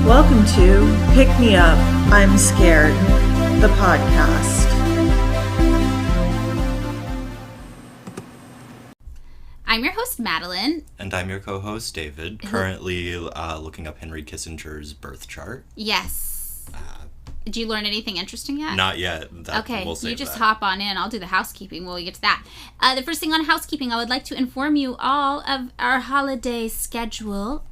Welcome to Pick Me Up, I'm Scared, the podcast. I'm your host, Madeline. And I'm your co-host, David, currently looking up Henry Kissinger's birth chart. Yes. Did you learn anything interesting yet? Not yet. Okay, you just hop on in. I'll do the housekeeping when we get to that. The first thing on housekeeping, I would like to inform you all of our holiday schedule.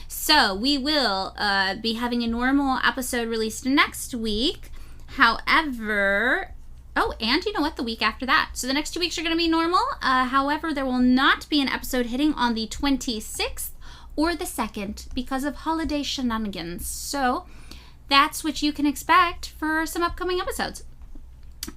So we will be having a normal episode released next week. However... Oh, and you know what? The week after that. So the next 2 weeks are going to be normal. However, there will not be an episode hitting on the 26th or the 2nd because of holiday shenanigans. So that's what you can expect for some upcoming episodes.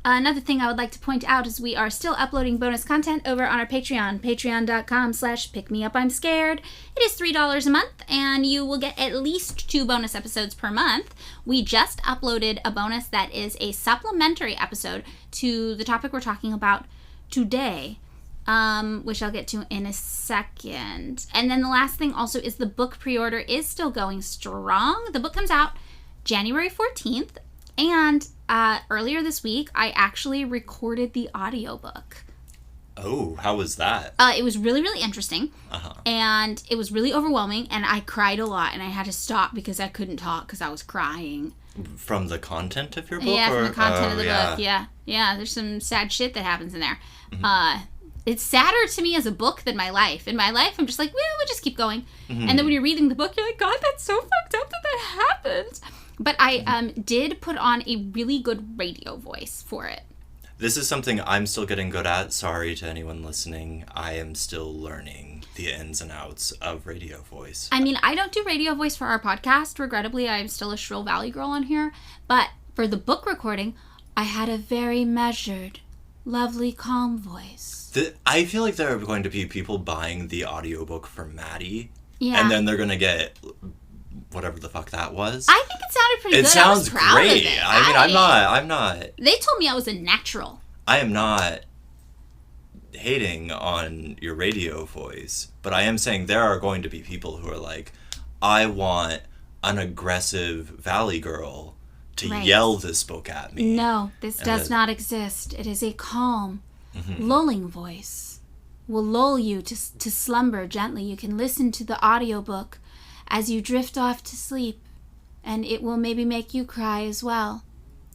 Another thing I would like to point out is we are still uploading bonus content over on our Patreon, patreon.com/pickmeupimscared. It is $3 a month, and you will get at least 2 bonus episodes per month. We just uploaded a bonus that is a supplementary episode to the topic we're talking about today, which I'll get to in a second. And then the last thing also is the book pre-order is still going strong. The book comes out January 14th, and earlier this week, I actually recorded the audiobook. Oh, how was that? It was really, really interesting. And it was really overwhelming, and I cried a lot, and I had to stop because I couldn't talk because I was crying. From the content of your book? Yeah, from the content of the book, yeah. Yeah, there's some sad shit that happens in there. It's sadder to me as a book than my life. In my life, I'm just like, well, we'll just keep going. And then when you're reading the book, you're like, God, that's so fucked up that happened. But I did put on a really good radio voice for it. This is something I'm still getting good at. Sorry to anyone listening. I am still learning the ins and outs of radio voice. I mean, I don't do radio voice for our podcast. Regrettably, I'm still a shrill Valley girl on here. But for the book recording, I had a very measured, lovely, calm voice. I feel like there are going to be people buying the audiobook for Maddie. Yeah. And then they're going to get... whatever the fuck that was. I think it sounded pretty good. It sounds I was proud great. of it. I mean, I'm not. They told me I was a natural. I am not hating on your radio voice, but I am saying there are going to be people who are like, I want an aggressive Valley girl to yell this book at me. No, this does not exist. It is a calm, lulling voice. Will lull you to slumber gently. You can listen to the audiobook as you drift off to sleep, and it will maybe make you cry as well.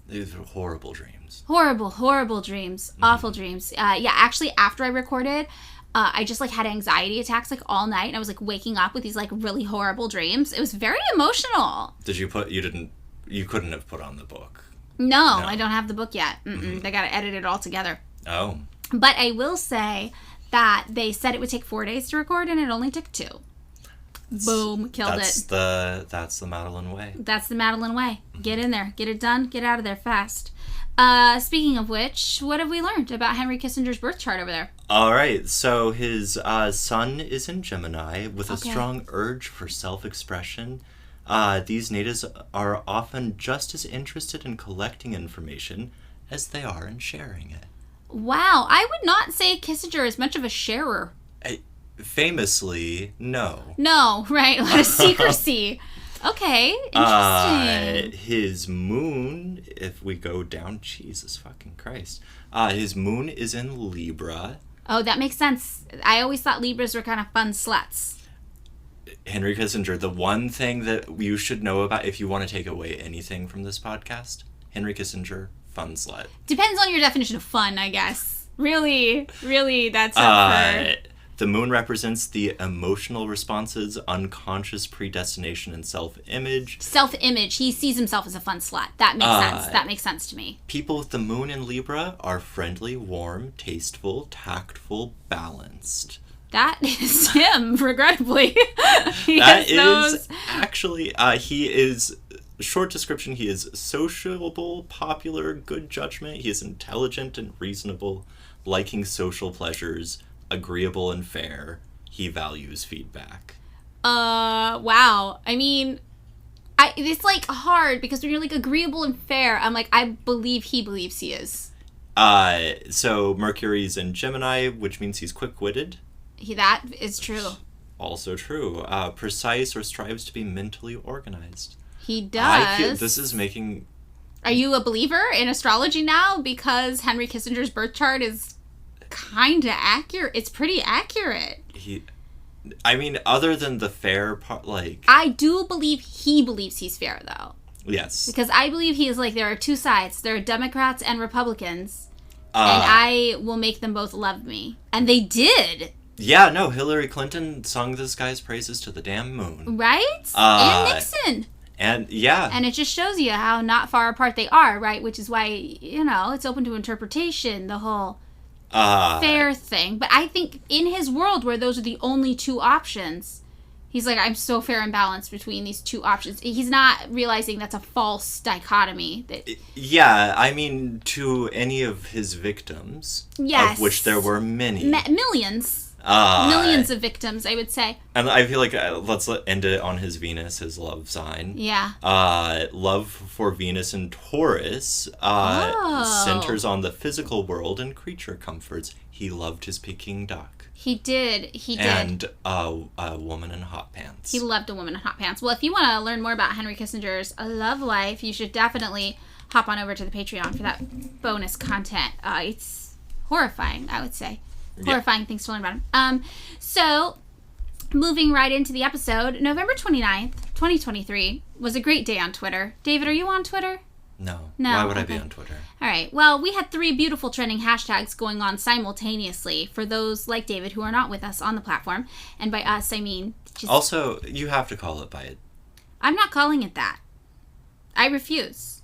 These are horrible dreams. Horrible dreams. Awful dreams. Yeah, actually, after I recorded, I just, had anxiety attacks, all night, and I was, waking up with these, really horrible dreams. It was very emotional. You couldn't have put on the book? No, I don't have the book yet. They gotta edit it all together. Oh. But I will say that they said it would take 4 days to record, and it only took 2. Boom, killed it. That's the Madeline way. That's the Madeline way. Get in there, get it done, get out of there fast. Speaking of which, what have we learned about Henry Kissinger's birth chart over there? All right, so his sun is in Gemini with a strong urge for self-expression. These natives are often just as interested in collecting information as they are in sharing it. Wow, I would not say Kissinger is much of a sharer. Famously, no. No, right. A lot of secrecy. Okay, interesting. His moon, if we go down, Jesus fucking Christ. His moon is in Libra. Oh, that makes sense. I always thought Libras were kind of fun sluts. Henry Kissinger, the one thing that you should know about if you want to take away anything from this podcast, Henry Kissinger, fun slut. Depends on your definition of fun, I guess. Really, that's up for... The moon represents the emotional responses, unconscious predestination, and self-image. Self-image. He sees himself as a fun slut. That makes sense. That makes sense to me. People with the moon in Libra are friendly, warm, tasteful, tactful, balanced. That is him, regrettably. He is... Short description, he is sociable, popular, good judgment. He is intelligent and reasonable, liking social pleasures, agreeable and fair. He values feedback. Wow. I mean, it's hard because when you're agreeable and fair, I'm I believe he believes he is. So Mercury's in Gemini, which means he's quick-witted. That is true. Also true. Precise or strives to be mentally organized. He does. This is making... Are you a believer in astrology now? Because Henry Kissinger's birth chart is kind of accurate. It's pretty accurate. Other than the fair part, like... I do believe he believes he's fair, though. Yes. Because I believe he is like, there are two sides. There are Democrats and Republicans. And I will make them both love me. And they did. Yeah, no, Hillary Clinton sung this guy's praises to the damn moon. Right? And Nixon. And, yeah. And it just shows you how not far apart they are, right? Which is why, it's open to interpretation, the whole fair thing. But I think in his world where those are the only two options, he's like, I'm so fair and balanced between these two options. He's not realizing that's a false dichotomy. Yeah, to any of his victims, yes, of which there were many. Millions. Millions of victims, I would say. And I feel like let's end it on his Venus, his love sign. Yeah. Love for Venus and Taurus centers on the physical world and creature comforts. He loved his Peking duck. He did. And a woman in hot pants. He loved a woman in hot pants. Well, if you want to learn more about Henry Kissinger's love life, you should definitely hop on over to the Patreon for that bonus content. It's horrifying, I would say. Horrifying things to learn about him. So, moving right into the episode, November 29th, 2023 was a great day on Twitter. David, are you on Twitter? No. No. Why would I be on Twitter? All right. Well, we had 3 beautiful trending hashtags going on simultaneously for those like David who are not with us on the platform. And by us, I mean... Also, you have to call it by it. I'm not calling it that. I refuse.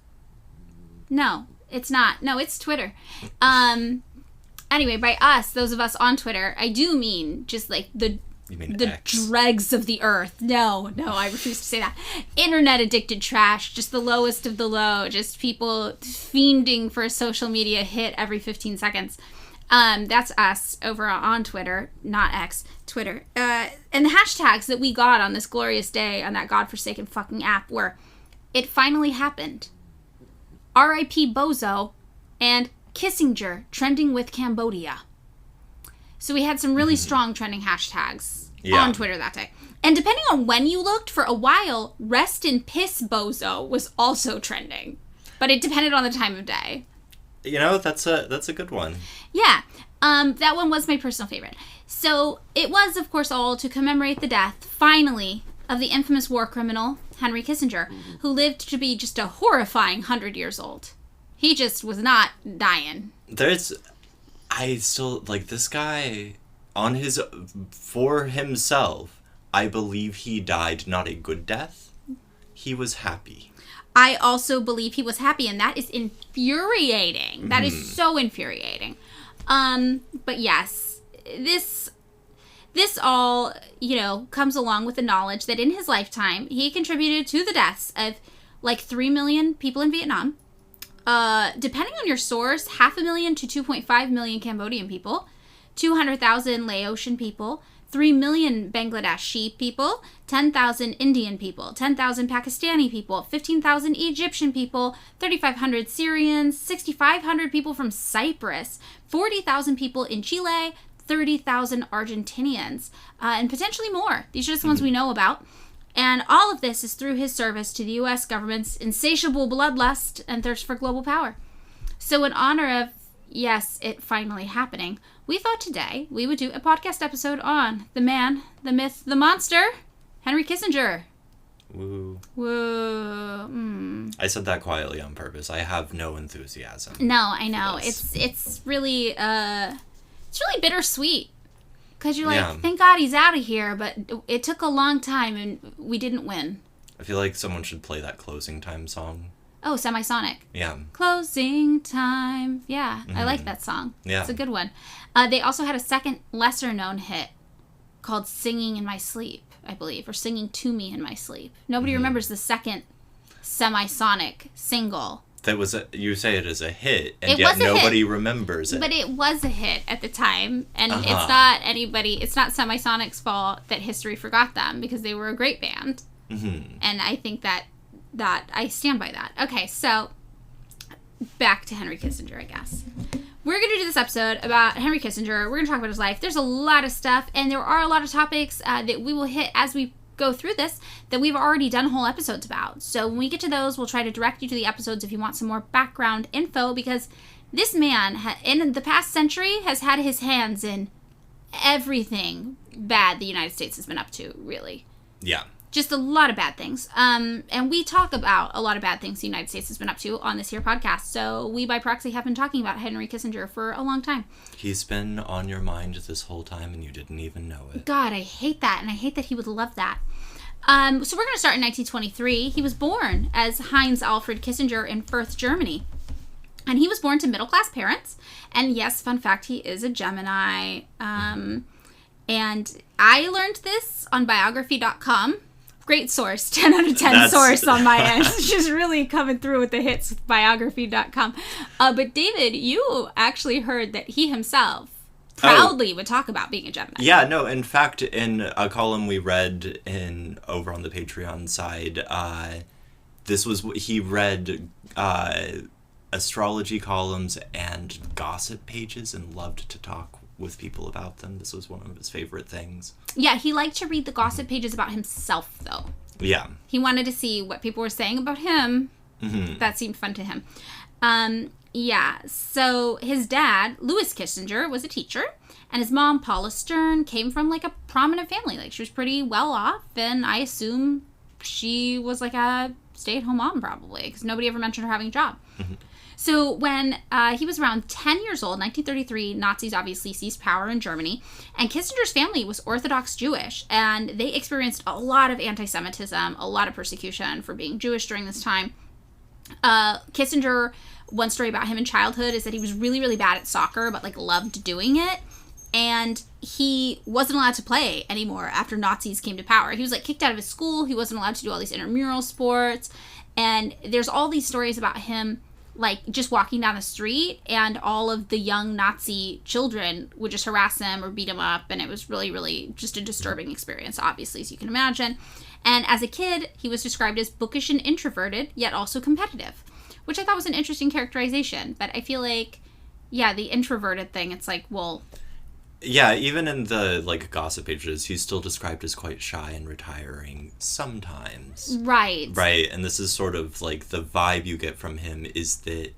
No, it's not. No, it's Twitter. Anyway, by us, those of us on Twitter, I do mean just like the dregs of the earth. No, I refuse to say that. Internet addicted trash, just the lowest of the low, just people fiending for a social media hit every 15 seconds. That's us over on Twitter, not X, Twitter. And the hashtags that we got on this glorious day on that godforsaken fucking app were, it finally happened, R.I.P. Bozo, and Kissinger trending with Cambodia. So we had some really strong trending hashtags on Twitter that day. And depending on when you looked, for a while, Rest in Piss Bozo was also trending. But it depended on the time of day. That's a good one. Yeah. That one was my personal favorite. So it was, of course, all to commemorate the death, finally, of the infamous war criminal, Henry Kissinger, who lived to be just a horrifying 100 years old. He just was not dying. I still, this guy, for himself, I believe he died not a good death. He was happy. I also believe he was happy, and that is infuriating. That is so infuriating. But yes, this all, comes along with the knowledge that in his lifetime, he contributed to the deaths of 3 million people in Vietnam. Depending on your source, 500,000 to 2.5 million Cambodian people, 200,000 Laotian people, 3 million Bangladeshi people, 10,000 Indian people, 10,000 Pakistani people, 15,000 Egyptian people, 3,500 Syrians, 6,500 people from Cyprus, 40,000 people in Chile, 30,000 Argentinians, and potentially more. These are just the ones we know about. And all of this is through his service to the U.S. government's insatiable bloodlust and thirst for global power. So in honor of, yes, it finally happening, we thought today we would do a podcast episode on the man, the myth, the monster, Henry Kissinger. Woo. Woo. I said that quietly on purpose. I have no enthusiasm. No, I know. It's really bittersweet. Because you're like, thank God he's out of here, but it took a long time and we didn't win. I feel like someone should play that closing time song. Oh, Semisonic. Yeah. Closing time. Yeah, I like that song. Yeah. It's a good one. They also had a second lesser-known hit called Singing in My Sleep, I believe, or Singing to Me in My Sleep. Nobody remembers the second Semisonic single. You say it as a hit, and yet nobody remembers it. But it was a hit at the time, and it's not Semisonic's fault that history forgot them, because they were a great band. Mm-hmm. And I think that I stand by that. Okay, so back to Henry Kissinger, I guess. we're going to do this episode about Henry Kissinger. We're going to talk about his life. There's a lot of stuff, and there are a lot of topics that we will hit as we go through this that we've already done whole episodes about. So when we get to those, we'll try to direct you to the episodes if you want some more background info, because this man, in the past century, has had his hands in everything bad the United States has been up to, really. Yeah. Just a lot of bad things. And we talk about a lot of bad things the United States has been up to on this here podcast. So we, by proxy, have been talking about Henry Kissinger for a long time. He's been on your mind this whole time and you didn't even know it. God, I hate that. And I hate that he would love that. So we're going to start in 1923. He was born as Heinz Alfred Kissinger in Fürth, Germany. And he was born to middle-class parents. And yes, fun fact, he is a Gemini. And I learned this on biography.com. Great source, 10 out of 10 source on my end. Just really coming through with the hits with biography.com. But David, you actually heard that he himself proudly would talk about being a Gemini. Yeah, no, in fact, in a column we read over on the Patreon side, he read astrology columns and gossip pages and loved to talk with people about them. This was one of his favorite things. Yeah, he liked to read the gossip pages about himself, though. Yeah. He wanted to see what people were saying about him. Mm-hmm. That seemed fun to him. Yeah, so his dad, Louis Kissinger, was a teacher, and his mom, Paula Stern, came from, like, a prominent family. Like, she was pretty well off, and I assume she was, like, a stay-at-home mom, probably, because nobody ever mentioned her having a job. Mm-hmm. So when he was around 10 years old, 1933, Nazis obviously seized power in Germany, and Kissinger's family was Orthodox Jewish, and they experienced a lot of anti-Semitism, a lot of persecution for being Jewish during this time. Kissinger, one story about him in childhood is that he was really, really bad at soccer, but, like, loved doing it, and he wasn't allowed to play anymore after Nazis came to power. He was, like, kicked out of his school. He wasn't allowed to do all these intramural sports, and there's all these stories about him, like, just walking down the street, and all of the young Nazi children would just harass him or beat him up, and it was really, really just a disturbing experience, obviously, as you can imagine. And as a kid, he was described as bookish and introverted, yet also competitive, which I thought was an interesting characterization. But I feel like, yeah, the introverted thing, it's like, well... Yeah, even in the, like, gossip pages, he's still described as quite shy and retiring sometimes. Right. Right, and this is sort of, like, the vibe you get from him is that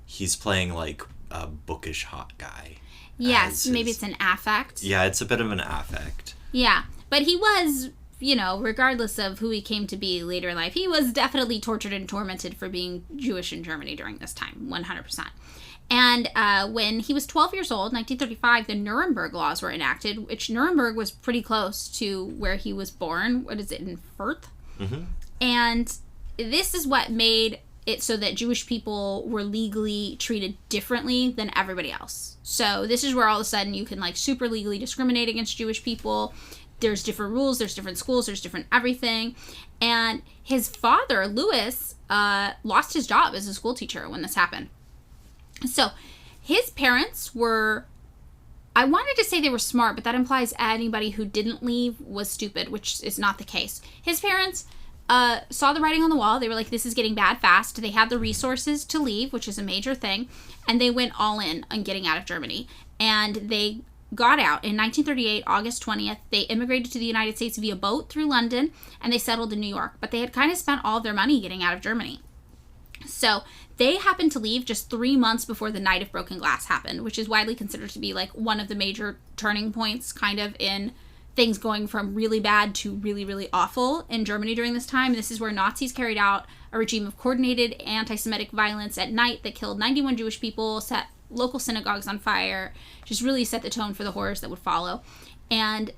he's playing, like, a bookish hot guy. Yes, maybe it's an affect. Yeah, it's a bit of an affect. Yeah, but he was, you know, regardless of who he came to be later in life, he was definitely tortured and tormented for being Jewish in Germany during this time, 100%. And when he was 12 years old, 1935, the Nuremberg laws were enacted, which Nuremberg was pretty close to where he was born. What is it, in Fürth? Mm-hmm. And this is what made it so that Jewish people were legally treated differently than everybody else. So this is where all of a sudden you can, like, super legally discriminate against Jewish people. There's different rules, there's different schools, there's different everything. And his father, Louis, lost his job as a school teacher when this happened. So, his parents were, I wanted to say they were smart, but that implies anybody who didn't leave was stupid, which is not the case. His parents saw the writing on the wall. They were like, this is getting bad fast. They had the resources to leave, which is a major thing, and they went all in on getting out of Germany. And they got out. In 1938, August 20th, they immigrated to the United States via boat through London, and they settled in New York. But they had kind of spent all of their money getting out of Germany. So they happened to leave just 3 months before the Night of Broken Glass happened, which is widely considered to be, like, one of the major turning points kind of in things going from really bad to really, really awful in Germany during this time. And this is where Nazis carried out a regime of coordinated anti-Semitic violence at night that killed 91 Jewish people, set local synagogues on fire, just really set the tone for the horrors that would follow. And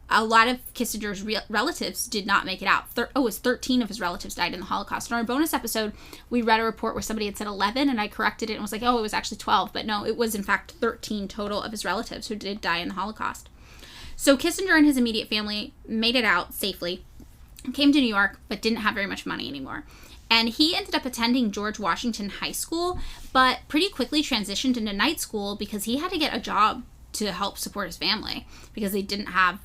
a lot of Kissinger's relatives did not make it out. It was 13 of his relatives died in the Holocaust. In our bonus episode, we read a report where somebody had said 11, and I corrected it and was like, oh, it was actually 12. But no, it was in fact 13 total of his relatives who did die in the Holocaust. So Kissinger and his immediate family made it out safely, came to New York, but didn't have very much money anymore. And he ended up attending George Washington High School, but pretty quickly transitioned into night school because he had to get a job to help support his family because they didn't have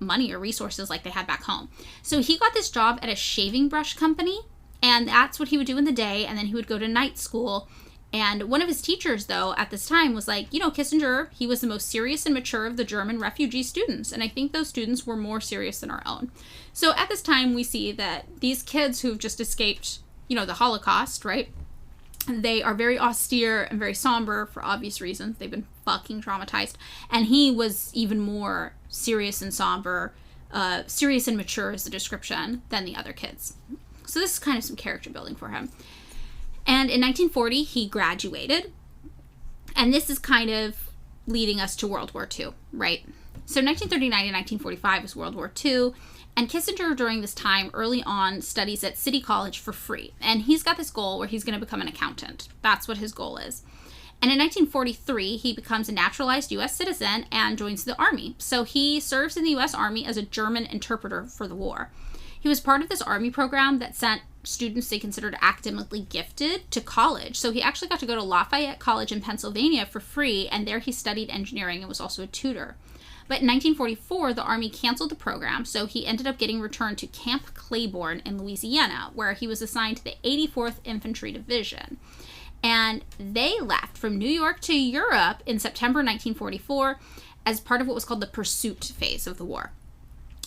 money or resources like they had back home. So he got this job at a shaving brush company, and that's what he would do in the day, and then he would go to night school And one of his teachers, though, at this time was like, Kissinger, he was the most serious and mature of the German refugee students. And I think those students were more serious than our own. So at this time, we see that these kids who've just escaped, the Holocaust, right? They are very austere and very somber for obvious reasons. They've been fucking traumatized. And he was even more serious and somber, serious and mature is the description, than the other kids. So this is kind of some character building for him. And in 1940, he graduated. And this is kind of leading us to World War II, right? So 1939 and 1945 is World War II. And Kissinger, during this time, early on, studies at City College for free. And he's got this goal where he's going to become an accountant. That's what his goal is. And in 1943, he becomes a naturalized U.S. citizen and joins the Army. So he serves in the U.S. Army as a German interpreter for the war. He was part of this Army program that sent students they considered academically gifted to college. So he actually got to go to Lafayette College in Pennsylvania for free, and there he studied engineering and was also a tutor. But in 1944, the Army canceled the program, so he ended up getting returned to Camp Claiborne in Louisiana, where he was assigned to the 84th Infantry Division. And they left from New York to Europe in September 1944 as part of what was called the pursuit phase of the war.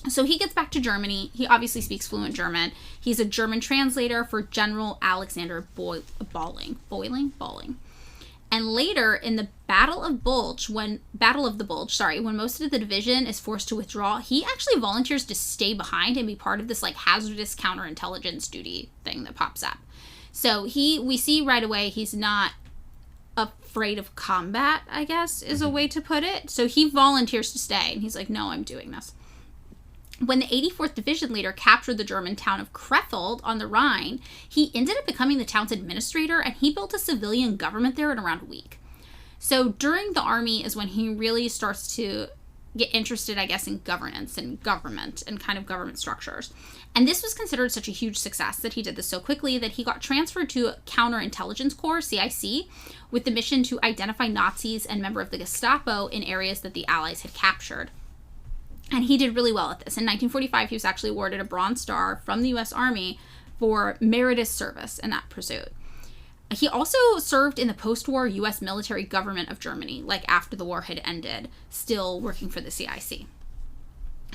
So he gets back to Germany. He obviously speaks fluent German. He's a German translator for General Alexander Bolling. And later, in the Battle of the Bulge, when most of the division is forced to withdraw, he actually volunteers to stay behind and be part of this hazardous counterintelligence duty thing that pops up. So we see right away he's not afraid of combat, I guess, is a way to put it. So he volunteers to stay, and he's like, no, I'm doing this. When the 84th Division later captured the German town of Krefeld on the Rhine, he ended up becoming the town's administrator, and he built a civilian government there in around a week. So during the Army is when he really starts to get interested, I guess, in governance and government and kind of government structures. And this was considered such a huge success that he did this so quickly that he got transferred to Counterintelligence Corps, CIC, with the mission to identify Nazis and members of the Gestapo in areas that the Allies had captured. And he did really well at this. In 1945, he was actually awarded a Bronze Star from the U.S. Army for meritorious service in that pursuit. He also served in the post-war U.S. military government of Germany, after the war had ended, still working for the CIC.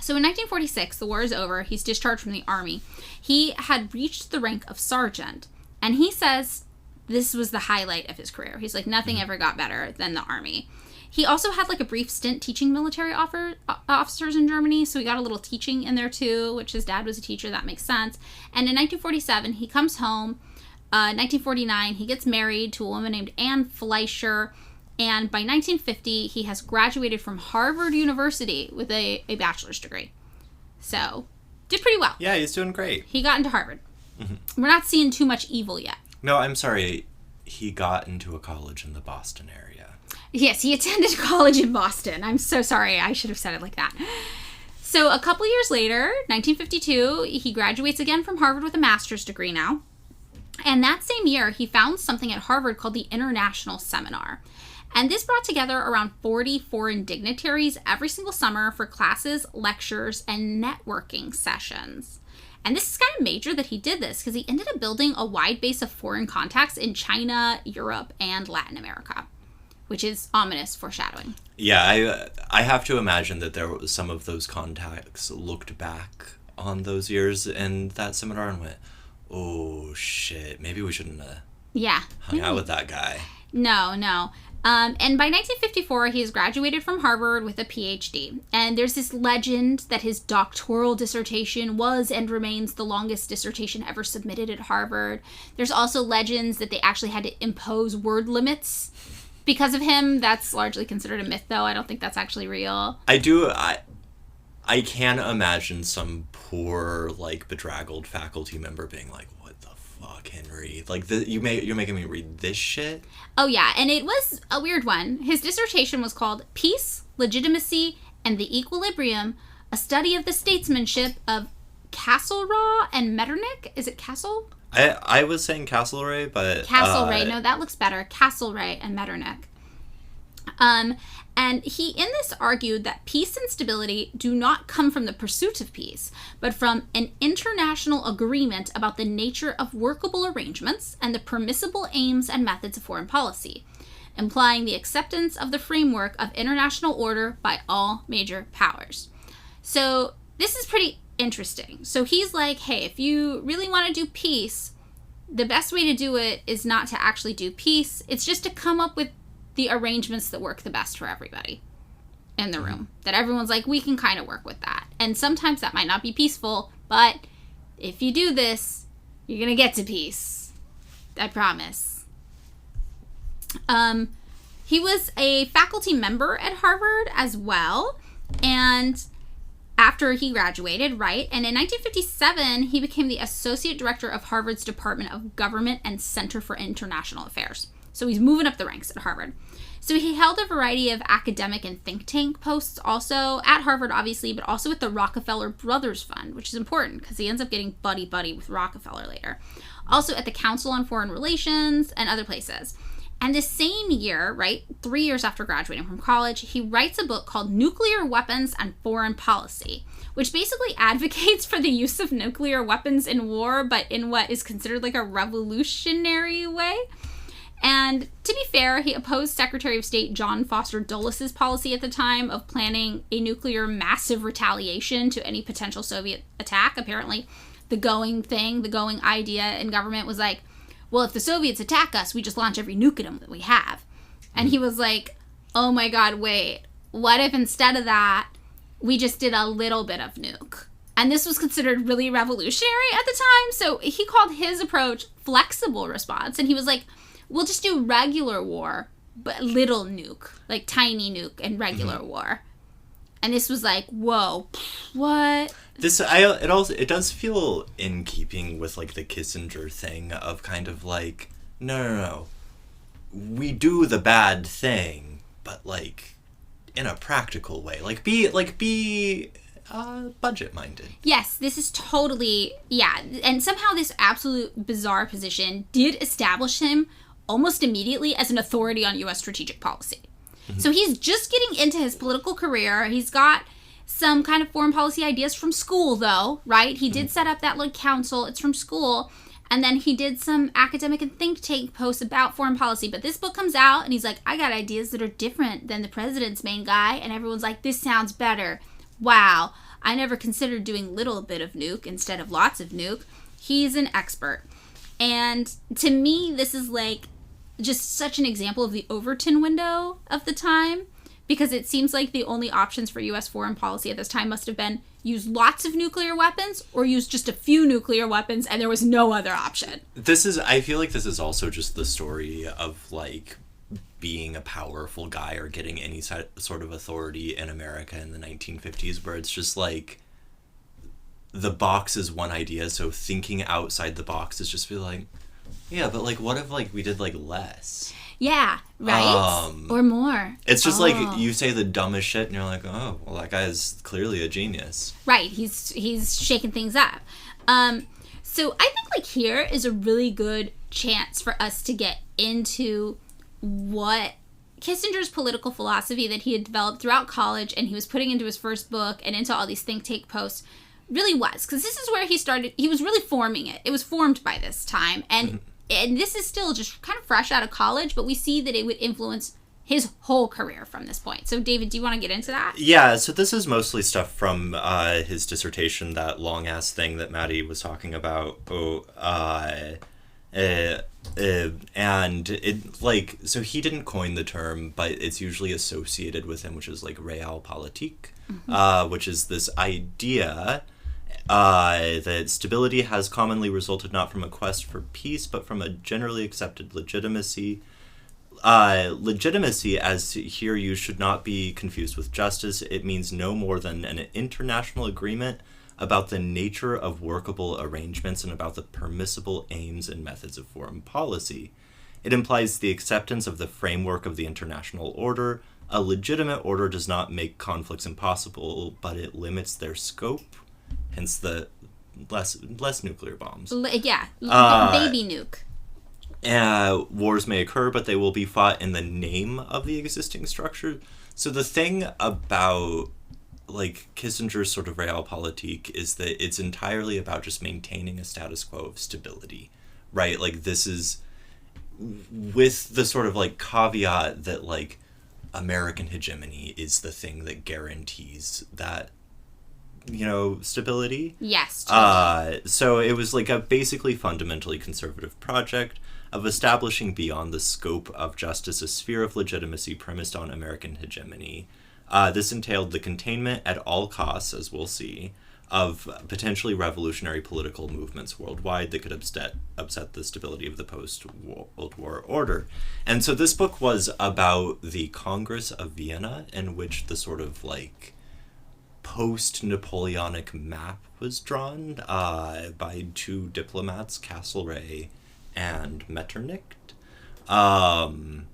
So in 1946, the war is over. He's discharged from the Army. He had reached the rank of sergeant. And he says this was the highlight of his career. He's like, nothing ever got better than the Army. He also had a brief stint teaching military officers in Germany, so he got a little teaching in there too, which his dad was a teacher, that makes sense. And in 1947, he comes home. 1949, he gets married to a woman named Anne Fleischer, and by 1950, he has graduated from Harvard University with a bachelor's degree. So, did pretty well. Yeah, he's doing great. He got into Harvard. Mm-hmm. We're not seeing too much evil yet. No, I'm sorry. He got into a college in the Boston area. Yes, he attended college in Boston. I'm so sorry. I should have said it like that. So a couple years later, 1952, he graduates again from Harvard with a master's degree now. And that same year, he found something at Harvard called the International Seminar. And this brought together around 40 foreign dignitaries every single summer for classes, lectures, and networking sessions. And this is kind of major that he did this because he ended up building a wide base of foreign contacts in China, Europe, and Latin America, which is ominous foreshadowing. Yeah, I have to imagine that there was some of those contacts looked back on those years in that seminar and went, oh shit, maybe we shouldn't have hung out with that guy. No. And by 1954, he's graduated from Harvard with a PhD. And there's this legend that his doctoral dissertation was and remains the longest dissertation ever submitted at Harvard. There's also legends that they actually had to impose word limits because of him. That's largely considered a myth, though. I don't think that's actually real. I can imagine some poor, bedraggled faculty member being like, what the fuck, Henry? You're making me read this shit? Oh, yeah, and it was a weird one. His dissertation was called Peace, Legitimacy, and the Equilibrium, a study of the statesmanship of Castlereagh and Metternich. Is it Castle? I was saying Castlereagh, but... Castlereagh. No, that looks better. Castlereagh and Metternich. And he in this argued that peace and stability do not come from the pursuit of peace, but from an international agreement about the nature of workable arrangements and the permissible aims and methods of foreign policy, implying the acceptance of the framework of international order by all major powers. So this is pretty interesting. So he's like, hey, if you really want to do peace, the best way to do it is not to actually do peace. It's just to come up with the arrangements that work the best for everybody in the room. That everyone's like, we can kind of work with that. And sometimes that might not be peaceful, but if you do this, you're going to get to peace. I promise. He was a faculty member at Harvard as well. And after he graduated, right? And in 1957, he became the associate director of Harvard's Department of Government and Center for International Affairs. So he's moving up the ranks at Harvard. So he held a variety of academic and think tank posts also at Harvard, obviously, but also at the Rockefeller Brothers Fund, which is important because he ends up getting buddy-buddy with Rockefeller later. Also at the Council on Foreign Relations and other places. And the same year, right, 3 years after graduating from college, he writes a book called Nuclear Weapons and Foreign Policy, which basically advocates for the use of nuclear weapons in war, but in what is considered like a revolutionary way. And to be fair, he opposed Secretary of State John Foster Dulles' policy at the time of planning a nuclear massive retaliation to any potential Soviet attack. Apparently, the going idea in government was like, well, if the Soviets attack us, we just launch every nuke at them that we have. And he was like, oh my God, wait, what if instead of that, we just did a little bit of nuke? And this was considered really revolutionary at the time. So he called his approach flexible response. And he was like, we'll just do regular war, but little nuke, like tiny nuke and regular war. And this was like, whoa, what? It does feel in keeping with like the Kissinger thing of kind of like, no, we do the bad thing, but like in a practical way, be budget minded. Yes, this is totally, yeah. And somehow this absolute bizarre position did establish him almost immediately as an authority on U.S. strategic policy. So he's just getting into his political career. He's got some kind of foreign policy ideas from school, though, right? He did set up that little council. It's from school. And then he did some academic and think tank posts about foreign policy. But this book comes out, and he's like, I got ideas that are different than the president's main guy. And everyone's like, this sounds better. Wow, I never considered doing little bit of nuke instead of lots of nuke. He's an expert. And to me, this is like just such an example of the Overton window of the time, because it seems like the only options for U.S. foreign policy at this time must have been use lots of nuclear weapons or use just a few nuclear weapons, and there was no other option. I feel like this is also just the story of like being a powerful guy or getting any sort of authority in America in the 1950s, where it's just like the box is one idea, so thinking outside the box is just be like, yeah, but like what if like we did like less? Yeah, right? Or more. It's just like you say the dumbest shit and you're like, oh, well, that guy is clearly a genius. Right, he's shaking things up. So I think like here is a really good chance for us to get into what Kissinger's political philosophy that he had developed throughout college and he was putting into his first book and into all these think tank posts really was. Because this is where he was really forming it. It was formed by this time. And this is still just kind of fresh out of college, but we see that it would influence his whole career from this point. So, David, do you want to get into that? Yeah, so this is mostly stuff from his dissertation, that long-ass thing that Maddie was talking about. And it, like, so he didn't coin the term, but it's usually associated with him, which is, like, realpolitik, which is this idea that stability has commonly resulted not from a quest for peace, but from a generally accepted legitimacy. Legitimacy, as here used, should not be confused with justice. It means no more than an international agreement about the nature of workable arrangements and about the permissible aims and methods of foreign policy. It implies the acceptance of the framework of the international order. A legitimate order does not make conflicts impossible, but it limits their scope. Hence the less nuclear bombs. Baby nuke. Wars may occur, but they will be fought in the name of the existing structure. So the thing about, like, Kissinger's sort of realpolitik is that it's entirely about just maintaining a status quo of stability, right? Like, this is with the sort of, like, caveat that, like, American hegemony is the thing that guarantees that, you know, stability. Yes. Totally. So it was like a basically fundamentally conservative project of establishing beyond the scope of justice a sphere of legitimacy premised on American hegemony. This entailed the containment at all costs, as we'll see, of potentially revolutionary political movements worldwide that could upset the stability of the post-World War order. And so this book was about the Congress of Vienna, in which the sort of, like, post-Napoleonic map was drawn by two diplomats, Castlereagh and Metternich. And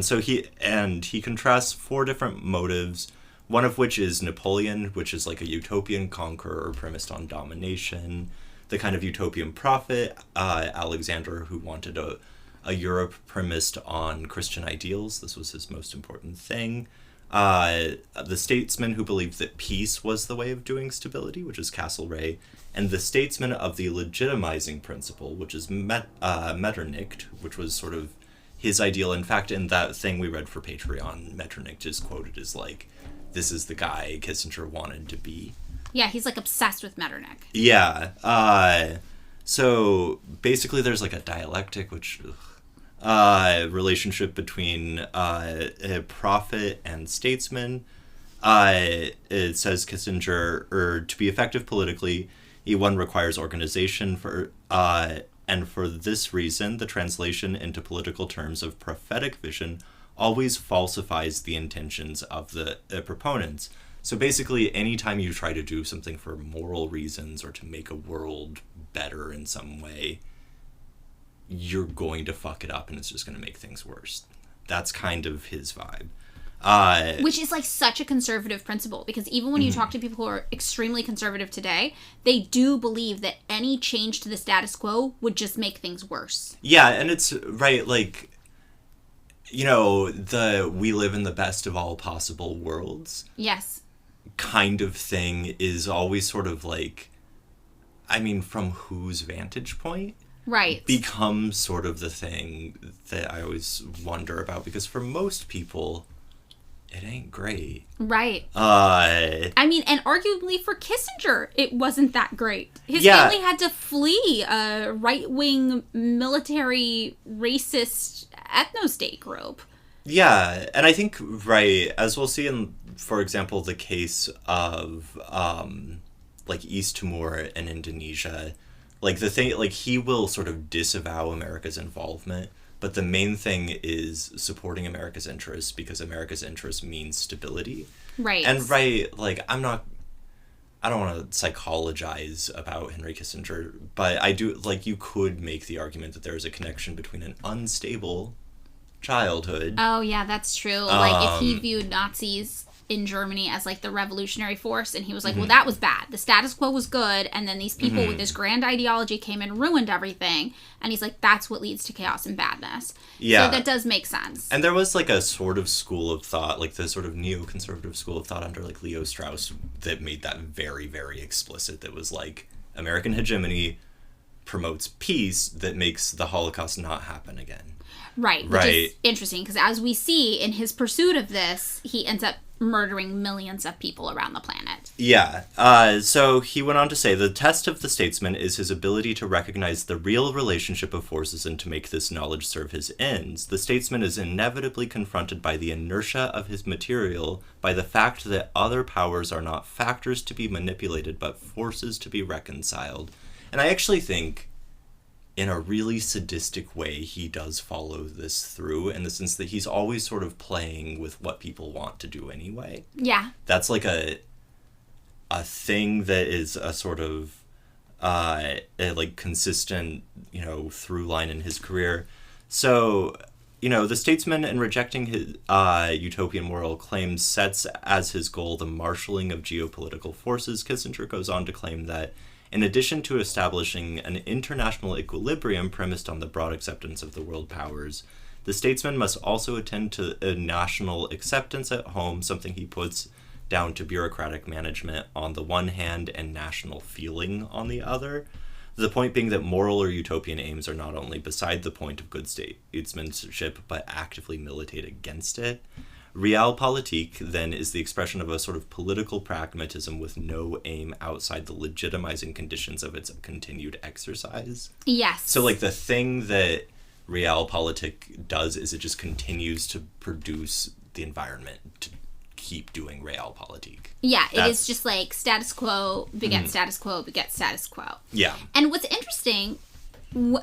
so he contrasts four different motives, one of which is Napoleon, which is like a utopian conqueror premised on domination, the kind of utopian prophet, Alexander, who wanted a Europe premised on Christian ideals. This was his most important thing. The statesman who believed that peace was the way of doing stability, which is Castlereagh, and the statesman of the legitimizing principle, which is Metternich, which was sort of his ideal. In fact, in that thing we read for Patreon, Metternich is quoted as, like, this is the guy Kissinger wanted to be. Yeah, he's, like, obsessed with Metternich. Yeah. So basically there's, like, a dialectic, which... relationship between a prophet and statesman. It says Kissinger, to be effective politically, one requires organization and for this reason, the translation into political terms of prophetic vision always falsifies the intentions of the proponents. So basically, anytime you try to do something for moral reasons or to make a world better in some way, you're going to fuck it up and it's just going to make things worse. That's kind of his vibe. Which is, like, such a conservative principle, because even when you talk to people who are extremely conservative today, they do believe that any change to the status quo would just make things worse. Yeah, and it's, right, like, you know, we live in the best of all possible worlds. Yes. Kind of thing is always sort of like, I mean, from whose vantage point? Right. Becomes sort of the thing that I always wonder about, because for most people, it ain't great. Right. I mean, and arguably for Kissinger, it wasn't that great. His family had to flee a right-wing military racist ethno-state group. Yeah, and I think, right, as we'll see in, for example, the case of, like, East Timor and Indonesia, like, the thing, like, he will sort of disavow America's involvement, but the main thing is supporting America's interests, because America's interests means stability. Right. And, right, like, I don't want to psychologize about Henry Kissinger, but I do, like, you could make the argument that there is a connection between an unstable childhood. Oh, yeah, that's true. Like, if he viewed Nazis in Germany as, like, the revolutionary force, and he was like, well, that was bad. The status quo was good, and then these people with this grand ideology came and ruined everything, and he's like, that's what leads to chaos and badness. Yeah. So that does make sense. And there was, like, a sort of school of thought, like, the sort of neoconservative school of thought under, like, Leo Strauss that made that very, very explicit, that was, like, American hegemony promotes peace that makes the Holocaust not happen again. Right. Which is interesting, because as we see, in his pursuit of this, he ends up murdering millions of people around the planet. Yeah. So he went on to say, the test of the statesman is his ability to recognize the real relationship of forces and to make this knowledge serve his ends. The statesman is inevitably confronted by the inertia of his material, by the fact that other powers are not factors to be manipulated, but forces to be reconciled. And I actually think, in a really sadistic way, he does follow this through, in the sense that he's always sort of playing with what people want to do anyway. Yeah. That's like a thing that is a sort of a, like, consistent, you know, through line in his career. So, you know, the statesman, in rejecting his utopian moral claims, sets as his goal the marshalling of geopolitical forces. Kissinger goes on to claim that In addition to establishing an international equilibrium premised on the broad acceptance of the world powers, the statesman must also attend to a national acceptance at home, something he puts down to bureaucratic management on the one hand and national feeling on the other. The point being that moral or utopian aims are not only beside the point of good statesmanship, but actively militate against it. Realpolitik, then, is the expression of a sort of political pragmatism with no aim outside the legitimizing conditions of its continued exercise. Yes. So, like, the thing that Realpolitik does is it just continues to produce the environment to keep doing Realpolitik. Yeah, it is just like status quo begets status quo begets status quo. Yeah. And what's interesting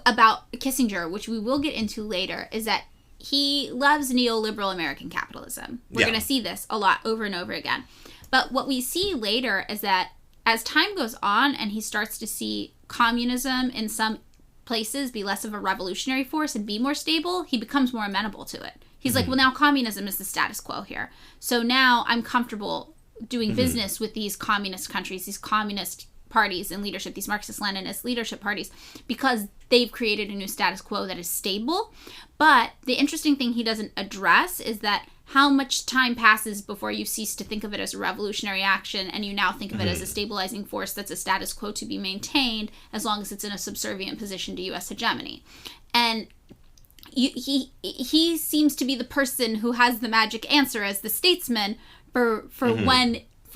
about Kissinger, which we will get into later, is that he loves neoliberal American capitalism. We're going to see this a lot over and over again. But what we see later is that as time goes on and he starts to see communism in some places be less of a revolutionary force and be more stable, he becomes more amenable to it. He's like, well, now communism is the status quo here. So now I'm comfortable doing business with these communist countries, these communist parties in leadership, these Marxist-Leninist leadership parties, because they've created a new status quo that is stable. But the interesting thing he doesn't address is that how much time passes before you cease to think of it as a revolutionary action and you now think of it as a stabilizing force that's a status quo to be maintained as long as it's in a subservient position to U.S. hegemony. And he seems to be the person who has the magic answer as the statesman for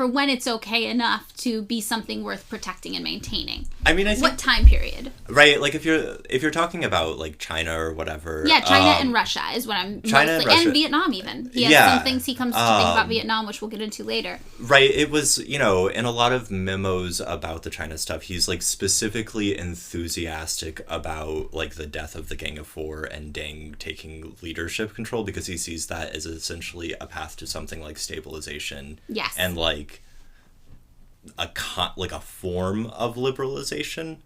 when it's okay enough to be something worth protecting and maintaining. I mean, I think, what time period? Right, like if you're talking about like China or whatever. Yeah, China and Russia is what I'm China mostly, and Vietnam even. He has some things he comes to think about Vietnam, which we'll get into later. Right, it was, in a lot of memos about the China stuff, he's like specifically enthusiastic about like the death of the Gang of Four and Deng taking leadership control because he sees that as essentially a path to something like stabilization. Yes. And like a form of liberalization,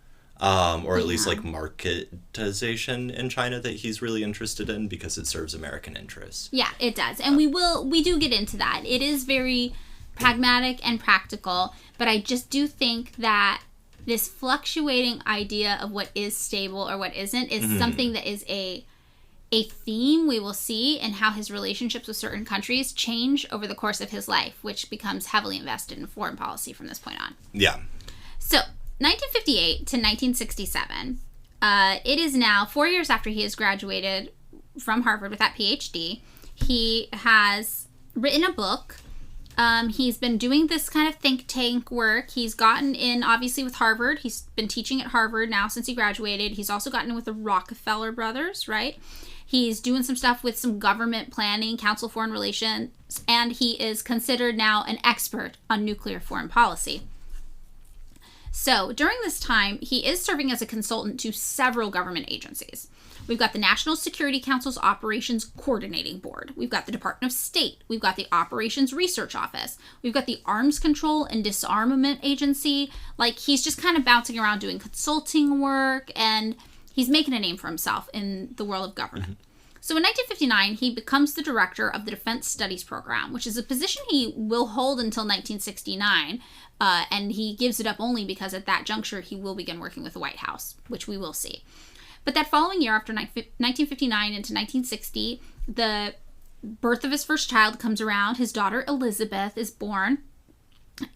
or at least like marketization in China that he's really interested in because it serves American interests. Yeah, it does. And we do get into that. It is very pragmatic and practical, but I just do think that this fluctuating idea of what is stable or what isn't is something that is a theme we will see in how his relationships with certain countries change over the course of his life, which becomes heavily invested in foreign policy from this point on. Yeah. So, 1958 to 1967, it is now 4 years after he has graduated from Harvard with that PhD. He has written a book. He's been doing this kind of think tank work. He's gotten in, obviously, with Harvard. He's been teaching at Harvard now since he graduated. He's also gotten in with the Rockefeller brothers, right? He's doing some stuff with some government planning, Council of Foreign Relations, and he is considered now an expert on nuclear foreign policy. So during this time, he is serving as a consultant to several government agencies. We've got the National Security Council's Operations Coordinating Board. We've got the Department of State. We've got the Operations Research Office. We've got the Arms Control and Disarmament Agency. Like, he's just kind of bouncing around doing consulting work, and he's making a name for himself in the world of government. So in 1959, he becomes the director of the Defense Studies Program, which is a position he will hold until 1969, and he gives it up only because at that juncture he will begin working with the White House, which we will see. But that following year, after 1959 into 1960, the birth of his first child comes around. His daughter Elizabeth is born.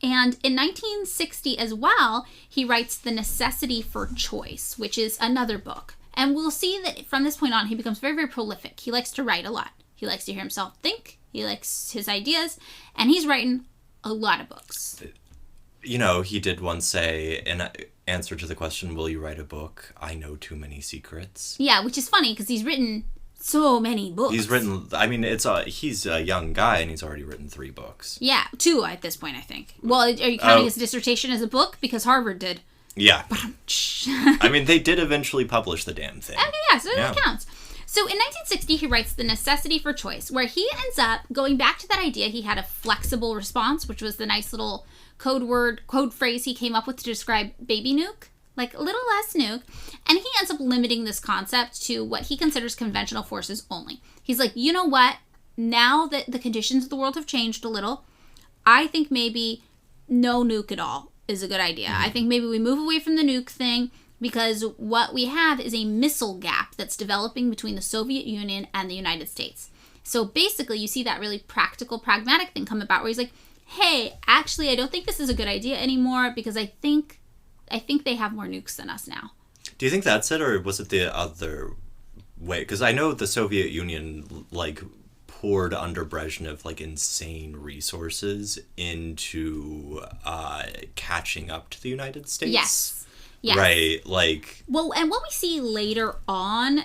And in 1960 as well, he writes The Necessity for Choice, which is another book. And we'll see that from this point on, he becomes very, very prolific. He likes to write a lot. He likes to hear himself think. He likes his ideas. And he's writing a lot of books. He did once say, in answer to the question, will you write a book? I know too many secrets. Yeah, which is funny because he's written so many books. He's a young guy and he's already written 3 books. Yeah, 2 at this point, I think. Well, are you counting his dissertation as a book? Because Harvard did. Yeah. They did eventually publish the damn thing. Okay, yeah, so that counts. So in 1960, he writes The Necessity for Choice, where he ends up going back to that idea he had a flexible response, which was the nice little code phrase he came up with to describe baby nuke, like a little less nuke. And he ends up limiting this concept to what he considers conventional forces only. He's like, you know what? Now that the conditions of the world have changed a little, I think maybe no nuke at all is a good idea. I think maybe we move away from the nuke thing, because what we have is a missile gap that's developing between the Soviet Union and the United States. So basically, you see that really practical, pragmatic thing come about where he's like, hey, actually, I don't think this is a good idea anymore, because I think they have more nukes than us now. Do you think that's it, or was it the other way? Because I know the Soviet Union, like, poured under Brezhnev, like, insane resources into catching up to the United States. Yes. Right, like... Well, and what we see later on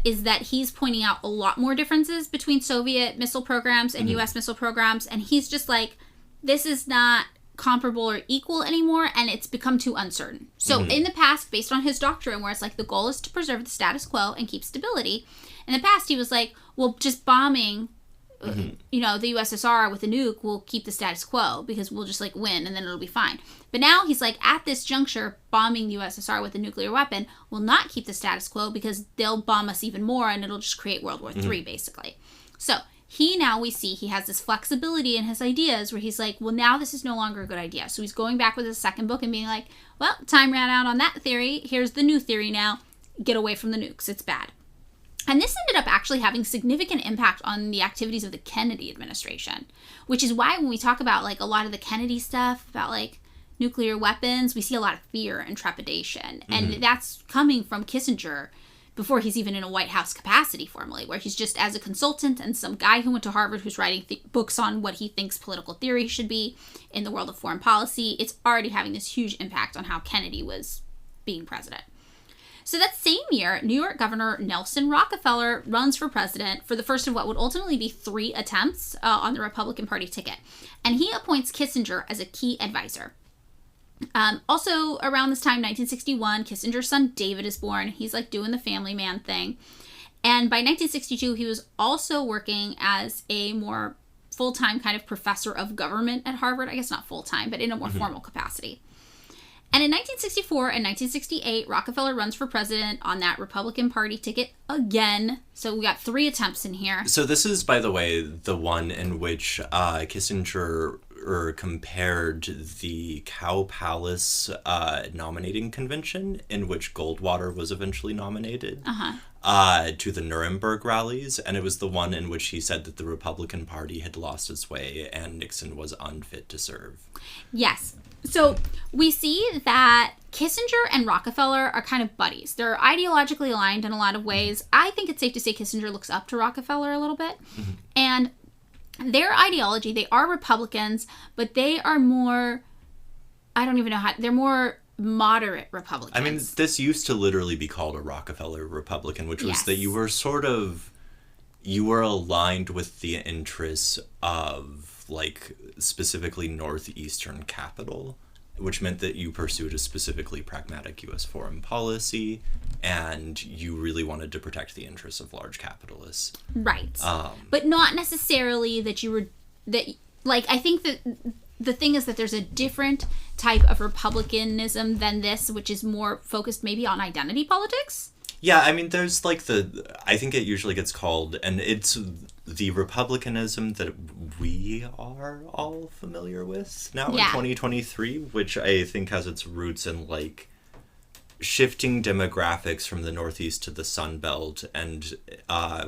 is that he's pointing out a lot more differences between Soviet missile programs and U.S. missile programs, and he's just like, this is not comparable or equal anymore, and it's become too uncertain. So in the past, based on his doctrine, where it's like the goal is to preserve the status quo and keep stability, in the past he was like, well, just bombing the USSR with a nuke will keep the status quo, because we'll just like win and then it'll be fine. But now he's like, at this juncture, bombing the USSR with a nuclear weapon will not keep the status quo, because they'll bomb us even more and it'll just create World War III, basically. So we see he has this flexibility in his ideas where he's like, well, now this is no longer a good idea. So he's going back with his second book and being like, well, time ran out on that theory. Here's the new theory now. Get away from the nukes. It's bad. And this ended up actually having significant impact on the activities of the Kennedy administration, which is why when we talk about like a lot of the Kennedy stuff about like nuclear weapons, we see a lot of fear and trepidation. And that's coming from Kissinger before he's even in a White House capacity formally, where he's just as a consultant and some guy who went to Harvard who's writing books on what he thinks political theory should be in the world of foreign policy. It's already having this huge impact on how Kennedy was being president. So that same year, New York Governor Nelson Rockefeller runs for president for the first of what would ultimately be 3 attempts on the Republican Party ticket. And he appoints Kissinger as a key advisor. Also, around this time, 1961, Kissinger's son David is born. He's like doing the family man thing. And by 1962, he was also working as a more full-time kind of professor of government at Harvard. I guess not full-time, but in a more formal capacity. And in 1964 and 1968, Rockefeller runs for president on that Republican Party ticket again. So we got 3 attempts in here. So this is, by the way, the one in which Kissinger compared the Cow Palace nominating convention, in which Goldwater was eventually nominated, to the Nuremberg rallies. And it was the one in which he said that the Republican Party had lost its way and Nixon was unfit to serve. Yes. So we see that Kissinger and Rockefeller are kind of buddies. They're ideologically aligned in a lot of ways. I think it's safe to say Kissinger looks up to Rockefeller a little bit. And their ideology, they are Republicans, but they are more, I don't even know how, they're more moderate Republicans. I mean, this used to literally be called a Rockefeller Republican, which was that you were aligned with the interests of, like, specifically northeastern capital, which meant that you pursued a specifically pragmatic U.S. foreign policy, and you really wanted to protect the interests of large capitalists. Right. But not necessarily that you were, I think that the thing is that there's a different type of republicanism than this, which is more focused maybe on identity politics. Yeah, I mean, there's like I think it usually gets called, and it's the republicanism that we are all familiar with now in 2023, which I think has its roots in like shifting demographics from the Northeast to the Sun Belt, and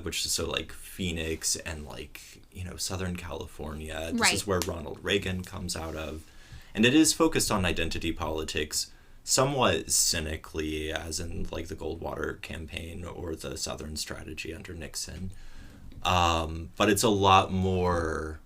which is so like Phoenix and like, you know, Southern California. This is where Ronald Reagan comes out of. And it is focused on identity politics, somewhat cynically, as in like the Goldwater campaign or the Southern strategy under Nixon. But it's a lot more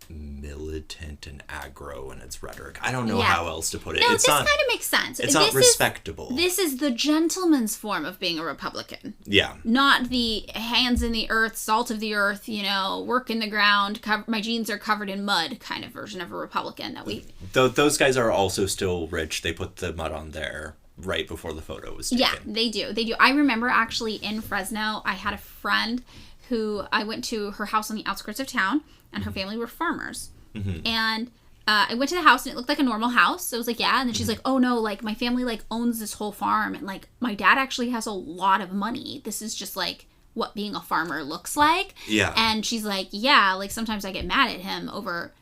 militant and aggro in its rhetoric. I don't know how else to put it. No, it's this kind of makes sense. It's not respectable. This is the gentleman's form of being a Republican. Yeah. Not the hands in the earth, salt of the earth, you know, work in the ground, my jeans are covered in mud kind of version of a Republican that we... Those guys are also still rich. They put the mud on there right before the photo was taken. Yeah, they do. They do. I remember actually in Fresno, I had a friend who I went to her house on the outskirts of town, and her family were farmers. And I went to the house, and it looked like a normal house. So I was like, yeah. And then she's like, oh, no, like, my family, like, owns this whole farm. And, like, my dad actually has a lot of money. This is just, like, what being a farmer looks like. Yeah. And she's like, yeah, like, sometimes I get mad at him over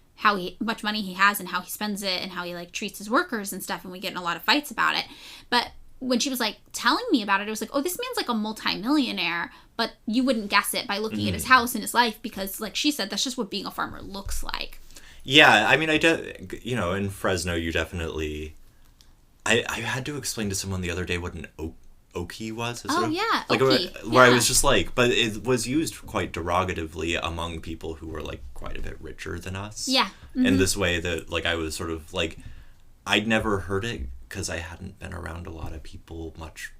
much money he has and how he spends it and how he like treats his workers and stuff, and we get in a lot of fights about it. But when she was like telling me about it, it was like, oh, this man's like a multimillionaire, but you wouldn't guess it by looking at his house and his life, because like she said, that's just what being a farmer looks like. Yeah, I mean, in Fresno, you definitely... I had to explain to someone the other day what an okie was. Yeah, like okie. Where I was just like, but it was used quite derogatively among people who were like quite a bit richer than us. Yeah. In this way that like I was sort of like, I'd never heard it because I hadn't been around a lot of people much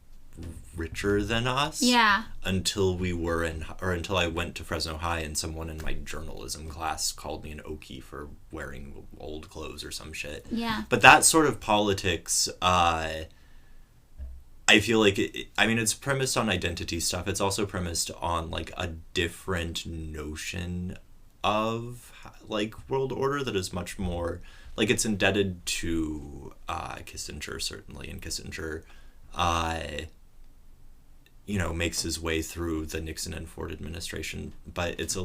richer than us. Yeah. Until I went to Fresno High and someone in my journalism class called me an okie for wearing old clothes or some shit. Yeah. But that sort of politics, I feel like it's premised on identity stuff. It's also premised on like a different notion of like world order that is much more like it's indebted to Kissinger, certainly, and Kissinger makes his way through the Nixon and Ford administration, but it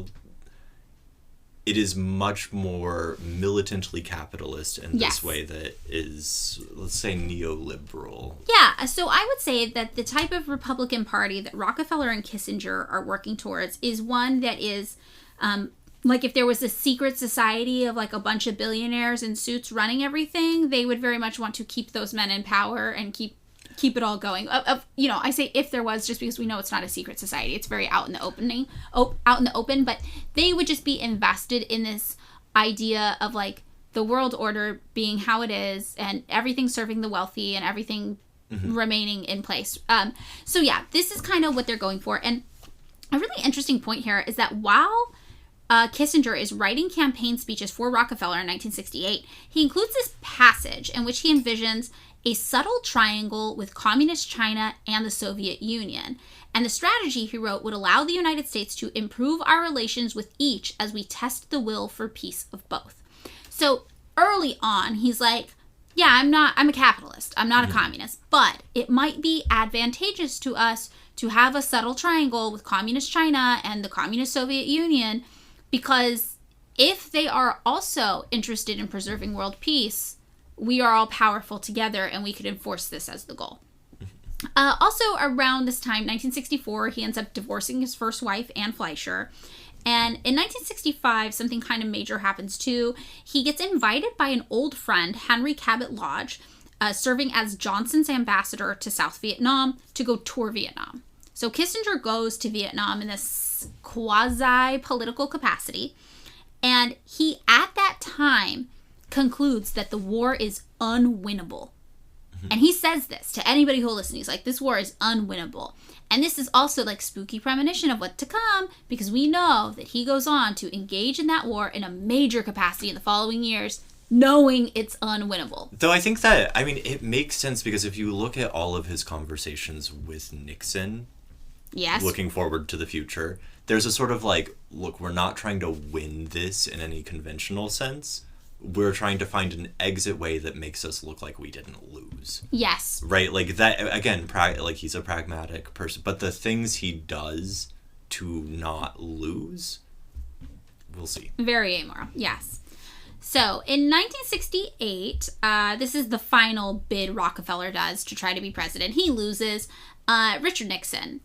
is much more militantly capitalist in this way that is, let's say, neoliberal. Yeah, so I would say that the type of Republican Party that Rockefeller and Kissinger are working towards is one that is, like if there was a secret society of like a bunch of billionaires in suits running everything, they would very much want to keep those men in power and keep it all going. I say if there was, just because we know it's not a secret society. It's very out in the open, but they would just be invested in this idea of like the world order being how it is and everything serving the wealthy and everything remaining in place. So yeah, this is kind of what they're going for. And a really interesting point here is that while Kissinger is writing campaign speeches for Rockefeller in 1968, he includes this passage in which he envisions a subtle triangle with communist China and the Soviet Union. And the strategy, he wrote, would allow the United States to improve our relations with each as we test the will for peace of both. So early on, he's like, yeah, I'm a capitalist. I'm not a communist, but it might be advantageous to us to have a subtle triangle with communist China and the communist Soviet Union, because if they are also interested in preserving world peace, we are all powerful together and we could enforce this as the goal. Also around this time, 1964, he ends up divorcing his first wife, Anne Fleischer. And in 1965, something kind of major happens too. He gets invited by an old friend, Henry Cabot Lodge, serving as Johnson's ambassador to South Vietnam, to go tour Vietnam. So Kissinger goes to Vietnam in this quasi-political capacity. And he, at that time, concludes that the war is unwinnable. And he says this to anybody who will listen. He's like, this war is unwinnable. And this is also like spooky premonition of what to come, because we know that he goes on to engage in that war in a major capacity in the following years, knowing it's unwinnable. Though I think that, it makes sense, because if you look at all of his conversations with Nixon, yes, looking forward to the future, there's a sort of like, look, we're not trying to win this in any conventional sense. We're trying to find an exit way that makes us look like we didn't lose. Yes. Right? Like that, again, like he's a pragmatic person, but the things he does to not lose, we'll see. Very amoral, yes. So, in 1968, this is the final bid Rockefeller does to try to be president. He loses. Richard Nixon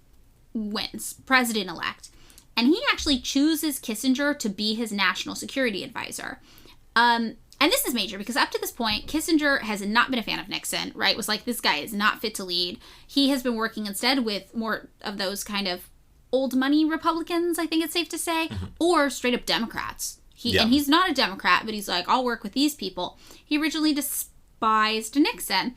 wins, president-elect. And he actually chooses Kissinger to be his national security advisor. And this is major because up to this point, Kissinger has not been a fan of Nixon, right? Was like, this guy is not fit to lead. He has been working instead with more of those kind of old money Republicans, I think it's safe to say, or straight up Democrats. And he's not a Democrat, but he's like, I'll work with these people. He originally despised Nixon.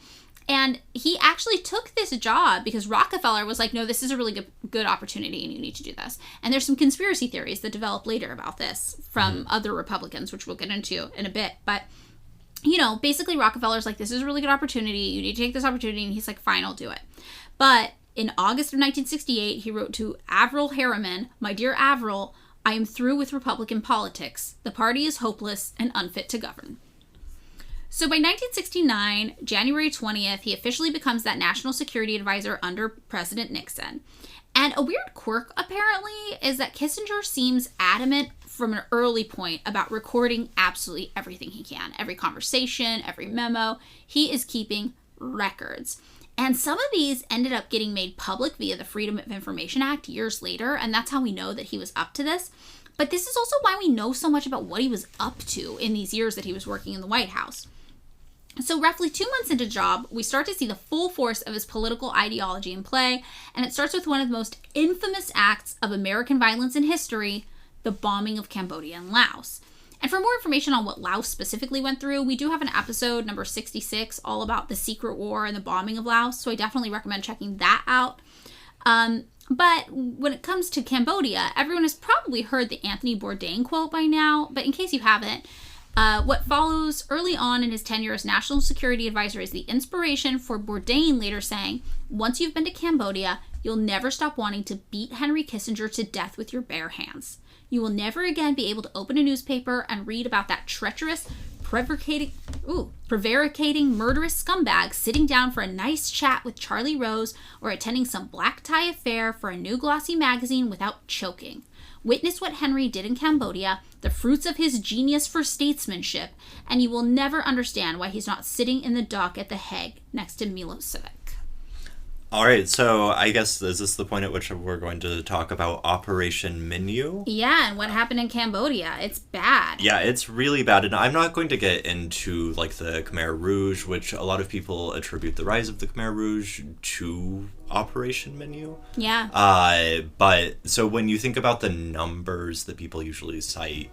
And he actually took this job because Rockefeller was like, no, this is a really good opportunity and you need to do this. And there's some conspiracy theories that develop later about this from other Republicans, which we'll get into in a bit. But, basically Rockefeller's like, this is a really good opportunity. You need to take this opportunity. And he's like, fine, I'll do it. But in August of 1968, he wrote to Averell Harriman, my dear Averell, I am through with Republican politics. The party is hopeless and unfit to govern. So by 1969, January 20th, he officially becomes that national security advisor under President Nixon. And a weird quirk, apparently, is that Kissinger seems adamant from an early point about recording absolutely everything he can. Every conversation, every memo. He is keeping records. And some of these ended up getting made public via the Freedom of Information Act years later, and that's how we know that he was up to this. But this is also why we know so much about what he was up to in these years that he was working in the White House. So roughly 2 months into the job, we start to see the full force of his political ideology in play, and it starts with one of the most infamous acts of American violence in history, the bombing of Cambodia and Laos. And for more information on what Laos specifically went through, we do have an episode, number 66, all about the secret war and the bombing of Laos, so I definitely recommend checking that out. But when it comes to Cambodia, everyone has probably heard the Anthony Bourdain quote by now, but in case you haven't, what follows early on in his tenure as National Security Advisor is the inspiration for Bourdain later saying, "Once you've been to Cambodia, you'll never stop wanting to beat Henry Kissinger to death with your bare hands. You will never again be able to open a newspaper and read about that treacherous, prevaricating, murderous scumbag sitting down for a nice chat with Charlie Rose or attending some black tie affair for a new glossy magazine without choking. Witness what Henry did in Cambodia, the fruits of his genius for statesmanship, and you will never understand why he's not sitting in the dock at The Hague next to Milosevic." All right, so I guess is this the point at which we're going to talk about Operation Minyu? Yeah, and what happened in Cambodia. It's bad. Yeah, it's really bad, and I'm not going to get into, like, the Khmer Rouge, which a lot of people attribute the rise of the Khmer Rouge to Operation Minyu. Yeah. But, so when you think about the numbers that people usually cite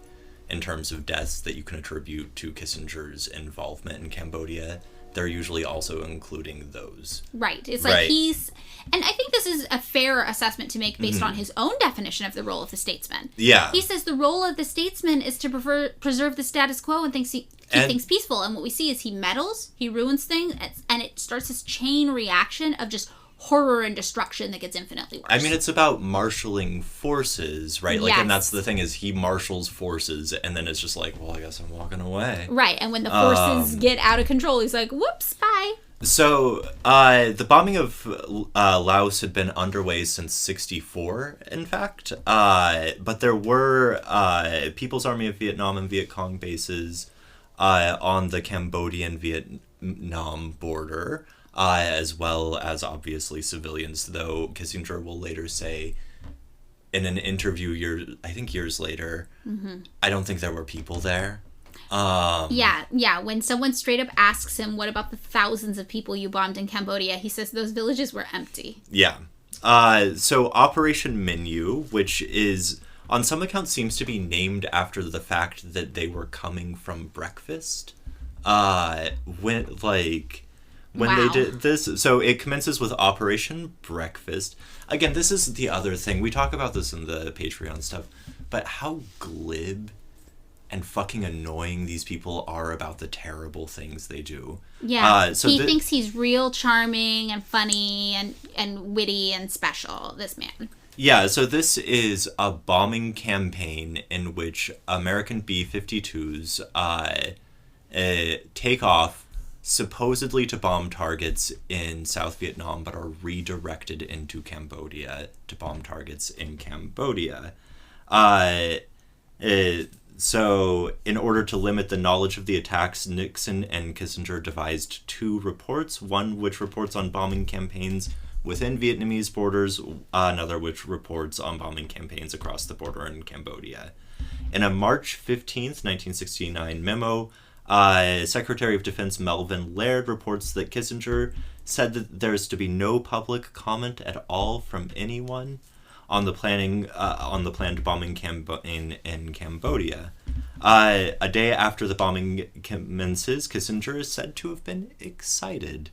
in terms of deaths that you can attribute to Kissinger's involvement in Cambodia, they're usually also including those. Right. It's like and I think this is a fair assessment to make based on his own definition of the role of the statesman. Yeah. He says the role of the statesman is to preserve the status quo and keep things peaceful. And what we see is he meddles, he ruins things, and it starts this chain reaction of just horror and destruction that gets infinitely worse. I mean, it's about marshaling forces, right? Like, yes. And that's the thing is he marshals forces, and then it's just like, well, I guess I'm walking away. Right, and when the forces get out of control, he's like, whoops, bye. So, the bombing of Laos had been underway since 1964, in fact. But there were People's Army of Vietnam and Viet Cong bases on the Cambodian-Vietnam border. As well as obviously civilians, though Kissinger will later say in an interview years later, I don't think there were people there. Yeah. When someone straight up asks him, what about the thousands of people you bombed in Cambodia? He says those villages were empty. Yeah. So Operation Minyu, which is, on some accounts, seems to be named after the fact that they were coming from breakfast. When they did this, so it commences with Operation Breakfast. Again, this is the other thing. We talk about this in the Patreon stuff, but how glib and fucking annoying these people are about the terrible things they do. Yeah, he thinks he's real charming and funny and witty and special, this man. Yeah, so this is a bombing campaign in which American B-52s take off supposedly to bomb targets in South Vietnam, but are redirected into Cambodia to bomb targets in Cambodia. So, in order to limit the knowledge of the attacks, Nixon and Kissinger devised two reports, one which reports on bombing campaigns within Vietnamese borders, another which reports on bombing campaigns across the border in Cambodia. In a March 15th, 1969 memo, Secretary of Defense Melvin Laird reports that Kissinger said that there's to be no public comment at all from anyone on the planned bombing campaign in Cambodia. A day after the bombing commences, Kissinger is said to have been excited.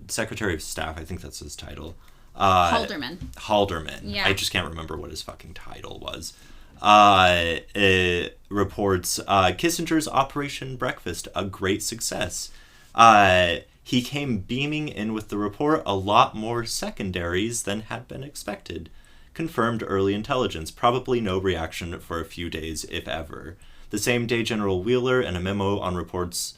Secretary of Staff, I think that's his title. Halderman. Yeah. I just can't remember what his fucking title was. Reports Kissinger's Operation Breakfast, a great success. He came beaming in with the report, a lot more secondaries than had been expected. Confirmed early intelligence, probably no reaction for a few days, if ever. The same day, General Wheeler, in a memo on reports,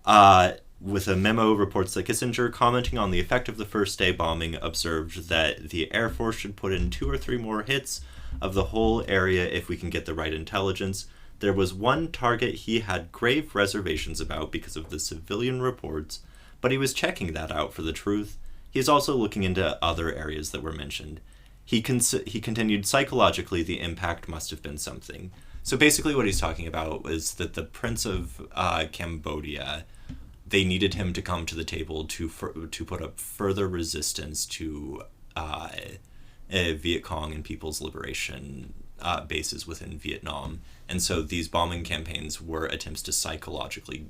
reports that Kissinger, commenting on the effect of the first day bombing, observed that the Air Force should put in 2 or 3 more hits of the whole area if we can get the right intelligence. There was one target he had grave reservations about because of the civilian reports, but he was checking that out for the truth. He is also looking into other areas that were mentioned. He continued, psychologically, the impact must have been something. So basically what he's talking about was that the Prince of Cambodia, they needed him to come to the table to put up further resistance to Viet Cong and People's Liberation bases within Vietnam. And so these bombing campaigns were attempts to psychologically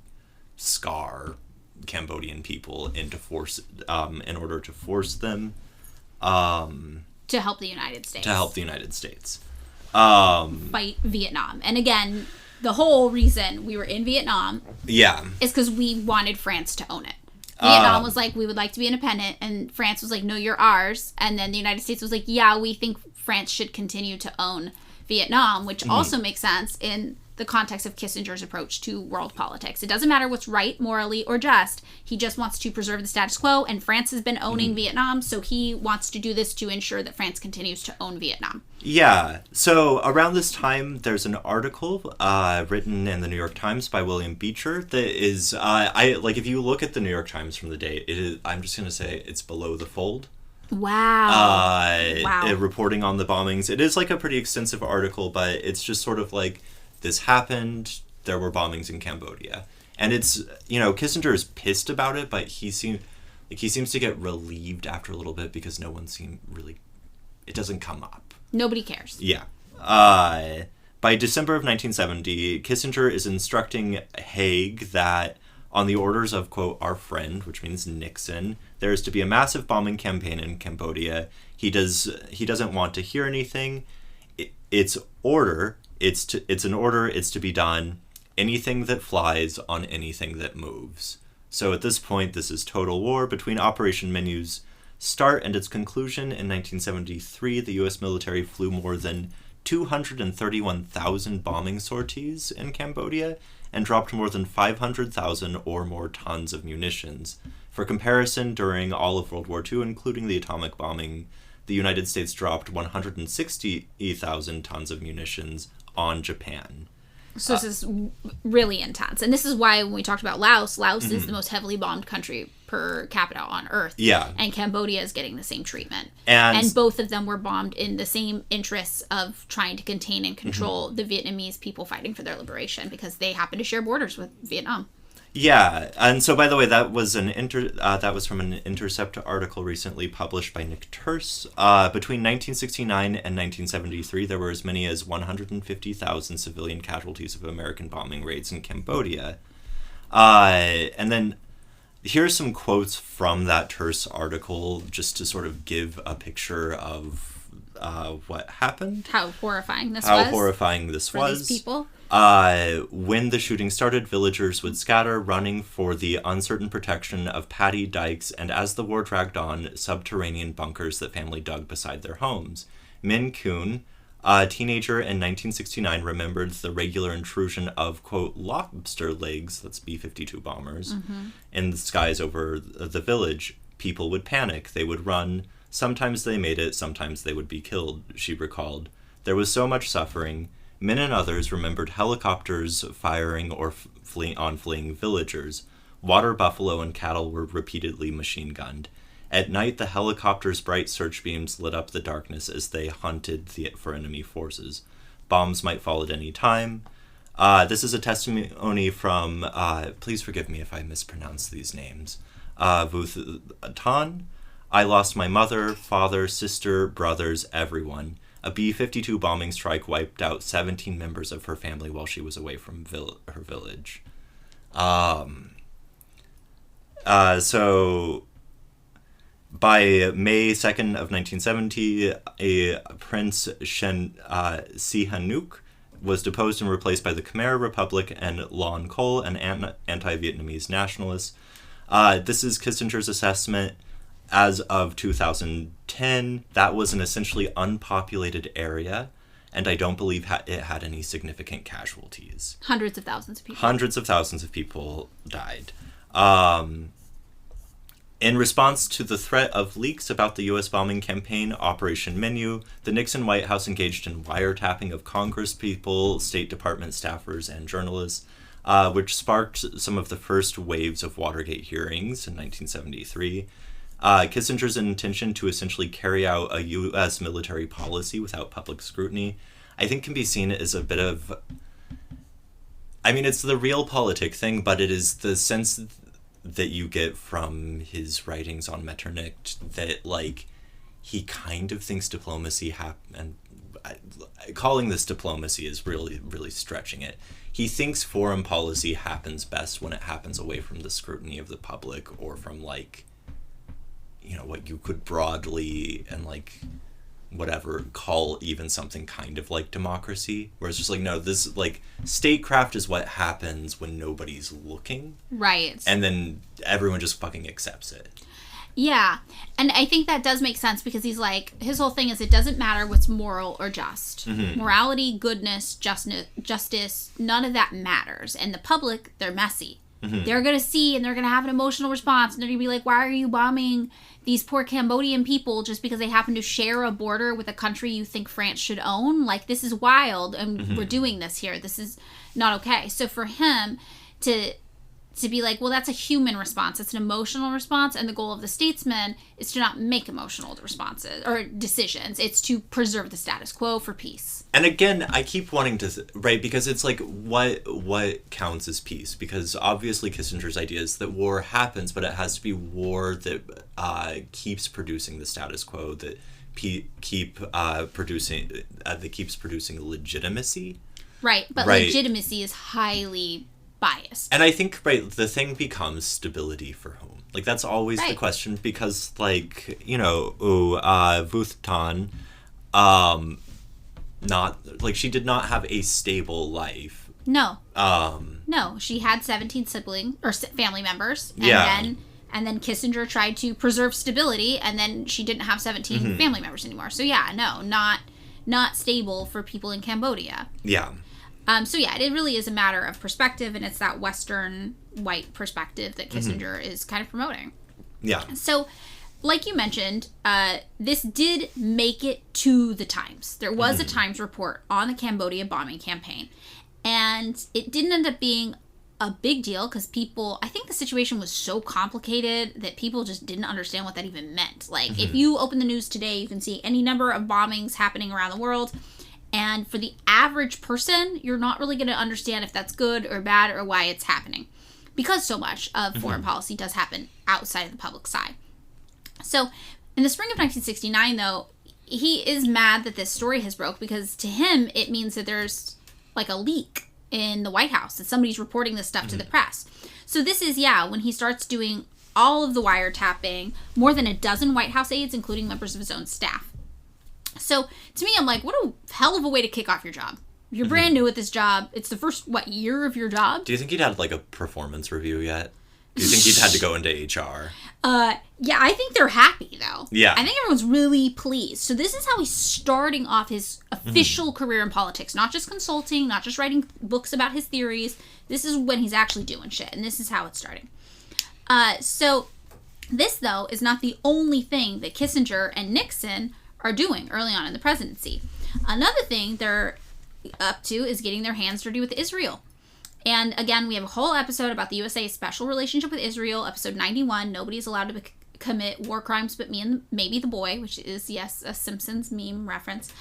scar Cambodian people into in order to force them to help the United States. Fight Vietnam. And again, the whole reason we were in Vietnam is because we wanted France to own it. Vietnam was like, we would like to be independent, and France was like, no, you're ours. And then the United States was like, yeah, we think France should continue to own Vietnam, which also makes sense in the context of Kissinger's approach to world politics. It doesn't matter what's right, morally, or just. He just wants to preserve the status quo, and France has been owning Vietnam, so he wants to do this to ensure that France continues to own Vietnam. Yeah. So around this time, there's an article written in the New York Times by William Beecher that is, if you look at the New York Times from the day, I'm just going to say it's below the fold. Wow. Reporting on the bombings. It is like a pretty extensive article, but it's just sort of like, this happened, there were bombings in Cambodia. And it's, Kissinger is pissed about it, but he seems to get relieved after a little bit because no one it doesn't come up. Nobody cares. Yeah. By December of 1970, Kissinger is instructing Haig that on the orders of, quote, our friend, which means Nixon, there is to be a massive bombing campaign in Cambodia. He doesn't want to hear anything. It's an order, it's to be done. Anything that flies on anything that moves. So at this point, this is total war. Between Operation Menu's start and its conclusion in 1973, the U.S. military flew more than 231,000 bombing sorties in Cambodia and dropped more than 500,000 or more tons of munitions. For comparison, during all of World War II, including the atomic bombing, the United States dropped 160,000 tons of munitions on Japan. So this is really intense. And this is why when we talked about Laos is the most heavily bombed country per capita on Earth. Yeah. And Cambodia is getting the same treatment. And both of them were bombed in the same interests of trying to contain and control the Vietnamese people fighting for their liberation because they happen to share borders with Vietnam. Yeah, and so by the way, that was from an Intercept article recently published by Nick Turse. Between 1969 and 1973, there were as many as 150,000 civilian casualties of American bombing raids in Cambodia. And then here's some quotes from that Turse article, just to sort of give a picture of what happened. How horrifying this was. For these people. When the shooting started, villagers would scatter, running for the uncertain protection of paddy dikes, and as the war dragged on, subterranean bunkers that family dug beside their homes. Min Kuhn, a teenager in 1969, remembered the regular intrusion of, quote, lobster legs, that's B-52 bombers, in the skies over the village. People would panic. They would run. Sometimes they made it. Sometimes they would be killed, she recalled. There was so much suffering. Men and others remembered helicopters firing or fleeing villagers. Water buffalo and cattle were repeatedly machine-gunned. At night, the helicopters' bright search beams lit up the darkness as they hunted for enemy forces. Bombs might fall at any time. This is a testimony from, please forgive me if I mispronounce these names, Vuth Tan. I lost my mother, father, sister, brothers, everyone. A B-52 bombing strike wiped out 17 members of her family while she was away from her village. So by May 2nd of 1970, a Prince Sihanouk was deposed and replaced by the Khmer Republic and Lon Col, an anti-Vietnamese nationalist. This is Kissinger's assessment. As of 2010, that was an essentially unpopulated area, and I don't believe it had any significant casualties. Hundreds of thousands of people. Hundreds of thousands of people died. In response to the threat of leaks about the U.S. bombing campaign, Operation Menu, the Nixon White House engaged in wiretapping of Congress people, State Department staffers, and journalists, which sparked some of the first waves of Watergate hearings in 1973. Kissinger's intention to essentially carry out a U.S. military policy without public scrutiny, I think can be seen as a bit of... I mean, it's the realpolitik thing, but it is the sense that you get from his writings on Metternich that, like, he kind of thinks diplomacy and calling this diplomacy is really, really stretching it. He thinks foreign policy happens best when it happens away from the scrutiny of the public or from, like, you know, what you could broadly and, like, whatever call even something kind of like democracy, where it's just like, no, this, like, statecraft is what happens when nobody's looking, right, and then everyone just fucking accepts it. Yeah, and I think that does make sense, because he's like, his whole thing is it doesn't matter what's moral or just. Morality, goodness, justice, none of that matters. And the public, they're messy. They're going to see, and they're going to have an emotional response, and they're going to be like, why are you bombing these poor Cambodian people just because they happen to share a border with a country you think France should own? Like, this is wild, and we're doing this here. This is not okay. So for him to be like, well, that's a human response. It's an emotional response, and the goal of the statesman is to not make emotional responses or decisions. It's to preserve the status quo for peace. And again, I keep wanting to, right, because it's like, what counts as peace? Because obviously Kissinger's idea is that war happens, but it has to be war that keeps producing the status quo, that keeps producing legitimacy. Right, but legitimacy is highly biased. And I think, right, the thing becomes stability for whom? Like, that's always the question, because, like, you know, Vuth Tan, not, like, she did not have a stable life. No. No, she had 17 siblings, or family members, and then Kissinger tried to preserve stability, and then she didn't have 17 family members anymore. So yeah, no, not stable for people in Cambodia. Yeah. So yeah, it really is a matter of perspective, and it's that Western white perspective that Kissinger is kind of promoting. Yeah. So, like you mentioned, this did make it to the Times. There was a Times report on the Cambodia bombing campaign, and it didn't end up being a big deal because I think the situation was so complicated that people just didn't understand what that even meant. Like, if you open the news today, you can see any number of bombings happening around the world. And for the average person, you're not really going to understand if that's good or bad or why it's happening, because so much of foreign policy does happen outside of the public side. So in the spring of 1969, though, he is mad that this story has broke, because to him, it means that there's like a leak in the White House, that somebody's reporting this stuff to the press. So this is, when he starts doing all of the wiretapping, more than a dozen White House aides, including members of his own staff. So, to me, I'm like, what a hell of a way to kick off your job. You're brand new at this job. It's the first, year of your job? Do you think he'd had, like, a performance review yet? Do you think he'd had to go into HR? Yeah, I think they're happy, though. Yeah. I think everyone's really pleased. So this is how he's starting off his official career in politics. Not just consulting, not just writing books about his theories. This is when he's actually doing shit, and this is how it's starting. So this, though, is not the only thing that Kissinger and Nixon are doing early on in the presidency. Another thing they're up to is getting their hands dirty with Israel. And again, we have a whole episode about the USA's special relationship with Israel, episode 91. Nobody's allowed to commit war crimes but me and maybe the boy, which is, yes, a Simpsons meme reference.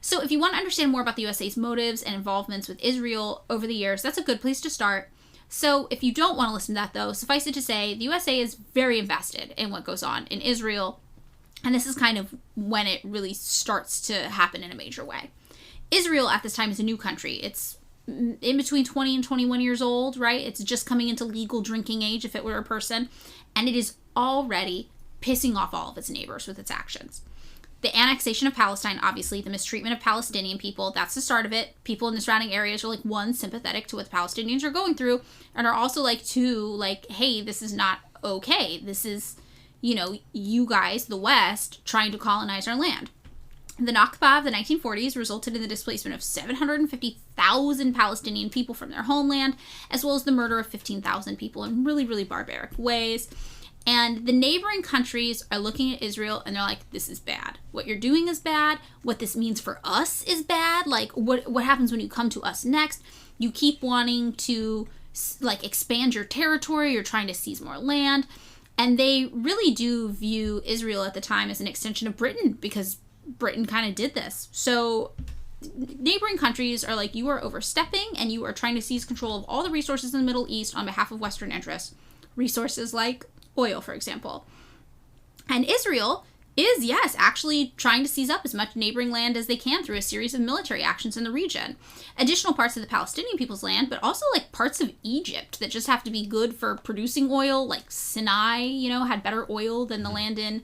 So if you want to understand more about the USA's motives and involvements with Israel over the years, that's a good place to start. So if you don't want to listen to that, though, suffice it to say, the USA is very invested in what goes on in Israel. And this is kind of when it really starts to happen in a major way. Israel at this time is a new country. It's in between 20 and 21 years old, right? It's just coming into legal drinking age if it were a person. And it is already pissing off all of its neighbors with its actions. The annexation of Palestine, obviously, the mistreatment of Palestinian people, that's the start of it. People in the surrounding areas are, like, one, sympathetic to what the Palestinians are going through, and are also, like, two, like, hey, this is not okay. This is, you guys, the West, trying to colonize our land. The Nakba of the 1940s resulted in the displacement of 750,000 Palestinian people from their homeland, as well as the murder of 15,000 people in really, really barbaric ways. And the neighboring countries are looking at Israel and they're like, this is bad. What you're doing is bad. What this means for us is bad. Like, what happens when you come to us next? You keep wanting to, like, expand your territory. You're trying to seize more land. And they really do view Israel at the time as an extension of Britain, because Britain kind of did this. So neighboring countries are like, you are overstepping and you are trying to seize control of all the resources in the Middle East on behalf of Western interests. Resources like oil, for example. And Israel is, yes, actually trying to seize up as much neighboring land as they can through a series of military actions in the region. Additional parts of the Palestinian people's land, but also like parts of Egypt that just have to be good for producing oil, like Sinai, you know, had better oil than the land in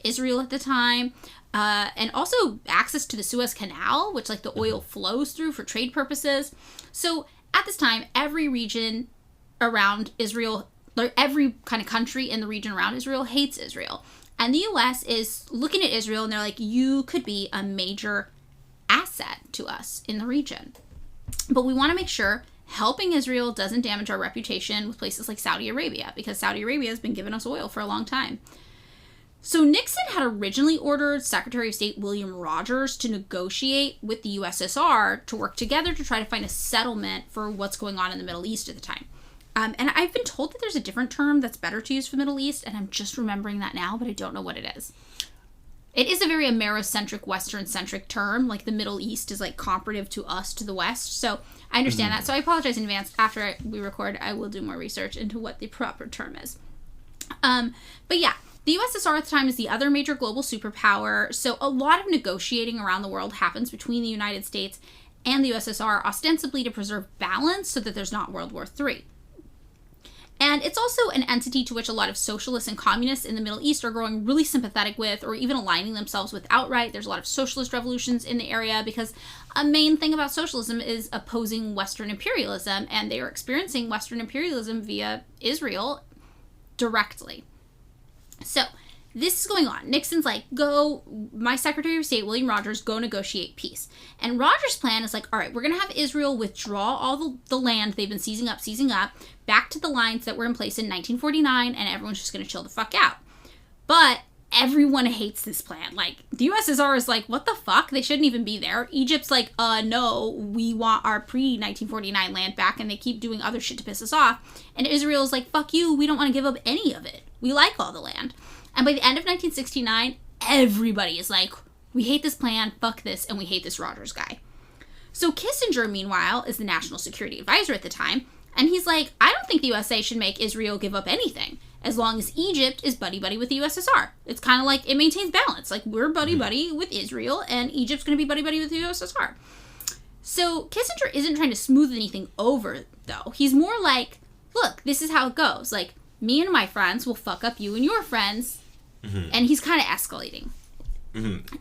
Israel at the time. And also access to the Suez Canal, which like the oil flows through for trade purposes. So at this time, every region around Israel, or every kind of country in the region around Israel hates Israel. And the U.S. is looking at Israel and they're like, you could be a major asset to us in the region. But we want to make sure helping Israel doesn't damage our reputation with places like Saudi Arabia, because Saudi Arabia has been giving us oil for a long time. So Nixon had originally ordered Secretary of State William Rogers to negotiate with the USSR to work together to try to find a settlement for what's going on in the Middle East at the time. And I've been told that there's a different term that's better to use for Middle East, and I'm just remembering that now, but I don't know what it is. It is a very Amerocentric, Western-centric term. Like, the Middle East is, like, comparative to us, to the West. So I understand that. So I apologize in advance. After we record, I will do more research into what the proper term is. But yeah, the USSR at the time is the other major global superpower. So a lot of negotiating around the world happens between the United States and the USSR, ostensibly to preserve balance so that there's not World War III. And it's also an entity to which a lot of socialists and communists in the Middle East are growing really sympathetic with, or even aligning themselves with outright. There's a lot of socialist revolutions in the area because a main thing about socialism is opposing Western imperialism, and they are experiencing Western imperialism via Israel directly. So this is going on. Nixon's like, go, my Secretary of State, William Rogers, go negotiate peace. And Rogers' plan is like, all right, we're going to have Israel withdraw all the land they've been seizing up, back to the lines that were in place in 1949, and everyone's just going to chill the fuck out. But everyone hates this plan. Like, the USSR is like, what the fuck? They shouldn't even be there. Egypt's like, no, we want our pre-1949 land back, and they keep doing other shit to piss us off. And Israel's like, fuck you, we don't want to give up any of it. We like all the land. And by the end of 1969, everybody is like, we hate this plan, fuck this, and we hate this Rogers guy. So Kissinger, meanwhile, is the national security advisor at the time, and he's like, I don't think the USA should make Israel give up anything, as long as Egypt is buddy-buddy with the USSR. It's kind of like, it maintains balance. Like, we're buddy-buddy with Israel, and Egypt's going to be buddy-buddy with the USSR. So Kissinger isn't trying to smooth anything over, though. He's more like, look, this is how it goes. Like, me and my friends will fuck up you and your friends, and he's kind of escalating.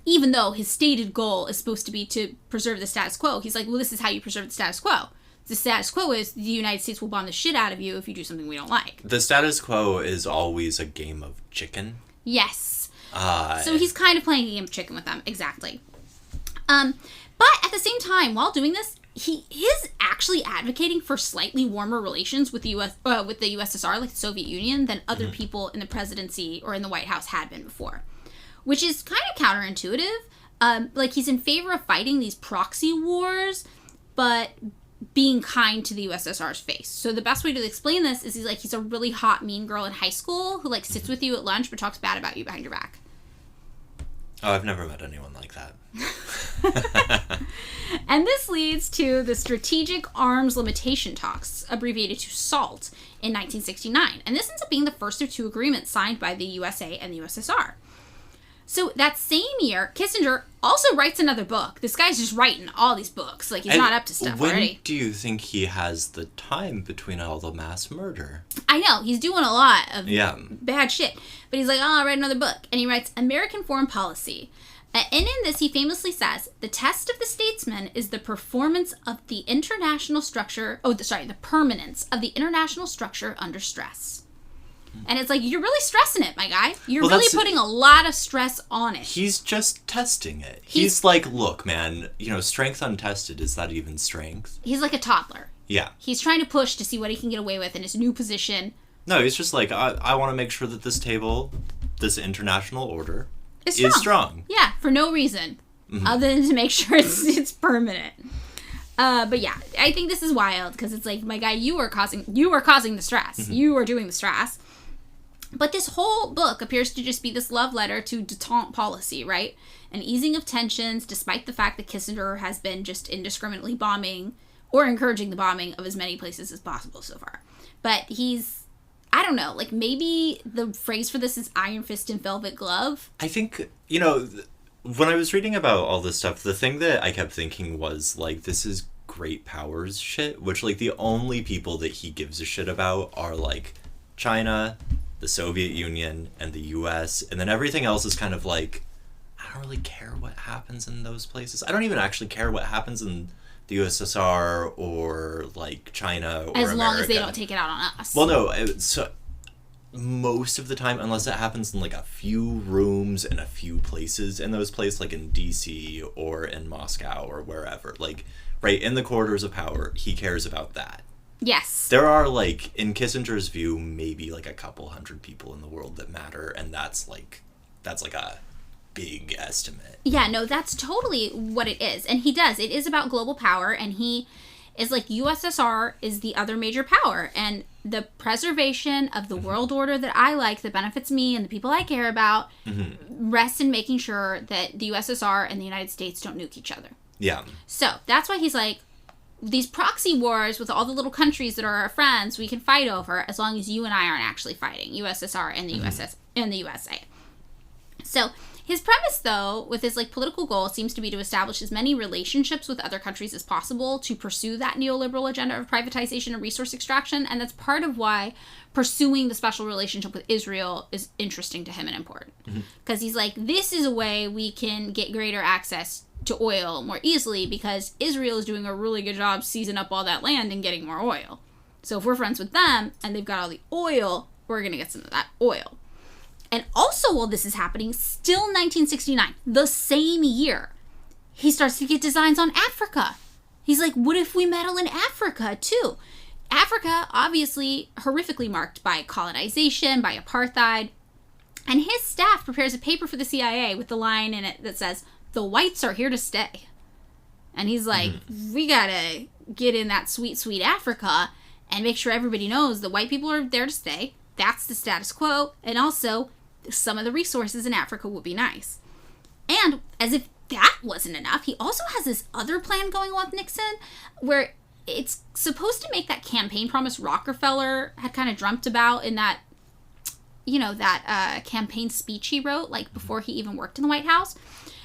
Even though his stated goal is supposed to be to preserve the status quo. He's like, well, this is how you preserve the status quo. The status quo is the United States will bomb the shit out of you if you do something we don't like. The status quo is always a game of chicken. Yes. So he's kind of playing a game of chicken with them. Exactly. But at the same time, while doing this, he is actually advocating for slightly warmer relations with the USSR, like the Soviet Union, than other people in the presidency or in the White House had been before, which is kind of counterintuitive. Like, he's in favor of fighting these proxy wars, but being kind to the USSR's face. So the best way to explain this is he's a really hot, mean girl in high school who, like, sits with you at lunch but talks bad about you behind your back. Oh, I've never met anyone like that. And this leads to the Strategic Arms Limitation Talks, abbreviated to SALT, in 1969. And this ends up being the first of two agreements signed by the USA and the USSR. So that same year, Kissinger also writes another book. This guy's just writing all these books. Like, he's not up to stuff already. When do you think he has the time between all the mass murder? I know. He's doing a lot of bad shit. But he's like, oh, I'll write another book. And he writes American Foreign Policy. And in this, he famously says, the test of the statesman is the performance of the international structure, the permanence of the international structure under stress. And it's like, you're really stressing it, my guy. You're Well, really putting a lot of stress on it. He's just testing it. He's like, look, man, strength untested, is that even strength? He's like a toddler. Yeah. He's trying to push to see what he can get away with in his new position. No, he's just like, I want to make sure that this table, this international order, is strong. Yeah, for no reason. Other than to make sure it's permanent. But yeah, I think this is wild, because it's like, my guy, you are causing the stress. You are doing the stress. But this whole book appears to just be this love letter to détente policy, right? An easing of tensions, despite the fact that Kissinger has been just indiscriminately bombing or encouraging the bombing of as many places as possible so far. But I don't know, like, maybe the phrase for this is iron fist and velvet glove. I think, when I was reading about all this stuff, the thing that I kept thinking was, like, this is great powers shit, which, like, the only people that he gives a shit about are, like, China, the Soviet Union, and the US, and then everything else is kind of like, I don't really care what happens in those places. I don't even actually care what happens in the USSR or, like, China or As long America. as they don't take it out on us. Well, no, so most of the time, unless it happens in, like, a few rooms and a few places in those places, like in DC or in Moscow or wherever, like, right in the corridors of power, he cares about that. Yes. There are, like, in Kissinger's view, maybe, like, a couple hundred people in the world that matter, and that's like a big estimate. Yeah, no, that's totally what it is. And he does. It is about global power, and he is like, USSR is the other major power, and the preservation of the world order that I like, that benefits me and the people I care about, rests in making sure that the USSR and the United States don't nuke each other. Yeah. So that's why he's like, these proxy wars with all the little countries that are our friends, we can fight over as long as you and I aren't actually fighting, USSR and the USS and the USA. So his premise, though, with his, like, political goal seems to be to establish as many relationships with other countries as possible to pursue that neoliberal agenda of privatization and resource extraction, and that's part of why pursuing the special relationship with Israel is interesting to him and important. Because he's like, this is a way we can get greater access to oil more easily, because Israel is doing a really good job seizing up all that land and getting more oil. So if we're friends with them and they've got all the oil, we're going to get some of that oil. And also, while this is happening, still 1969, the same year, he starts to get designs on Africa. He's like, what if we meddle in Africa too? Africa, obviously horrifically marked by colonization, by apartheid. And his staff prepares a paper for the CIA with the line in it that says, the whites are here to stay. And he's like, we gotta get in that sweet, sweet Africa and make sure everybody knows the white people are there to stay. That's the status quo. And also, some of the resources in Africa would be nice. And as if that wasn't enough, he also has this other plan going on with Nixon, where it's supposed to make that campaign promise Rockefeller had kind of dreamt about in that, that campaign speech he wrote, like, before he even worked in the White House,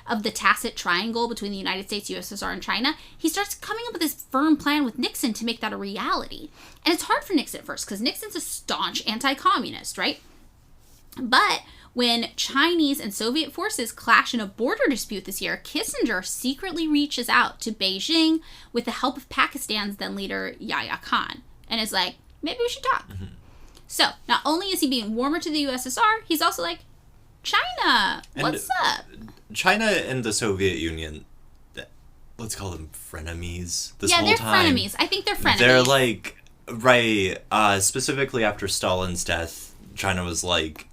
of the tacit triangle between the United States, USSR, and China. He starts coming up with this firm plan with Nixon to make that a reality. And it's hard for Nixon at first, because Nixon's a staunch anti-communist, right? But when Chinese and Soviet forces clash in a border dispute this year, Kissinger secretly reaches out to Beijing with the help of Pakistan's then leader Yahya Khan, and is like, maybe we should talk. So, not only is he being warmer to the USSR, he's also like, China, what's up? China and the Soviet Union, let's call them frenemies this whole they're time. frenemies. I think they're frenemies. They're like, right, specifically after Stalin's death, China was like,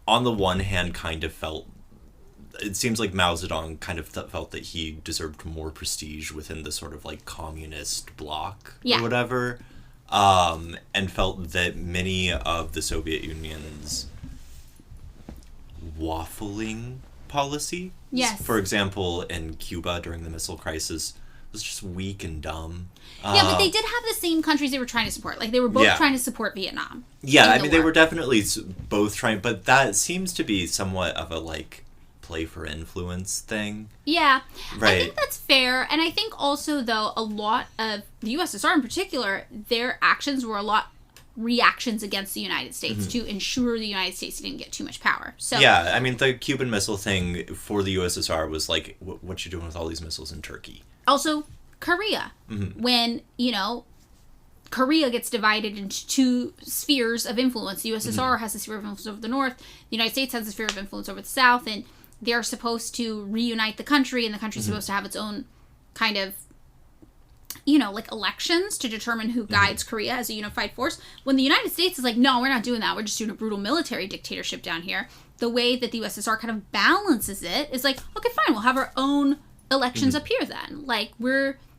on the one hand, kind of felt, it seems like Mao Zedong kind of felt that he deserved more prestige within the sort of, like, communist bloc or whatever, and felt that many of the Soviet Union's waffling policy, for example, in Cuba during the missile crisis, was just weak and dumb. But they did have the same countries they were trying to support. Like, they were both trying to support Vietnam. Yeah, I mean, they were definitely both trying, but that seems to be somewhat of a, like, play for influence thing. Yeah, right. I think that's fair. And I think also, though, a lot of the USSR in particular, their actions were a lot reactions against the United States to ensure the United States didn't get too much power. So yeah, I mean, the Cuban Missile thing for the USSR was like, what you doing with all these missiles in Turkey? Also, Korea. When, Korea gets divided into two spheres of influence. The USSR has a sphere of influence over the north. The United States has a sphere of influence over the south. And they're supposed to reunite the country, and the country's supposed to have its own kind of, like elections to determine who guides Korea as a unified force. When the United States is like, no, we're not doing that. We're just doing a brutal military dictatorship down here. The way that the USSR kind of balances it is like, okay, fine, we'll have our own elections up here then. Like,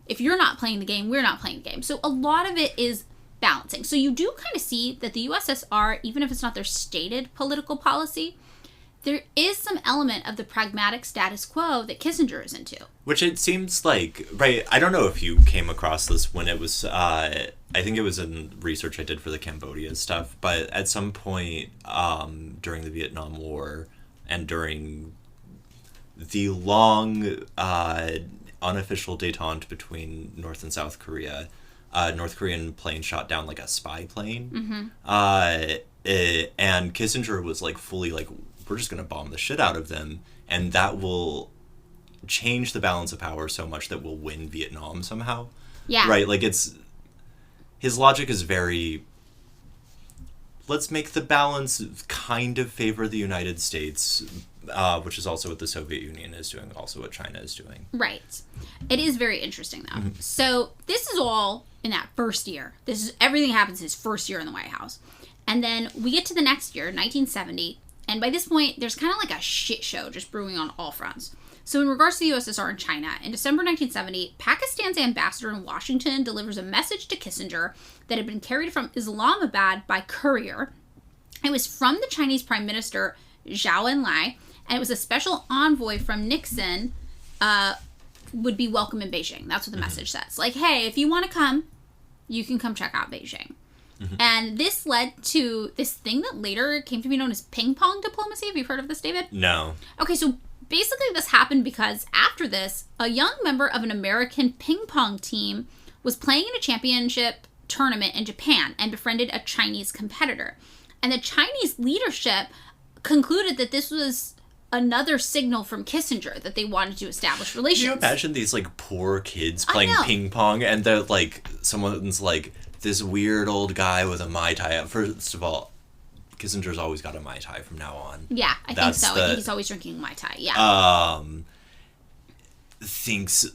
if you're not playing the game, we're not playing the game. So a lot of it is balancing. So you do kind of see that the USSR, even if it's not their stated political policy, there is some element of the pragmatic status quo that Kissinger is into. Which it seems like, right, I don't know if you came across this when it was, I think it was in research I did for the Cambodia stuff, but at some point during the Vietnam War and during the long unofficial détente between North and South Korea, North Korean plane shot down like a spy plane. And Kissinger was like fully like, we're just going to bomb the shit out of them, and that will change the balance of power so much that we'll win Vietnam somehow. Yeah. Right? Like, his logic is very, let's make the balance kind of favor the United States, which is also what the Soviet Union is doing, also what China is doing. Right. It is very interesting, though. So this is all in that first year. Everything happens his first year in the White House. And then we get to the next year, 1970, and by this point, there's kind of like a shit show just brewing on all fronts. So in regards to the USSR and China, in December 1970, Pakistan's ambassador in Washington delivers a message to Kissinger that had been carried from Islamabad by courier. It was from the Chinese Prime Minister, Zhou Enlai, and it was a special envoy from Nixon would be welcome in Beijing. That's what the message says. Like, hey, if you want to come, you can come check out Beijing. And this led to this thing that later came to be known as ping pong diplomacy. Have you heard of this, David? No. Okay, so basically this happened because after this, a young member of an American ping pong team was playing in a championship tournament in Japan and befriended a Chinese competitor. And the Chinese leadership concluded that this was another signal from Kissinger that they wanted to establish relations. Can you imagine these like poor kids playing ping pong, and they're like, someone's like, this weird old guy with a Mai Tai. First of all, Kissinger's always got a Mai Tai from now on. Yeah, I think so. I think he's always drinking Mai Tai, yeah. Thinks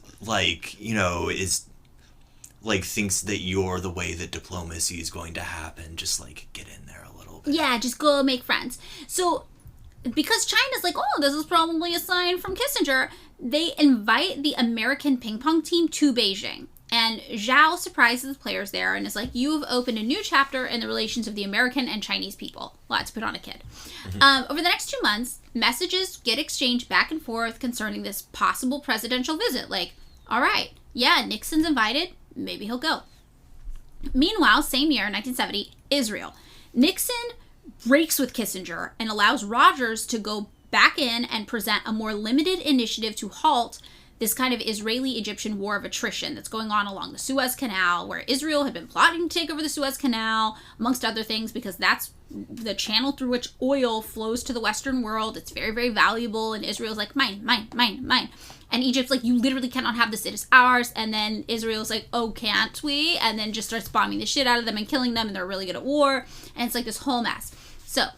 thinks that you're the way that diplomacy is going to happen. Just like get in there a little bit. Yeah, just go make friends. So because China's like, oh, this is probably a sign from Kissinger, they invite the American ping pong team to Beijing. And Zhao surprises the players there and is like, you have opened a new chapter in the relations of the American and Chinese people. Let's put on a kid. Over the next 2 months, messages get exchanged back and forth concerning this possible presidential visit. Like, all right, yeah, Nixon's invited. Maybe he'll go. Meanwhile, same year, 1970, Israel. Nixon breaks with Kissinger and allows Rogers to go back in and present a more limited initiative to halt this kind of Israeli-Egyptian war of attrition that's going on along the Suez Canal, where Israel had been plotting to take over the Suez Canal, amongst other things, because that's the channel through which oil flows to the Western world. It's very, very valuable, and Israel's like, mine. And Egypt's like, you literally cannot have this, it is ours. And then Israel's like, oh, can't we? And then just starts bombing the shit out of them and killing them, and they're really good at war. And it's like this whole mess. So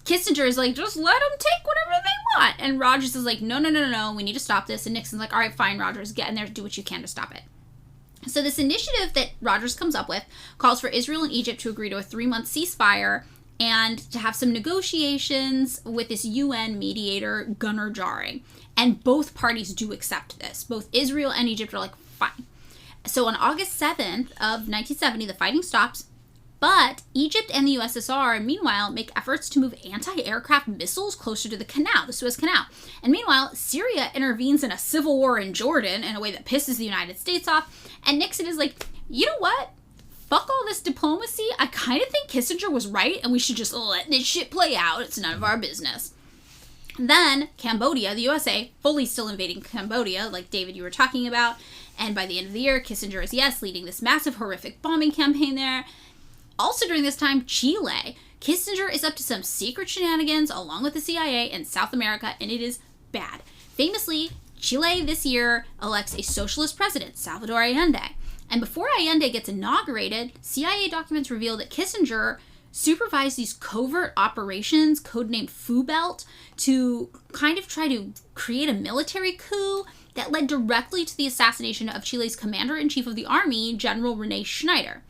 Kissinger is like, just let them take whatever they want. And Rogers is like, no, we need to stop this. And Nixon's like, all right, fine, Rogers, get in there, do what you can to stop it. So this initiative that Rogers comes up with calls for Israel and Egypt to agree to a 3-month ceasefire and to have some negotiations with this UN mediator, Gunnar Jarring. And both parties do accept this. Both Israel and Egypt are like, fine. So on August 7th of 1970, the fighting stops. But Egypt and the USSR, meanwhile, make efforts to move anti-aircraft missiles closer to the canal, the Suez Canal. And meanwhile, Syria intervenes in a civil war in Jordan in a way that pisses the United States off. And Nixon is like, you know what? Fuck all this diplomacy. I kind of think Kissinger was right, and we should just let this shit play out. It's none of our business. Then Cambodia, the USA, fully still invading Cambodia, like David, you were talking about. And by the end of the year, Kissinger is, leading this massive, horrific bombing campaign there. Also during this time, Chile. Kissinger is up to some secret shenanigans along with the CIA in South America, and it is bad. Famously, Chile this year elects a socialist president, Salvador Allende. And before Allende gets inaugurated, CIA documents reveal that Kissinger supervised these covert operations, codenamed Foo Belt, to kind of try to create a military coup that led directly to the assassination of Chile's commander-in-chief of the army, General Rene Schneider.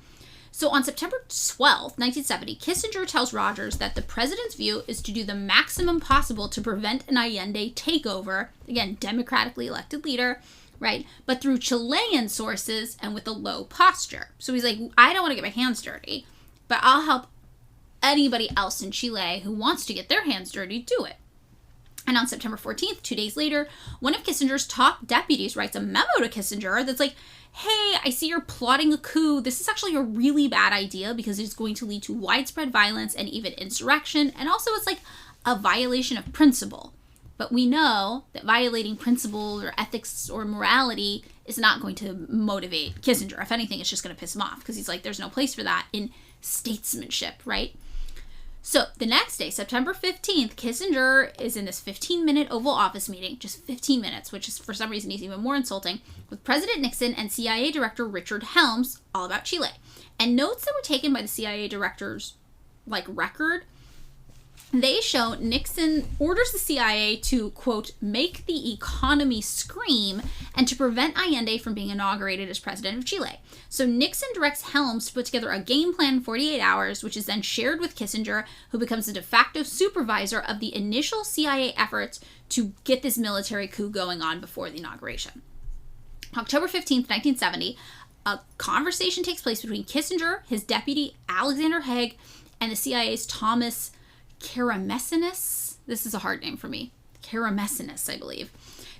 So on September 12th, 1970, Kissinger tells Rogers that the president's view is to do the maximum possible to prevent an Allende takeover, again, democratically elected leader, right, but through Chilean sources and with a low posture. So he's like, I don't want to get my hands dirty, but I'll help anybody else in Chile who wants to get their hands dirty do it. And on September 14th, 2 days later, one of Kissinger's top deputies writes a memo to Kissinger that's like, hey, I see you're plotting a coup. This is actually a really bad idea because it's going to lead to widespread violence and even insurrection. And also it's like a violation of principle. But we know that violating principle or ethics or morality is not going to motivate Kissinger. If anything, it's just going to piss him off because he's like, there's no place for that in statesmanship, right? So the next day, September 15th, Kissinger is in this 15-minute Oval Office meeting, just 15 minutes, which is for some reason is even more insulting, with President Nixon and CIA Director Richard Helms, all about Chile. And notes that were taken by the CIA director's record, they show Nixon orders the CIA to, quote, make the economy scream and to prevent Allende from being inaugurated as president of Chile. So Nixon directs Helms to put together a game plan in 48 hours, which is then shared with Kissinger, who becomes the de facto supervisor of the initial CIA efforts to get this military coup going on before the inauguration. October 15th, 1970, a conversation takes place between Kissinger, his deputy Alexander Haig, and the CIA's Thomas Karamessinis, this is a hard name for me, Karamessinis, I believe,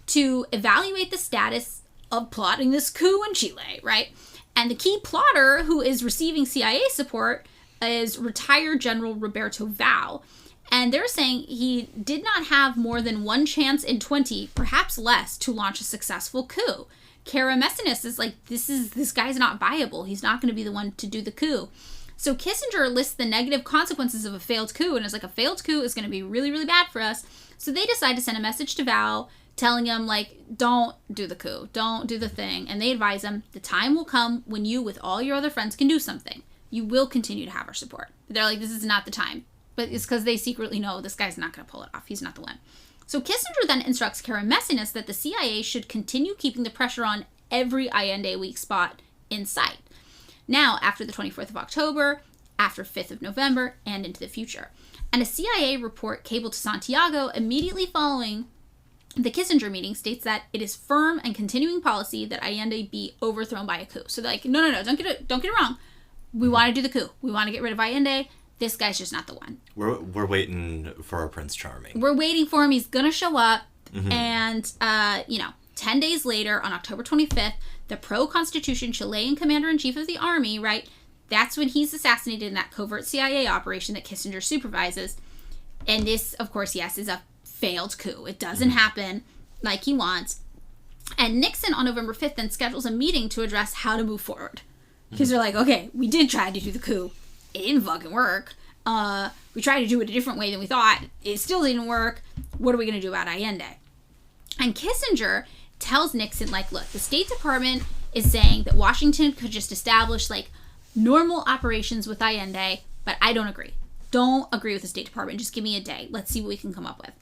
to evaluate the status of plotting this coup in Chile, right? And the key plotter who is receiving CIA support is retired General Roberto Vau. And they're saying he did not have more than one chance in 20, perhaps less, to launch a successful coup. Karamessinis is like, this guy's not viable. He's not going to be the one to do the coup. So Kissinger lists the negative consequences of a failed coup and is like, a failed coup is going to be really, really bad for us. So they decide to send a message to Val telling him, don't do the coup, don't do the thing. And they advise him, the time will come when you, with all your other friends, can do something. You will continue to have our support. They're like, this is not the time. But it's because they secretly know this guy's not going to pull it off. He's not the one. So Kissinger then instructs Karamessinis that the CIA should continue keeping the pressure on every Allende weak spot in sight. Now, after the 24th of October, after 5th of November, and into the future. And a CIA report cabled to Santiago immediately following the Kissinger meeting states that it is firm and continuing policy that Allende be overthrown by a coup. So they're like, no, don't get it wrong. We want to do the coup. We want to get rid of Allende. This guy's just not the one. We're waiting for our Prince Charming. We're waiting for him. He's going to show up. Mm-hmm. And, 10 days later, on October 25th, the pro-Constitution Chilean commander-in-chief of the army, right, that's when he's assassinated in that covert CIA operation that Kissinger supervises. And this, of course, yes, is a failed coup. It doesn't happen like he wants. And Nixon, on November 5th, then schedules a meeting to address how to move forward. Because they're like, okay, we did try to do the coup. It didn't fucking work. We tried to do it a different way than we thought. It still didn't work. What are we going to do about Allende? And Kissinger tells Nixon, look, the State Department is saying that Washington could just establish, normal operations with Allende, but I don't agree. Don't agree with the State Department. Just give me a day. Let's see what we can come up with.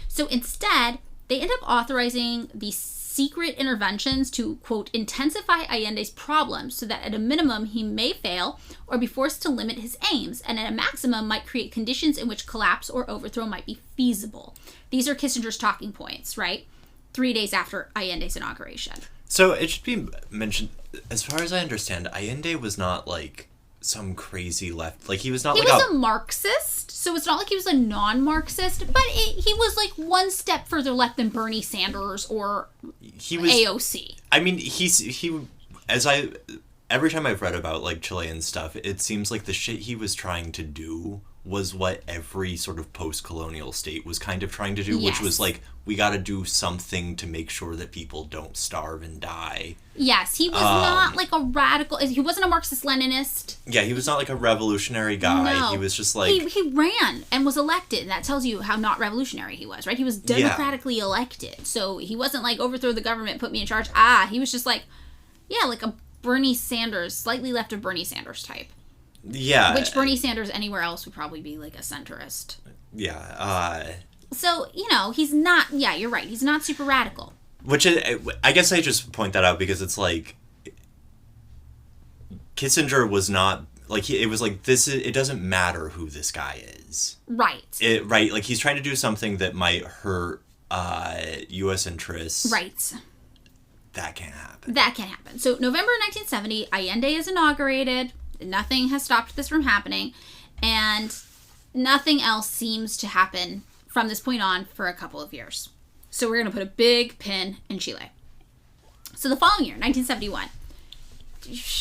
So instead, they end up authorizing these secret interventions to, quote, intensify Allende's problems so that at a minimum he may fail or be forced to limit his aims, and at a maximum might create conditions in which collapse or overthrow might be feasible. These are Kissinger's talking points, right? 3 days after Allende's inauguration. So it should be mentioned, as far as I understand, Allende was not some crazy left. He was not he was a Marxist, so it's not like he was a non-Marxist, but he was one step further left than Bernie Sanders or AOC. I mean, every time I've read about Chilean stuff, it seems like the shit he was trying to do was what every sort of post-colonial state was kind of trying to do, yes. Which was we got to do something to make sure that people don't starve and die. Yes, he was not a radical. He wasn't a Marxist-Leninist. Yeah, he was not a revolutionary guy. No. He was just he ran and was elected, and that tells you how not revolutionary he was, right? He was democratically elected, so he wasn't overthrow the government, put me in charge. He was just a Bernie Sanders, slightly left of Bernie Sanders type. Yeah. Which Bernie Sanders anywhere else would probably be like a centrist. Yeah. So, he's not, yeah, you're right. He's not super radical. Which, I guess I just point that out because it's like, Kissinger was not, like, it was like, it doesn't matter who this guy is. Right. Right, like, he's trying to do something that might hurt U.S. interests. Right. That can't happen. So, November 1970, Allende is inaugurated. Nothing has stopped this from happening. And nothing else seems to happen from this point on for a couple of years. So we're going to put a big pin in Chile. So the following year, 1971,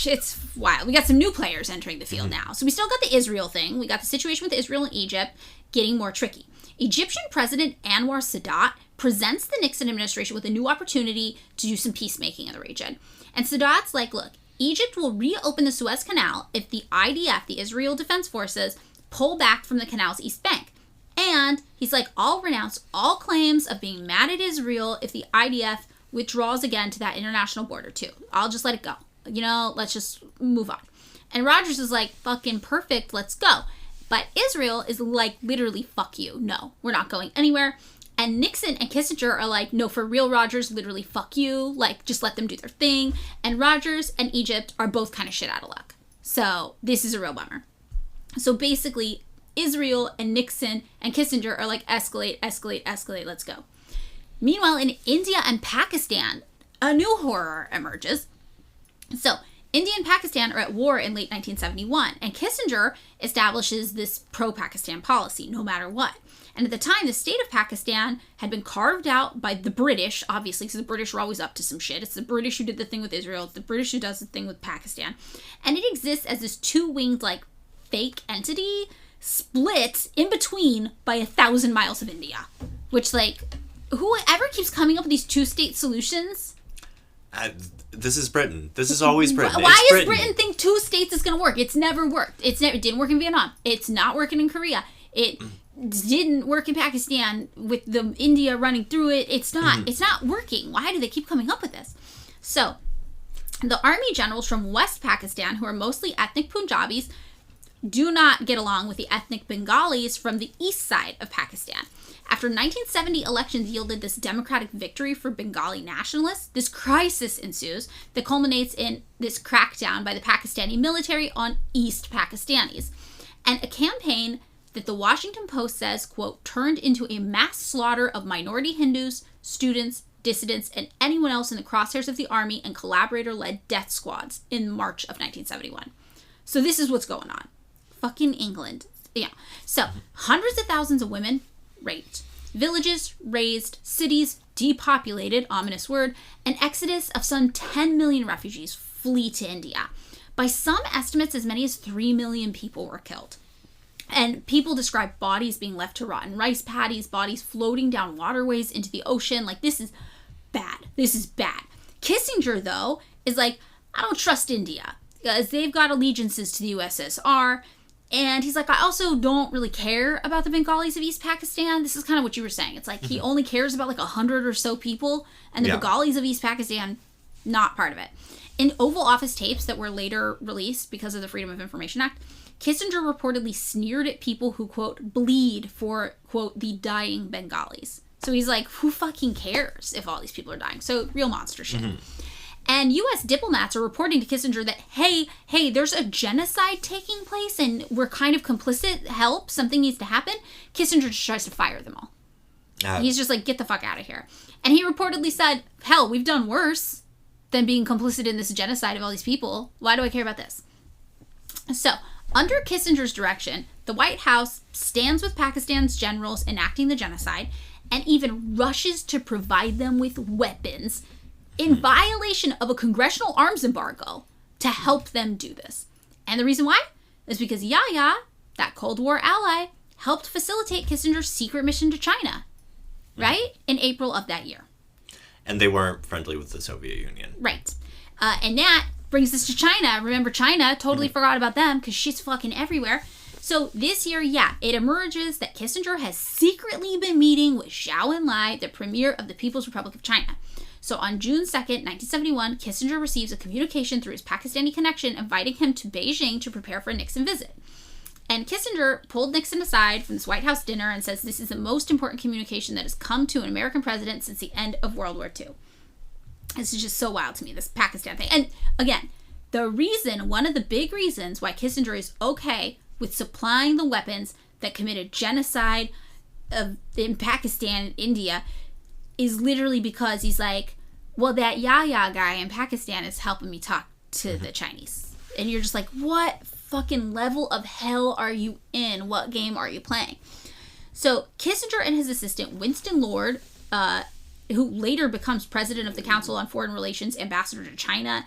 it's wild. We got some new players entering the field now. So we still got the Israel thing. We got the situation with Israel and Egypt getting more tricky. Egyptian President Anwar Sadat presents the Nixon administration with a new opportunity to do some peacemaking in the region. And Sadat's like, look, Egypt will reopen the Suez Canal if the IDF, the Israel Defense Forces, pull back from the canal's east bank. And he's like, I'll renounce all claims of being mad at Israel if the IDF withdraws again to that international border too. I'll just let it go. Let's just move on. And Rogers is like, fucking perfect, let's go. But Israel is like, literally, fuck you. No, we're not going anywhere. And Nixon and Kissinger are like, no, for real, Rogers, literally, fuck you. Like, just let them do their thing. And Rogers and Egypt are both kind of shit out of luck. So this is a real bummer. So basically, Israel and Nixon and Kissinger are like, escalate, let's go. Meanwhile, in India and Pakistan, a new horror emerges. So, India and Pakistan are at war in late 1971, and Kissinger establishes this pro-Pakistan policy, no matter what. And at the time, the state of Pakistan had been carved out by the British, obviously, because the British are always up to some shit. It's the British who did the thing with Israel. It's the British who does the thing with Pakistan. And it exists as this two-winged, like, fake entity split in between by 1,000 miles of India. Which, like, whoever keeps coming up with these two-state solutions... This is Britain. This is always Britain. Why does Britain think 2 states is going to work? It's never worked. It didn't work in Vietnam. It's not working in Korea. It didn't work in Pakistan with the India running through it. It's not working. Why do they keep coming up with this? So, the army generals from West Pakistan, who are mostly ethnic Punjabis, do not get along with the ethnic Bengalis from the east side of Pakistan. After 1970 elections yielded this democratic victory for Bengali nationalists, this crisis ensues that culminates in this crackdown by the Pakistani military on East Pakistanis. And a campaign that the Washington Post says, quote, turned into a mass slaughter of minority Hindus, students, dissidents, and anyone else in the crosshairs of the army and collaborator-led death squads in March of 1971. So this is what's going on. Fucking England. Yeah. So, hundreds of thousands of women raped, villages razed, cities depopulated, ominous word, an exodus of some 10 million refugees flee to India. By some estimates, as many as 3 million people were killed. And people describe bodies being left to rot in rice paddies, bodies floating down waterways into the ocean. Like, this is bad. This is bad. Kissinger, though, is like, I don't trust India because they've got allegiances to the USSR. And he's like, I also don't really care about the Bengalis of East Pakistan. This is kind of what you were saying. It's like he only cares about like 100 or so people. And the Bengalis of East Pakistan, not part of it. In Oval Office tapes that were later released because of the Freedom of Information Act, Kissinger reportedly sneered at people who, quote, bleed for, quote, the dying Bengalis. So he's like, who fucking cares if all these people are dying? So real monster shit. And U.S. diplomats are reporting to Kissinger that, hey, there's a genocide taking place and we're kind of complicit. Help, something needs to happen. Kissinger just tries to fire them all. He's just like, get the fuck out of here. And he reportedly said, hell, we've done worse than being complicit in this genocide of all these people. Why do I care about this? So, under Kissinger's direction, the White House stands with Pakistan's generals enacting the genocide and even rushes to provide them with weapons in violation of a congressional arms embargo to help them do this. And the reason why is because Yahya, that Cold War ally, helped facilitate Kissinger's secret mission to China, right? In April of that year. And they weren't friendly with the Soviet Union. Right. And that brings us to China. Remember, China totally forgot about them because shit's fucking everywhere. So this year, it emerges that Kissinger has secretly been meeting with Zhou Enlai, the premier of the People's Republic of China. So on June 2nd, 1971, Kissinger receives a communication through his Pakistani connection inviting him to Beijing to prepare for a Nixon visit. And Kissinger pulled Nixon aside from this White House dinner and says this is the most important communication that has come to an American president since the end of World War II. This is just so wild to me, this Pakistan thing. And again, one of the big reasons why Kissinger is okay with supplying the weapons that committed genocide in Pakistan and India is literally because he's like, well, that Yahya guy in Pakistan is helping me talk to the Chinese. And you're just like, what fucking level of hell are you in? What game are you playing? So Kissinger and his assistant, Winston Lord, who later becomes president of the Council on Foreign Relations, ambassador to China,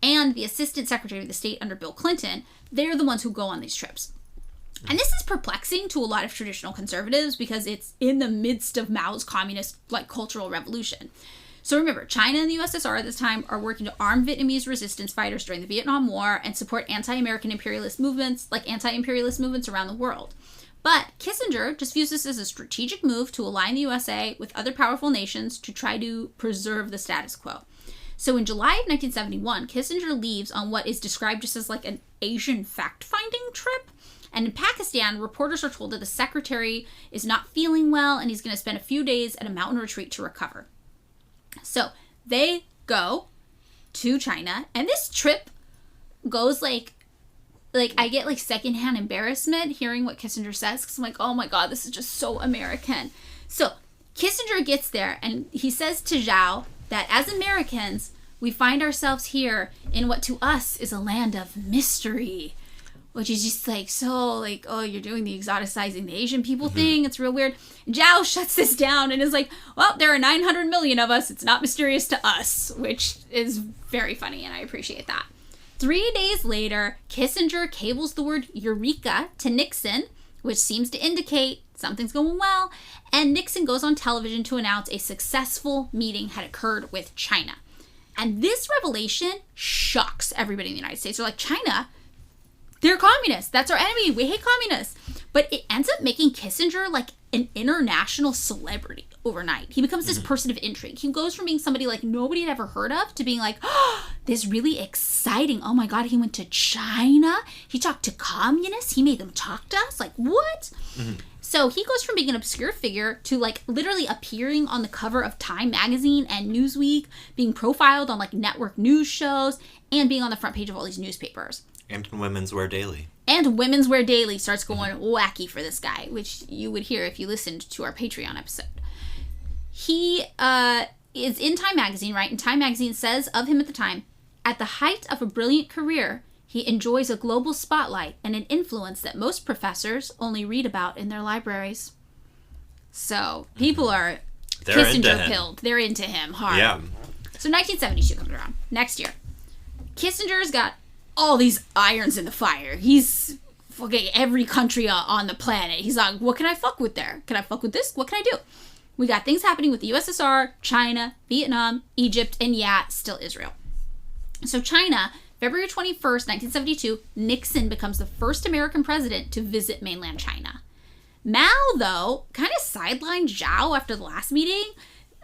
and the assistant secretary of the state under Bill Clinton, they're the ones who go on these trips. And this is perplexing to a lot of traditional conservatives because it's in the midst of Mao's communist cultural revolution. So remember, China and the USSR at this time are working to arm Vietnamese resistance fighters during the Vietnam War and support anti-American imperialist movements around the world. But Kissinger just views this as a strategic move to align the USA with other powerful nations to try to preserve the status quo. So in July of 1971, Kissinger leaves on what is described just as an Asian fact-finding trip. And in Pakistan, reporters are told that the secretary is not feeling well and he's going to spend a few days at a mountain retreat to recover. So they go to China, and this trip goes I get secondhand embarrassment hearing what Kissinger says because I'm like, oh my God, this is just so American. So Kissinger gets there and he says to Zhao that as Americans, we find ourselves here in what to us is a land of mystery. Which is just oh, you're doing the exoticizing the Asian people thing. It's real weird. Zhao shuts this down and is like, well, there are 900 million of us. It's not mysterious to us, which is very funny, and I appreciate that. 3 days later, Kissinger cables the word Eureka to Nixon, which seems to indicate something's going well, and Nixon goes on television to announce a successful meeting had occurred with China. And this revelation shocks everybody in the United States. They're like, China? They're communists. That's our enemy. We hate communists. But it ends up making Kissinger an international celebrity overnight. He becomes this person of intrigue. He goes from being somebody nobody had ever heard of to being this really exciting. Oh my God, he went to China. He talked to communists. He made them talk to us. What? So he goes from being an obscure figure to literally appearing on the cover of Time magazine and Newsweek, being profiled on network news shows, and being on the front page of all these newspapers. And Women's Wear Daily. And Women's Wear Daily starts going wacky for this guy, which you would hear if you listened to our Patreon episode. He is in Time magazine, right? And Time magazine says of him at the time, at the height of a brilliant career, he enjoys a global spotlight and an influence that most professors only read about in their libraries. So people are Kissinger-pilled. They're into him hard. Yeah. So 1972 comes around. Next year. Kissinger's got all these irons in the fire. He's fucking every country on the planet. He's like, what can I fuck with there? Can I fuck with this? What can I do? We got things happening with the USSR, China, Vietnam, Egypt, and still Israel. So China, February 21st, 1972, Nixon becomes the first American president to visit mainland China. Mao, though, kind of sidelined Zhao after the last meeting.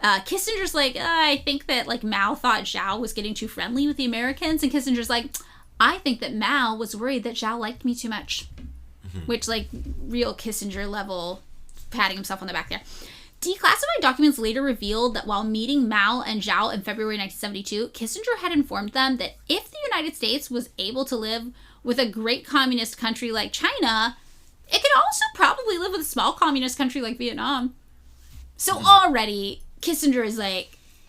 Kissinger's I think that Mao thought Zhao was getting too friendly with the Americans, and Kissinger's I think that Mao was worried that Zhao liked me too much. Which, real Kissinger level, patting himself on the back there. Declassified documents later revealed that while meeting Mao and Zhao in February 1972, Kissinger had informed them that if the United States was able to live with a great communist country like China, it could also probably live with a small communist country like Vietnam. So already, Kissinger is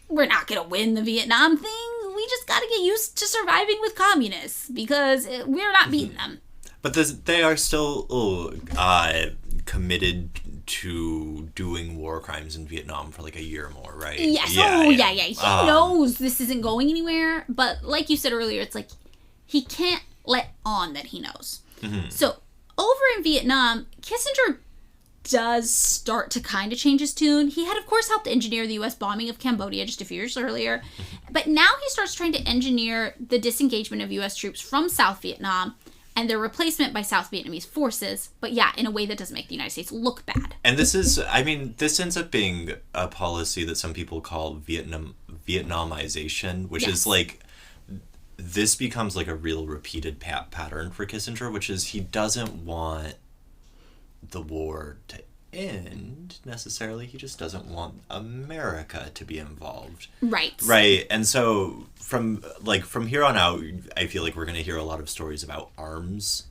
we're not going to win the Vietnam thing. We just got to get used to surviving with communists because we're not beating them. But they are still committed to doing war crimes in Vietnam for a year or more, right? Yes. Yeah. He knows this isn't going anywhere. But like you said earlier, it's he can't let on that he knows. So over in Vietnam, Kissinger does start to kind of change his tune. He had, of course, helped engineer the U.S. bombing of Cambodia just a few years earlier. But now he starts trying to engineer the disengagement of U.S. troops from South Vietnam and their replacement by South Vietnamese forces. But in a way that doesn't make the United States look bad. And this ends up being a policy that some people call Vietnam Vietnamization, which is like, this becomes like a real repeated pattern for Kissinger, which is he doesn't want the war to end necessarily. He just doesn't want America to be involved. Right. And so from here on out, I feel like we're going to hear a lot of stories about arms,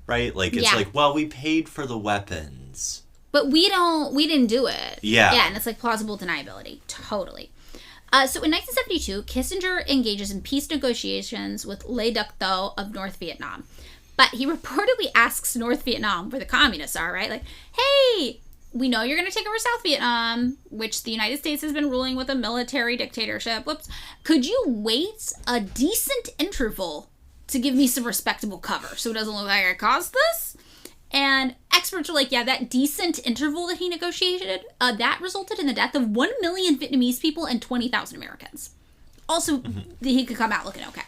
right? Like, it's like, well, we paid for the weapons, but we didn't do it. Yeah, and it's like plausible deniability. Totally. So in 1972, Kissinger engages in peace negotiations with Le Duc Tho of North Vietnam. But he reportedly asks North Vietnam, where the communists are, right? Like, hey, we know you're going to take over South Vietnam, which the United States has been ruling with a military dictatorship. Whoops. Could you wait a decent interval to give me some respectable cover so it doesn't look like I caused this? And experts are like, yeah, that decent interval that he negotiated, that resulted in the death of 1 million Vietnamese people and 20,000 Americans. Also, he could come out looking okay.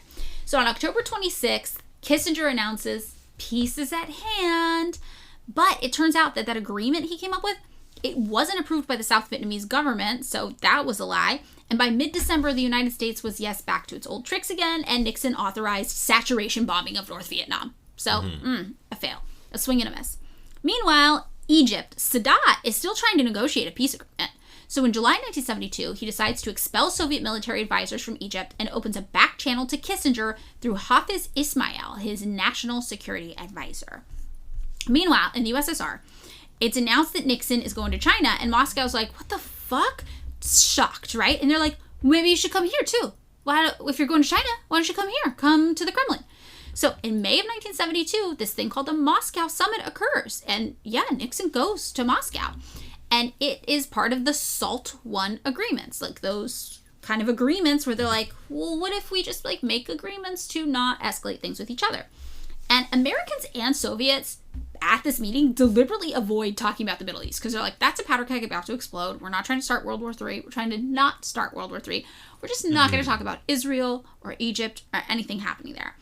So on October 26th, Kissinger announces peace is at hand. But it turns out that agreement he came up with, it wasn't approved by the South Vietnamese government, so that was a lie. And by mid-December, the United States was, back to its old tricks again, and Nixon authorized saturation bombing of North Vietnam. So, a fail. A swing and a miss. Meanwhile, Egypt, Sadat is still trying to negotiate a peace agreement. So in July 1972, he decides to expel Soviet military advisors from Egypt and opens a back channel to Kissinger through Hafiz Ismail, his national security advisor. Meanwhile, in the USSR, it's announced that Nixon is going to China, and Moscow's like, what the fuck? Shocked, right? And they're like, maybe you should come here too. If you're going to China, why don't you come here? Come to the Kremlin. So in May of 1972, this thing called the Moscow Summit occurs. And Nixon goes to Moscow. And it is part of the SALT I agreements, like those kind of agreements where they're like, well, what if we just like make agreements to not escalate things with each other? And Americans and Soviets at this meeting deliberately avoid talking about the Middle East because they're like, that's a powder keg about to explode. We're not trying to start World War III. We're trying to not start World War III. We're just not going to talk about Israel or Egypt or anything happening there.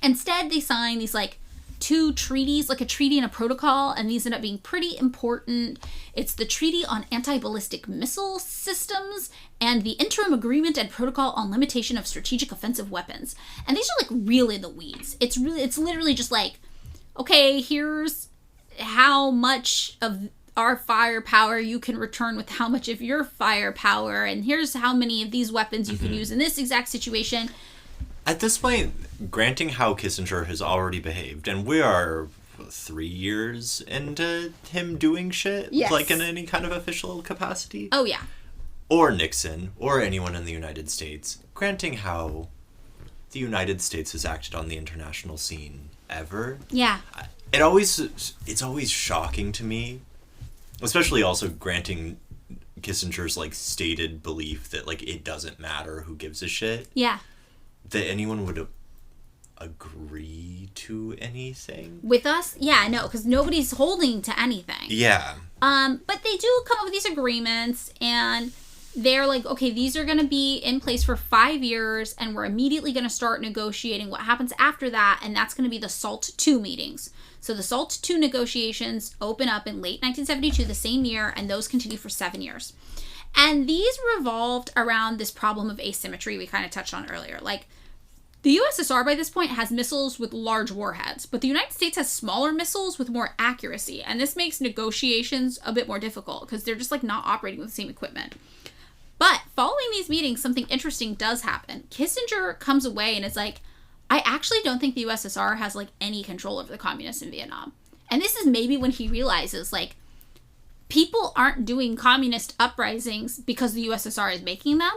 Instead, they sign these like 2 treaties, like a treaty and a protocol, and these end up being pretty important. It's the Treaty on Anti-Ballistic Missile Systems and the Interim Agreement and Protocol on Limitation of Strategic Offensive Weapons. And these are like real in the weeds. It's literally just like, okay, here's how much of our firepower you can return with how much of your firepower, and here's how many of these weapons you can use in this exact situation. At this point, granting how Kissinger has already behaved, and we are 3 years into him doing shit, like in any kind of official capacity. Oh, yeah. Or Nixon, or anyone in the United States, granting how the United States has acted on the international scene ever. Yeah. It's always shocking to me, especially also granting Kissinger's like stated belief that like it doesn't matter who gives a shit. Yeah. That anyone would agree to anything with us. Yeah, no, because nobody's holding to anything. Yeah. But they do come up with these agreements, and they're like, okay, these are going to be in place for 5 years, and we're immediately going to start negotiating what happens after that, and that's going to be the SALT II meetings. So the SALT II negotiations open up in late 1972, the same year, and those continue for 7 years. And these revolved around this problem of asymmetry we kind of touched on earlier. Like, the USSR by this point has missiles with large warheads, but the United States has smaller missiles with more accuracy, and this makes negotiations a bit more difficult because they're just like not operating with the same equipment. But following these meetings, something interesting does happen. Kissinger comes away and is like, I actually don't think the USSR has like any control over the communists in Vietnam. And this is maybe when he realizes like people aren't doing communist uprisings because the USSR is making them.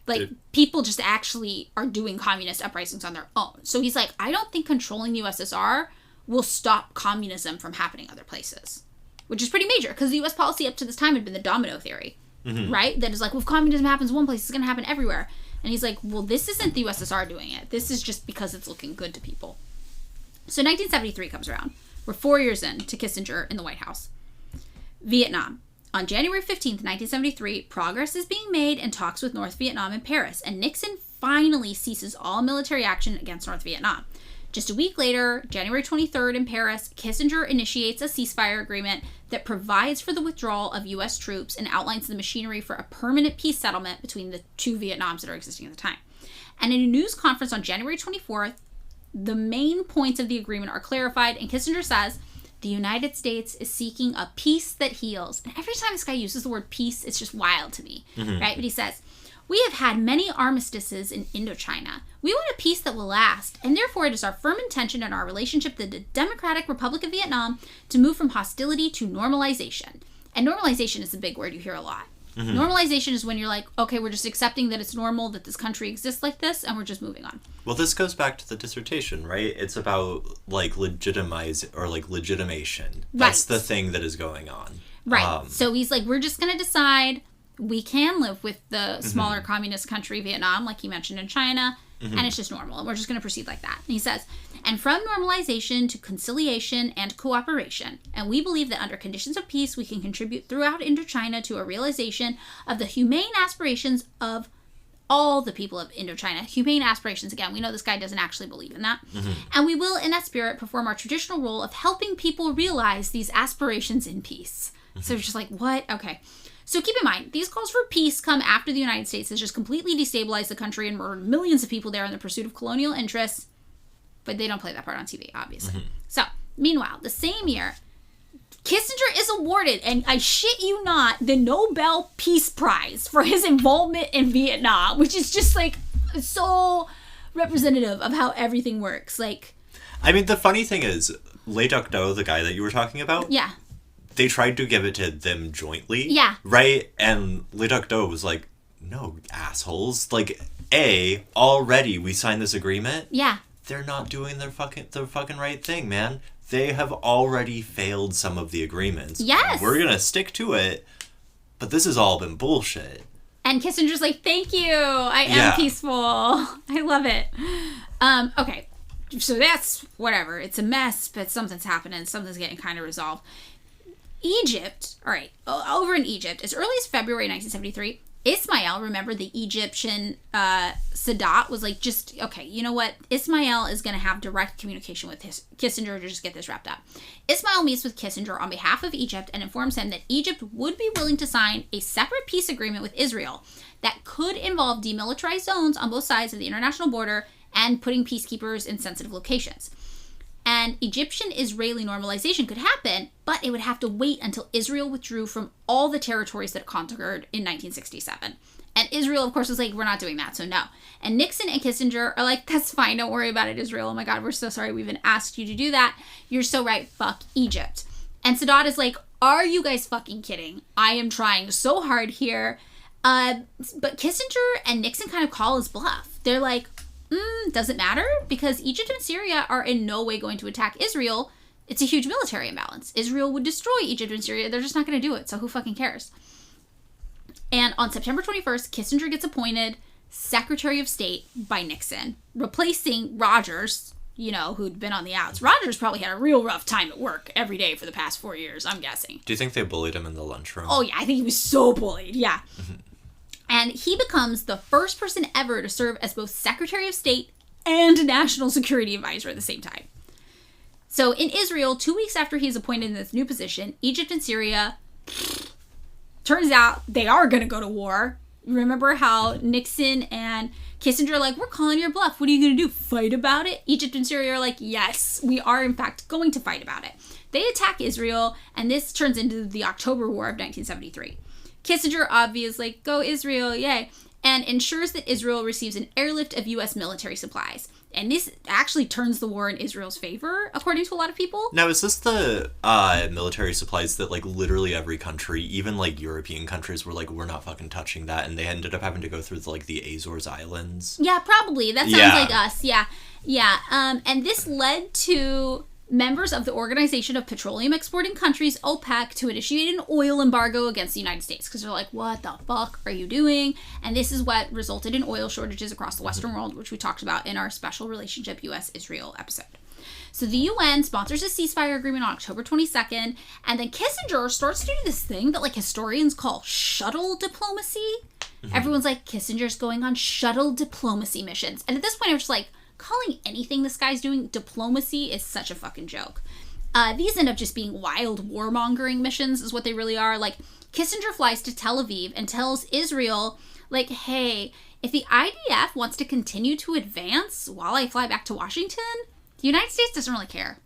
Like, people just actually are doing communist uprisings on their own. So he's like, I don't think controlling the USSR will stop communism from happening other places. Which is pretty major, because the U.S. policy up to this time had been the domino theory. Right? That is like, well, if communism happens one place, it's going to happen everywhere. And he's like, well, this isn't the USSR doing it. This is just because it's looking good to people. So 1973 comes around. We're 4 years in to Kissinger in the White House. Vietnam. On January 15th, 1973, progress is being made in talks with North Vietnam in Paris, and Nixon finally ceases all military action against North Vietnam. Just a week later, January 23rd in Paris, Kissinger initiates a ceasefire agreement that provides for the withdrawal of U.S. troops and outlines the machinery for a permanent peace settlement between the two Vietnams that are existing at the time. And in a news conference on January 24th, the main points of the agreement are clarified, and Kissinger says, the United States is seeking a peace that heals. And every time this guy uses the word peace, it's just wild to me, right? But he says, we have had many armistices in Indochina. We want a peace that will last, and therefore it is our firm intention in our relationship with the Democratic Republic of Vietnam to move from hostility to normalization. And normalization is a big word you hear a lot. Normalization is when you're like, okay, we're just accepting that it's normal that this country exists like this, and we're just moving on. Well, this goes back to the dissertation, right? It's about, like, legitimation. That's the thing that is going on. Right. So he's like, we're just going to decide we can live with the smaller communist country, Vietnam, like he mentioned in China, and it's just normal, and we're just going to proceed like that. And he says, and from normalization to conciliation and cooperation. And we believe that under conditions of peace, we can contribute throughout Indochina to a realization of the humane aspirations of all the people of Indochina. Humane aspirations, again, we know this guy doesn't actually believe in that. And we will, in that spirit, perform our traditional role of helping people realize these aspirations in peace. So it's just like, what? Okay. So keep in mind, these calls for peace come after the United States has just completely destabilized the country and murdered millions of people there in the pursuit of colonial interests. But they don't play that part on TV, obviously. So, meanwhile, the same year, Kissinger is awarded, and I shit you not, the Nobel Peace Prize for his involvement in Vietnam, which is just, like, so representative of how everything works. Like, I mean, the funny thing is, Le Duc Do, the guy that you were talking about, yeah, they tried to give it to them jointly. Yeah. Right? And Le Duc Do was like, no, assholes. Like, already we signed this agreement. Yeah. They're not doing the fucking right thing, man. They have already failed some of the agreements. Yes. We're gonna stick to it, but this has all been bullshit. And Kissinger's like, thank you. I am peaceful. I love it. Okay. So that's whatever. It's a mess, but something's happening. Something's getting kind of resolved. Egypt, all right, over in Egypt, as early as February 1973, Ismail, remember the Egyptian Sadat, was like, just, okay, you know what? Ismail is going to have direct communication with Kissinger to just get this wrapped up. Ismail meets with Kissinger on behalf of Egypt and informs him that Egypt would be willing to sign a separate peace agreement with Israel that could involve demilitarized zones on both sides of the international border and putting peacekeepers in sensitive locations. And Egyptian-Israeli normalization could happen, but it would have to wait until Israel withdrew from all the territories that it conquered in 1967. And Israel, of course, was like, we're not doing that, so no. And Nixon and Kissinger are like, that's fine, don't worry about it, Israel. Oh my God, we're so sorry we even asked you to do that. You're so right, fuck Egypt. And Sadat is like, are you guys fucking kidding? I am trying so hard here. But Kissinger and Nixon kind of call his bluff. They're like, doesn't matter, because Egypt and Syria are in no way going to attack Israel. It's a huge military imbalance. Israel would destroy Egypt and Syria. They're just not going to do it, so who fucking cares? And on September 21st, Kissinger gets appointed Secretary of State by Nixon, replacing Rogers, you know, who'd been on the outs. Rogers probably had a real rough time at work every day for the past 4 years, I'm guessing. Do you think they bullied him in the lunchroom? Oh, yeah, I think he was so bullied, yeah. And he becomes the first person ever to serve as both Secretary of State and National Security Advisor at the same time. So in Israel, 2 weeks after he's appointed in this new position, Egypt and Syria, turns out they are going to go to war. Remember how Nixon and Kissinger are like, we're calling your bluff. What are you going to do? Fight about it? Egypt and Syria are like, yes, we are in fact going to fight about it. They attack Israel, and this turns into the October War of 1973. Kissinger, obviously, like, go Israel, yay, and ensures that Israel receives an airlift of U.S. military supplies. And this actually turns the war in Israel's favor, according to a lot of people. Now, is this the military supplies that, like, literally every country, even, like, European countries, were like, we're not fucking touching that, and they ended up having to go through, like, the Azores Islands? Yeah, probably. That sounds like us, yeah. Yeah, and this led to members of the Organization of Petroleum Exporting Countries, OPEC, to initiate an oil embargo against the United States. Because they're like, what the fuck are you doing? And this is what resulted in oil shortages across the Western world, which we talked about in our special relationship U.S.-Israel episode. So the UN sponsors a ceasefire agreement on October 22nd, and then Kissinger starts to do this thing that, like, historians call shuttle diplomacy. Everyone's like, Kissinger's going on shuttle diplomacy missions. And at this point, I'm just like, calling anything this guy's doing diplomacy is such a fucking joke. These end up just being wild warmongering missions is what they really are. Like, Kissinger flies to Tel Aviv and tells Israel, like, hey, if the IDF wants to continue to advance while I fly back to Washington, the United States doesn't really care.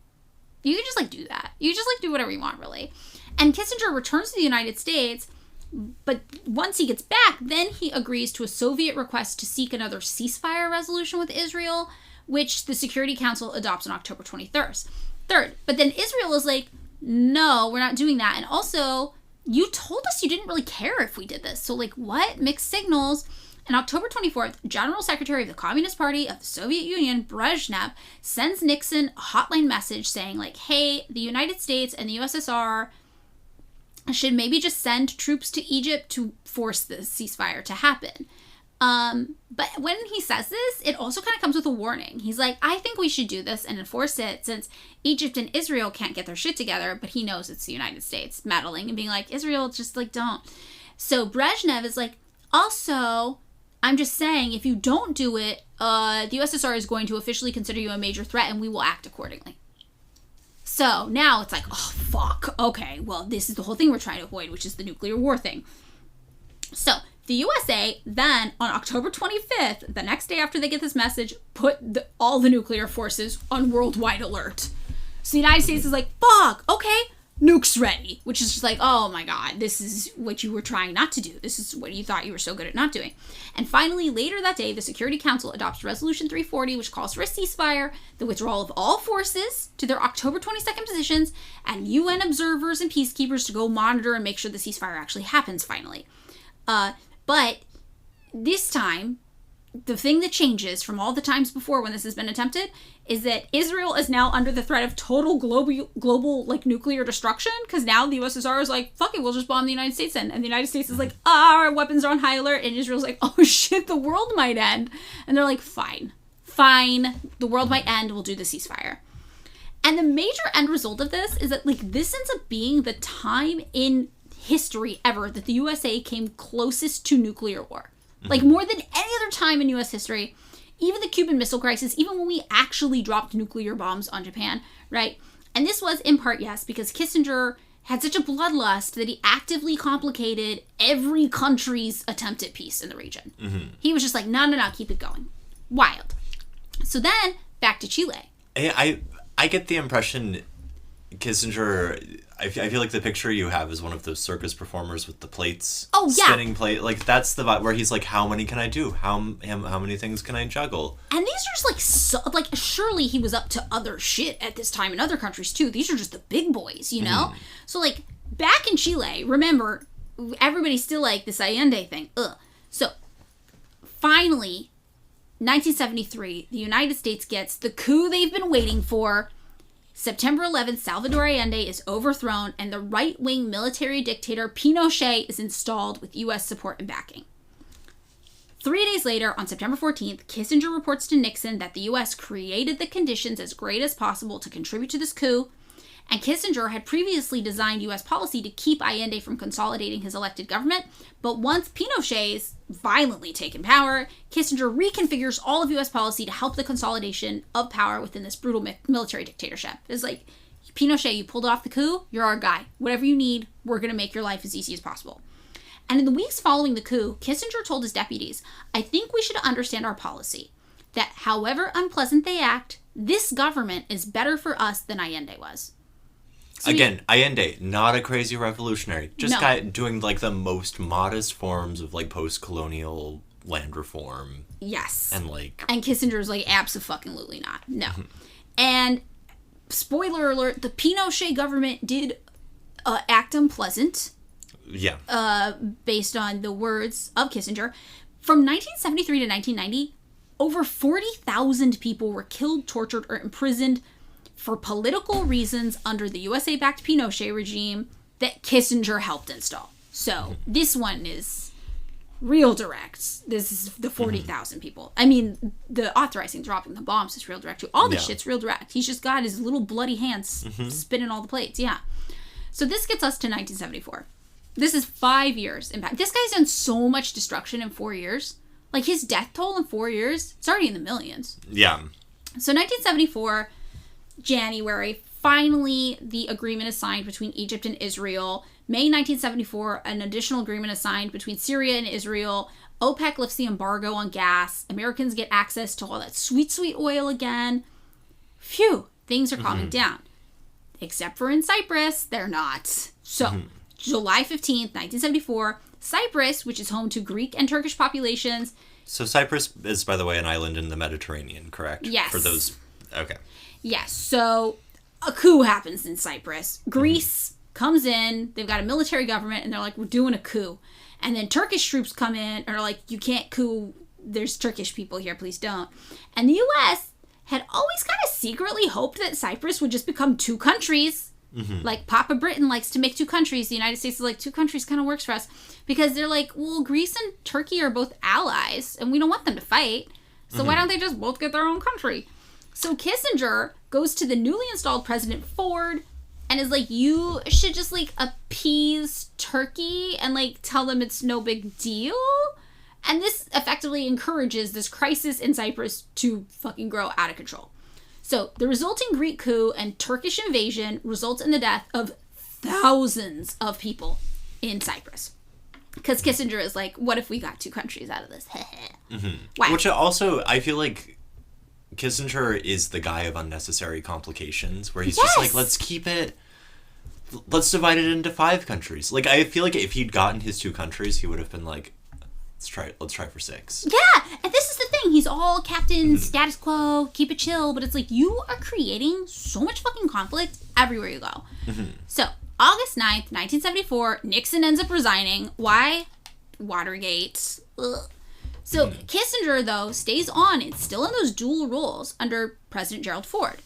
You can just, like, do that. You just, like, do whatever you want, really. And Kissinger returns to the United States, but once he gets back, then he agrees to a Soviet request to seek another ceasefire resolution with Israel, which the Security Council adopts on October 23rd. But then Israel is like, no, we're not doing that. And also, you told us you didn't really care if we did this. So, like, what? Mixed signals. On October 24th, General Secretary of the Communist Party of the Soviet Union, Brezhnev, sends Nixon a hotline message saying, like, hey, the United States and the USSR should maybe just send troops to Egypt to force the ceasefire to happen. But when he says this, it also kind of comes with a warning. He's like, I think we should do this and enforce it since Egypt and Israel can't get their shit together, but he knows it's the United States meddling and being like, Israel, just, like, don't. So Brezhnev is like, also, I'm just saying, if you don't do it, the USSR is going to officially consider you a major threat and we will act accordingly. So now it's like, oh, fuck. Okay, well, this is the whole thing we're trying to avoid, which is the nuclear war thing. So the USA then, on October 25th, the next day after they get this message, put all the nuclear forces on worldwide alert. So the United States is like, fuck, okay, nukes ready. Which is just like, oh my god, this is what you were trying not to do. This is what you thought you were so good at not doing. And finally, later that day, the Security Council adopts Resolution 340, which calls for a ceasefire, the withdrawal of all forces to their October 22nd positions, and UN observers and peacekeepers to go monitor and make sure the ceasefire actually happens finally. But this time, the thing that changes from all the times before when this has been attempted is that Israel is now under the threat of total global like nuclear destruction, because now the USSR is like, fuck it, we'll just bomb the United States in. And the United States is like, our weapons are on high alert. And Israel's like, oh shit, the world might end. And they're like, fine, the world might end, we'll do the ceasefire. And the major end result of this is that, like, this ends up being the time in history ever that the USA came closest to nuclear war. Like, more than any other time in U.S. history, even the Cuban Missile Crisis, even when we actually dropped nuclear bombs on Japan, right? And this was, in part, yes, because Kissinger had such a bloodlust that he actively complicated every country's attempt at peace in the region. Mm-hmm. He was just like, no, keep it going. Wild. So then, back to Chile. I get the impression Kissinger, I feel like the picture you have is one of those circus performers with the plates. Oh, yeah. Spinning plate. Like, that's the vibe where he's like, how many can I do? How many things can I juggle? And these are just like, surely he was up to other shit at this time in other countries too. These are just the big boys, you know? So, like, back in Chile, remember, everybody's still like, this Allende thing. Ugh. So, finally, 1973, the United States gets the coup they've been waiting for. September 11th, Salvador Allende is overthrown, and the right-wing military dictator Pinochet is installed with U.S. support and backing. 3 days later, on September 14th, Kissinger reports to Nixon that the U.S. created the conditions as great as possible to contribute to this coup, and Kissinger had previously designed U.S. policy to keep Allende from consolidating his elected government, but once Pinochet's violently taken power, Kissinger reconfigures all of U.S. policy to help the consolidation of power within this brutal military dictatorship. It's like, Pinochet, you pulled off the coup, you're our guy. Whatever you need, we're going to make your life as easy as possible. And in the weeks following the coup, Kissinger told his deputies, I think we should understand our policy, that however unpleasant they act, this government is better for us than Allende was. So again, Allende, not a crazy revolutionary. Just guy doing, like, the most modest forms of, like, post-colonial land reform. Yes. And, like... And Kissinger's like, abso-fucking-lutely not. No. And, spoiler alert, the Pinochet government did act unpleasant. Yeah. Based on the words of Kissinger. From 1973 to 1990, over 40,000 people were killed, tortured, or imprisoned for political reasons under the USA-backed Pinochet regime that Kissinger helped install. So, this one is real direct. This is the 40,000 people. I mean, the authorizing dropping the bombs is real direct too. All this shit's real direct. He's just got his little bloody hands spinning all the plates. Yeah. So this gets us to 1974. This is 5 years impact. This guy's done so much destruction in 4 years. Like, his death toll in 4 years, it's already in the millions. Yeah. So 1974, January, finally the agreement is signed between Egypt and Israel. May 1974, an additional agreement is signed between Syria and Israel. OPEC lifts the embargo on gas. Americans get access to all that sweet, sweet oil again. Phew, things are calming down. Except for in Cyprus, they're not. So, July 15th, 1974, Cyprus, which is home to Greek and Turkish populations. So Cyprus is, by the way, an island in the Mediterranean, correct? Yes. For those... Okay. Yes, so a coup happens in Cyprus. Greece comes in, they've got a military government, and they're like, we're doing a coup. And then Turkish troops come in and are like, you can't coup, there's Turkish people here, please don't. And the U.S. had always kind of secretly hoped that Cyprus would just become two countries. Like Papa Britain likes to make two countries. The United States is like, two countries kind of works for us. Because they're like, well, Greece and Turkey are both allies, and we don't want them to fight. So why don't they just both get their own country? So Kissinger goes to the newly installed President Ford and is like, you should just, like, appease Turkey and, like, tell them it's no big deal. And this effectively encourages this crisis in Cyprus to fucking grow out of control. So the resulting Greek coup and Turkish invasion results in the death of thousands of people in Cyprus. Because Kissinger is like, what if we got two countries out of this? Wow. Which also, I feel like Kissinger is the guy of unnecessary complications, where he's just like, let's divide it into 5 countries. Like, I feel like if he'd gotten his 2 countries, he would have been like, let's try for 6. Yeah, and this is the thing. He's all captain, status quo, keep it chill. But it's like, you are creating so much fucking conflict everywhere you go. So, August 9th, 1974, Nixon ends up resigning. Why? Watergate. Ugh. So, Kissinger, though, stays on. It's still in those dual roles under President Gerald Ford.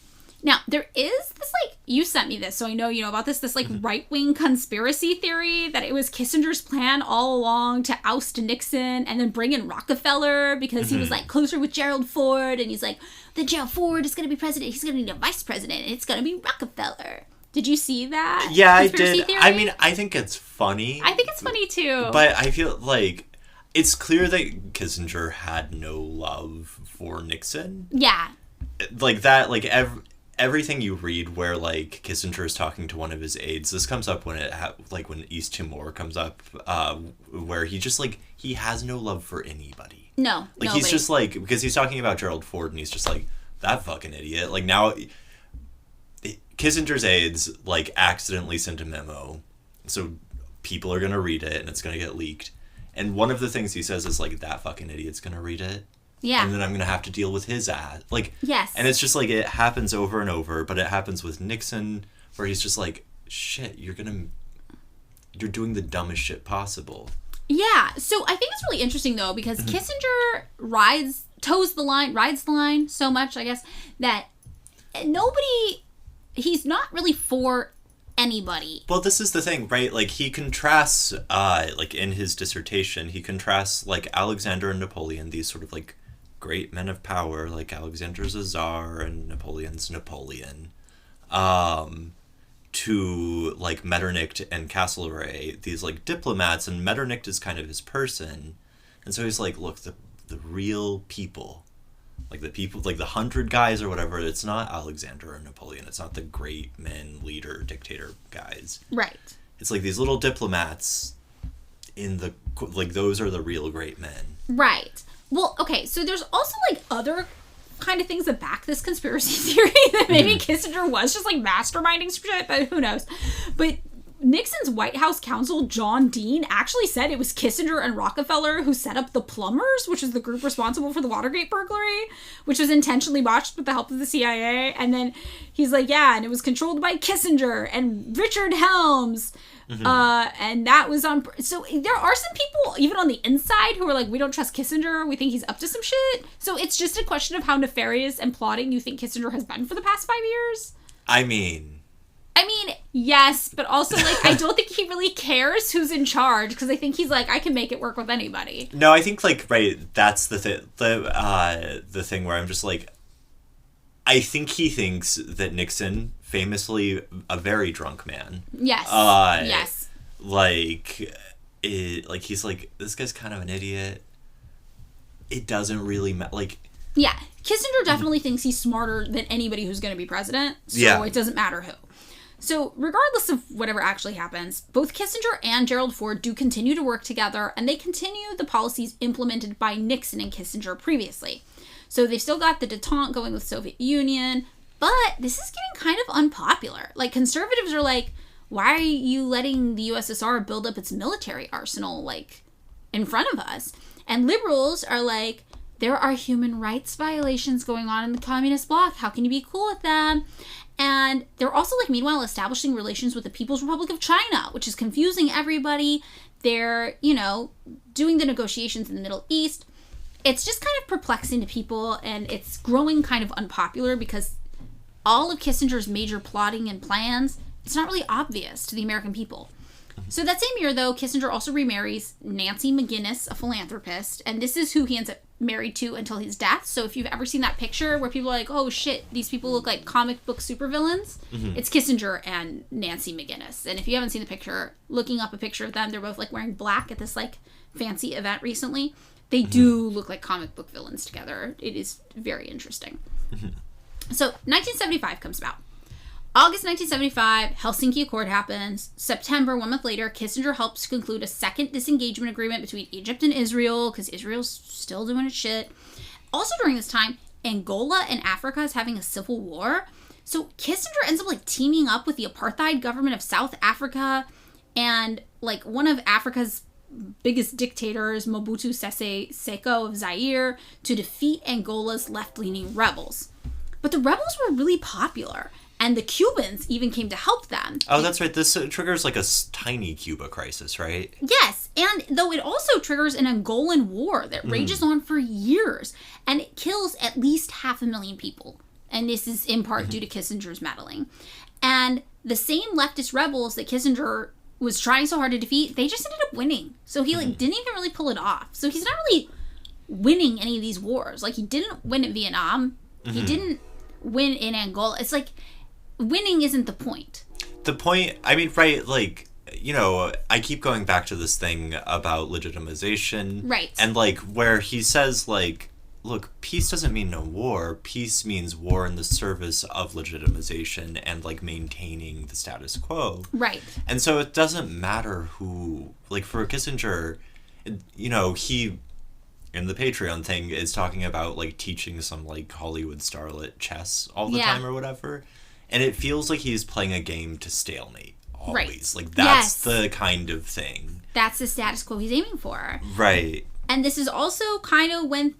Now, there is this, like, you sent me this, so I know you know about this, like, right-wing conspiracy theory that it was Kissinger's plan all along to oust Nixon and then bring in Rockefeller because he was, like, closer with Gerald Ford, and he's like, then Gerald Ford is going to be president, he's going to need a vice president, and it's going to be Rockefeller. Did you see that? Yeah, I did. Theory? I mean, I think it's funny. I think it's funny, too. But I feel like it's clear that Kissinger had no love for Nixon. Yeah. Like, that, like, everything you read where, like, Kissinger is talking to one of his aides, this comes up when when East Timor comes up, where he just, like, he has no love for anybody. No, like, nobody. He's just, like, because he's talking about Gerald Ford, and he's just, like, that fucking idiot. Like, now, Kissinger's aides, like, accidentally sent a memo, so people are gonna read it, and it's gonna get leaked. And one of the things he says is, like, that fucking idiot's gonna read it. Yeah. And then I'm going to have to deal with his ass. Like, yes. And it's just like, it happens over and over, but it happens with Nixon, where he's just like, shit, you're doing the dumbest shit possible. Yeah. So I think it's really interesting, though, because Kissinger rides the line so much, I guess, that he's not really for anybody. Well, this is the thing, right? Like, he contrasts, like, in his dissertation, he contrasts, like, Alexander and Napoleon, these sort of, like, great men of power, like Alexander's a czar and Napoleon's Napoleon, to, like, Metternich and Castlereagh, these, like, diplomats, and Metternich is kind of his person. And so he's like, look, the real people, like, the people, like, the 100 guys or whatever, it's not Alexander or Napoleon. It's not the great men, leader, dictator guys. Right. It's, like, these little diplomats like, those are the real great men. Right. Well, okay, so there's also, like, other kind of things that back this conspiracy theory that maybe Kissinger was just, like, masterminding some shit, but who knows. But Nixon's White House counsel, John Dean, actually said it was Kissinger and Rockefeller who set up the Plumbers, which is the group responsible for the Watergate burglary, which was intentionally botched with the help of the CIA. And then he's like, yeah, and it was controlled by Kissinger and Richard Helms. And that was on... So there are some people, even on the inside, who are like, we don't trust Kissinger. We think he's up to some shit. So it's just a question of how nefarious and plotting you think Kissinger has been for the past 5 years. I mean, yes, but also, like, I don't think he really cares who's in charge, because I think he's like, I can make it work with anybody. No, I think, like, right, that's the thing where I'm just like, I think he thinks that Nixon, famously a very drunk man. Yes. Yes. Like, he's like, this guy's kind of an idiot. It doesn't really matter. Like, Yeah. Kissinger definitely thinks he's smarter than anybody who's going to be president, so it doesn't matter who. So regardless of whatever actually happens, both Kissinger and Gerald Ford do continue to work together, and they continue the policies implemented by Nixon and Kissinger previously. So they've still got the détente going with Soviet Union, but this is getting kind of unpopular. Like, conservatives are like, why are you letting the USSR build up its military arsenal, like, in front of us? And liberals are like, there are human rights violations going on in the communist bloc. How can you be cool with them? And they're also, like, meanwhile establishing relations with the People's Republic of China, which is confusing everybody. They're, you know, doing the negotiations in the Middle East. It's just kind of perplexing to people, and it's growing kind of unpopular because all of Kissinger's major plotting and plans, it's not really obvious to the American people. So that same year, though, Kissinger also remarries Nancy McGinnis, a philanthropist, and this is who he ends up married to until his death. So if you've ever seen that picture where people are like, oh shit, these people look like comic book supervillains, it's Kissinger and Nancy McGinnis. And if you haven't seen the picture, looking up a picture of them, they're both, like, wearing black at this, like, fancy event recently. They do look like comic book villains together. It is very interesting. So 1975 comes about. August 1975, Helsinki Accord happens. September, 1 month later, Kissinger helps conclude a second disengagement agreement between Egypt and Israel, because Israel's still doing its shit. Also during this time, Angola and Africa is having a civil war. So Kissinger ends up, like, teaming up with the apartheid government of South Africa and, like, one of Africa's biggest dictators, Mobutu Sese Seko of Zaire, to defeat Angola's left-leaning rebels. But the rebels were really popular, and the Cubans even came to help them. Oh, that's right. This triggers, like, a tiny Cuba crisis, right? Yes, and though it also triggers an Angolan war that rages on for years, and it kills at least 500,000 people. And this is in part due to Kissinger's meddling. And the same leftist rebels that Kissinger was trying so hard to defeat, they just ended up winning. So he, like, didn't even really pull it off. So he's not really winning any of these wars. Like, he didn't win in Vietnam. He didn't win in Angola. It's like, winning isn't the point. The point, I mean, right, like, you know, I keep going back to this thing about legitimization. Right. And, like, where he says, like, look, peace doesn't mean no war. Peace means war in the service of legitimization and, like, maintaining the status quo. Right. And so it doesn't matter who, like, for Kissinger, you know, he, in the Patreon thing, is talking about, like, teaching some, like, Hollywood starlet chess all the time or whatever. And it feels like he's playing a game to stalemate always. Right. Like, that's the kind of thing. That's the status quo he's aiming for. Right. And this is also kind of when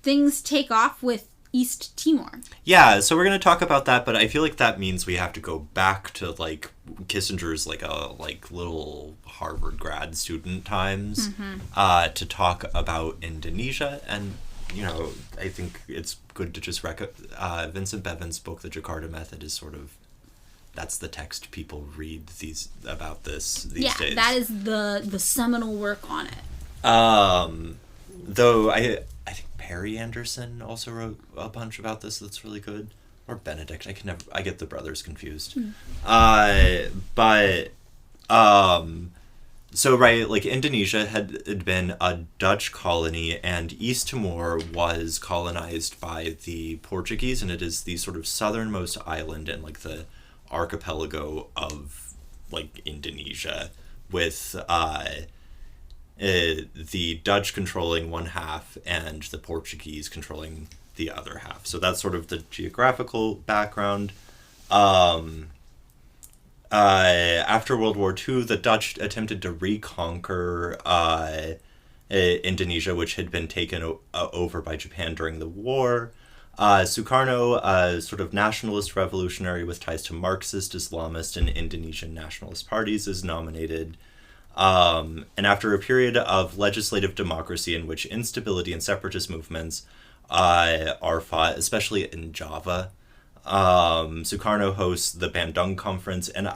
things take off with East Timor. Yeah, so we're going to talk about that, but I feel like that means we have to go back to, like, Kissinger's, like, little Harvard grad student times to talk about Indonesia. And, you know, I think it's good to just Vincent Bevan's book, The Jakarta Method, is sort of, that's the text people read about this these days. Yeah, that is the seminal work on it. Though I think Perry Anderson also wrote a bunch about this that's really good. Or Benedict. I get the brothers confused. So, right, like, Indonesia had been a Dutch colony, and East Timor was colonized by the Portuguese, and it is the sort of southernmost island in, like, the archipelago of, like, Indonesia, with the Dutch controlling one half and the Portuguese controlling the other half. So that's sort of the geographical background. After World War II, the Dutch attempted to reconquer Indonesia, which had been taken over by Japan during the war. Sukarno, a sort of nationalist revolutionary with ties to Marxist, Islamist, and Indonesian nationalist parties, is nominated. And after a period of legislative democracy in which instability and separatist movements are fought, especially in Java, Sukarno hosts the Bandung conference, and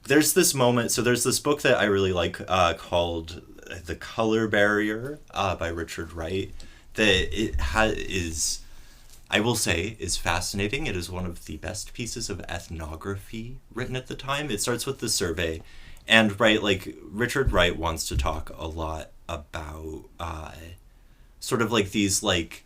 there's this moment, so there's this book that I really like called The Color Barrier by Richard Wright, that is fascinating. It is one of the best pieces of ethnography written at the time. It starts with the survey, and Richard Wright wants to talk a lot about sort of like these, like,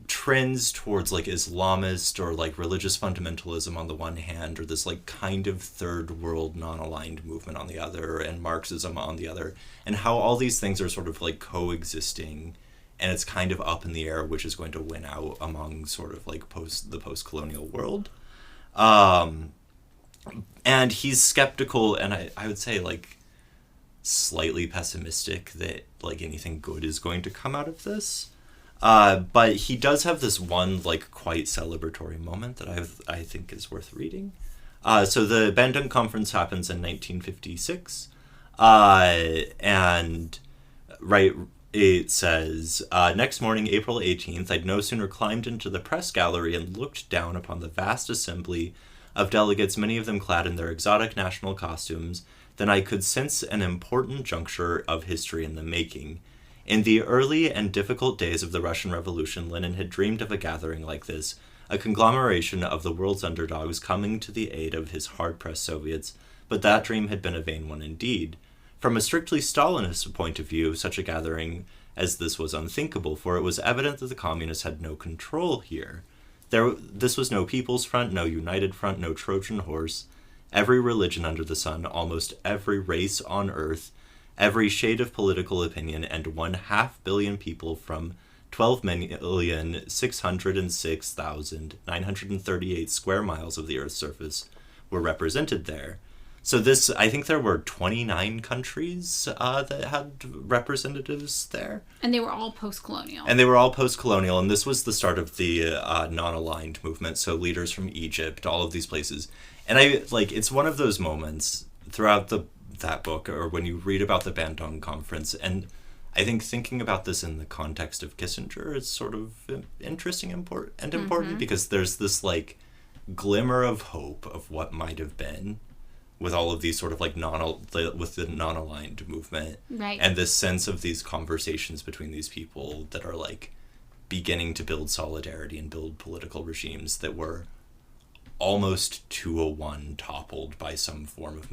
trends towards like Islamist or like religious fundamentalism on the one hand, or this like kind of third world non-aligned movement on the other, and Marxism on the other, and how all these things are sort of like coexisting, and it's kind of up in the air which is going to win out among sort of like the post-colonial world. And he's skeptical, and I would say like slightly pessimistic that like anything good is going to come out of this. But he does have this one like quite celebratory moment that I think is worth reading. So the Bandung Conference happens in 1956, and Wright, it says, next morning, April 18th, I'd no sooner climbed into the press gallery and looked down upon the vast assembly of delegates, many of them clad in their exotic national costumes, than I could sense an important juncture of history in the making. In the early and difficult days of the Russian Revolution, Lenin had dreamed of a gathering like this, a conglomeration of the world's underdogs coming to the aid of his hard-pressed Soviets, but that dream had been a vain one indeed. From a strictly Stalinist point of view, such a gathering as this was unthinkable, for it was evident that the communists had no control here. This was no People's Front, no United Front, no Trojan Horse. Every religion under the sun, almost every race on earth, every shade of political opinion, and 1/2 billion people from 12,606,938 square miles of the Earth's surface were represented there. So this, I think there were 29 countries that had representatives there. And they were all post-colonial. And this was the start of the non-aligned movement, so leaders from Egypt, all of these places. And it's one of those moments throughout that book, or when you read about the Bandung Conference, and I think thinking about this in the context of Kissinger is sort of interesting important, because there's this like glimmer of hope of what might have been with all of these sort of like with the non-aligned movement, right? And this sense of these conversations between these people that are like beginning to build solidarity and build political regimes that were almost 201 toppled by some form of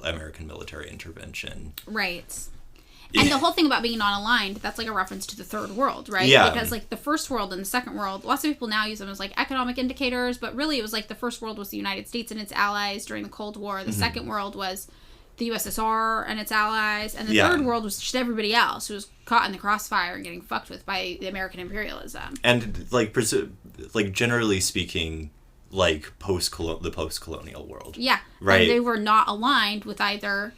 American military intervention. Right. And the whole thing about being non-aligned, that's like a reference to the third world, right? Yeah. Because like the first world and the second world, lots of people now use them as like economic indicators, but really it was like the first world was the United States and its allies during the Cold War. The second world was the USSR and its allies, and the third world was just everybody else who was caught in the crossfire and getting fucked with by the American imperialism. And like generally speaking, like the post-colonial world. Yeah. Right. And they were not aligned with either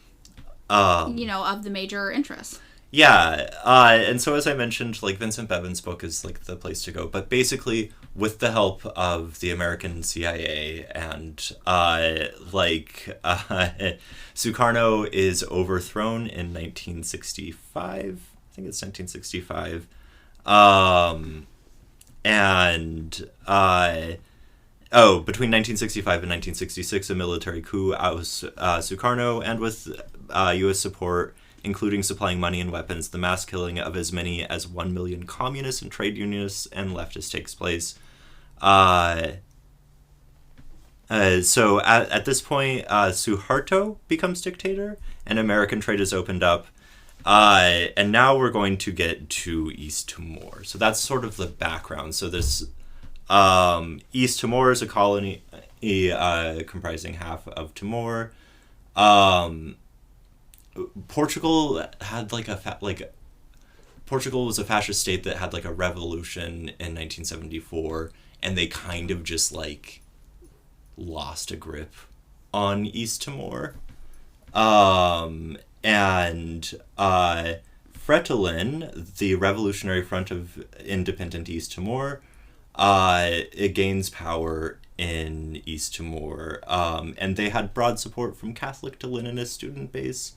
of the major interests. Yeah, and so as I mentioned, like Vincent Bevan's book is like the place to go. But basically, with the help of the American CIA and Sukarno is overthrown in 1965. I think it's 1965, between 1965 and 1966, a military coup oust Sukarno, and with U.S. support, including supplying money and weapons, the mass killing of as many as 1 million communists and trade unionists and leftists takes place. So at this point, Suharto becomes dictator, and American trade is opened up. And now we're going to get to East Timor. So that's sort of the background. So this East Timor is a colony comprising half of Timor. Portugal had Portugal was a fascist state that had like a revolution in 1974, and they kind of just like lost a grip on East Timor. And Fretilin, the Revolutionary Front of Independent East Timor, it gains power in East Timor, and they had broad support from Catholic to Leninist student base.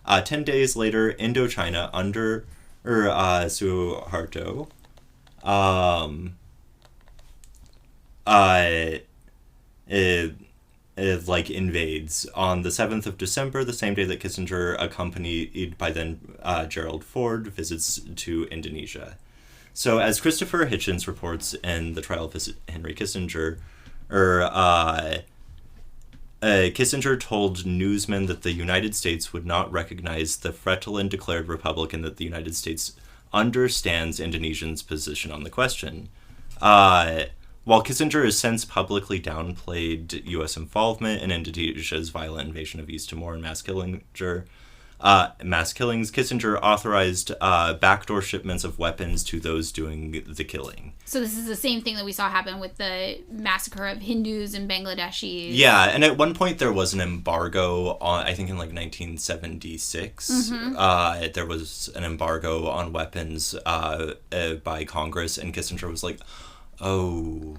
10 days later, Indochina under Suharto invades on the 7th of December, the same day that Kissinger, accompanied by then Gerald Ford, visits to Indonesia. So as Christopher Hitchens reports in The Trial of Henry Kissinger, Kissinger told newsmen that the United States would not recognize the Fretilin declared republic and that the United States understands Indonesians' position on the question. While Kissinger has since publicly downplayed U.S. involvement in Indonesia's violent invasion of East Timor and mass killings, Kissinger authorized backdoor shipments of weapons to those doing the killing. So this is the same thing that we saw happen with the massacre of Hindus and Bangladeshis. Yeah, and at one point there was an embargo on, I think in like 1976, there was an embargo on weapons by Congress, and Kissinger was like, oh,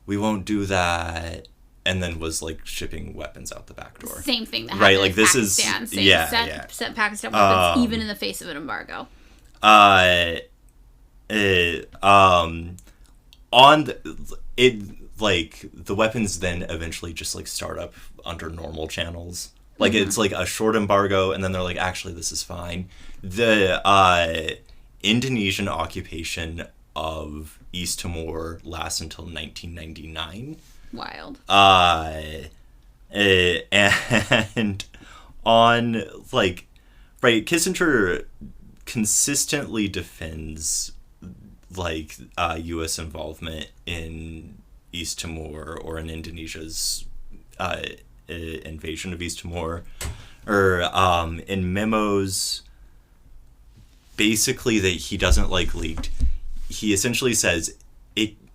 we won't do that, and then was like shipping weapons out the back door. Same thing that happened in Pakistan. Sent Pakistan weapons even in the face of an embargo. The weapons then eventually just like start up under normal channels. Like it's like a short embargo, and then they're like, actually, this is fine. The Indonesian occupation of East Timor lasts until 1999. Wild. And on like, right, Kissinger consistently defends like U.S. involvement in East Timor or in Indonesia's invasion of East Timor, or in memos, basically that he doesn't like leaked. He essentially says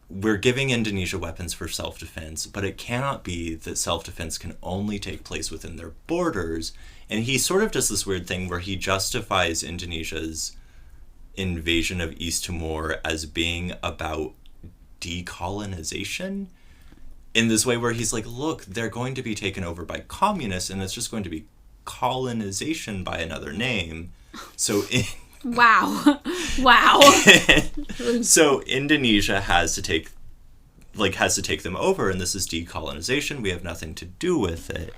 we're giving Indonesia weapons for self-defense, but it cannot be that self-defense can only take place within their borders. And he sort of does this weird thing where he justifies Indonesia's invasion of East Timor as being about decolonization in this way where he's like, look, they're going to be taken over by communists, and it's just going to be colonization by another name. So Wow. So Indonesia has to take them over, and this is decolonization. We have nothing to do with it.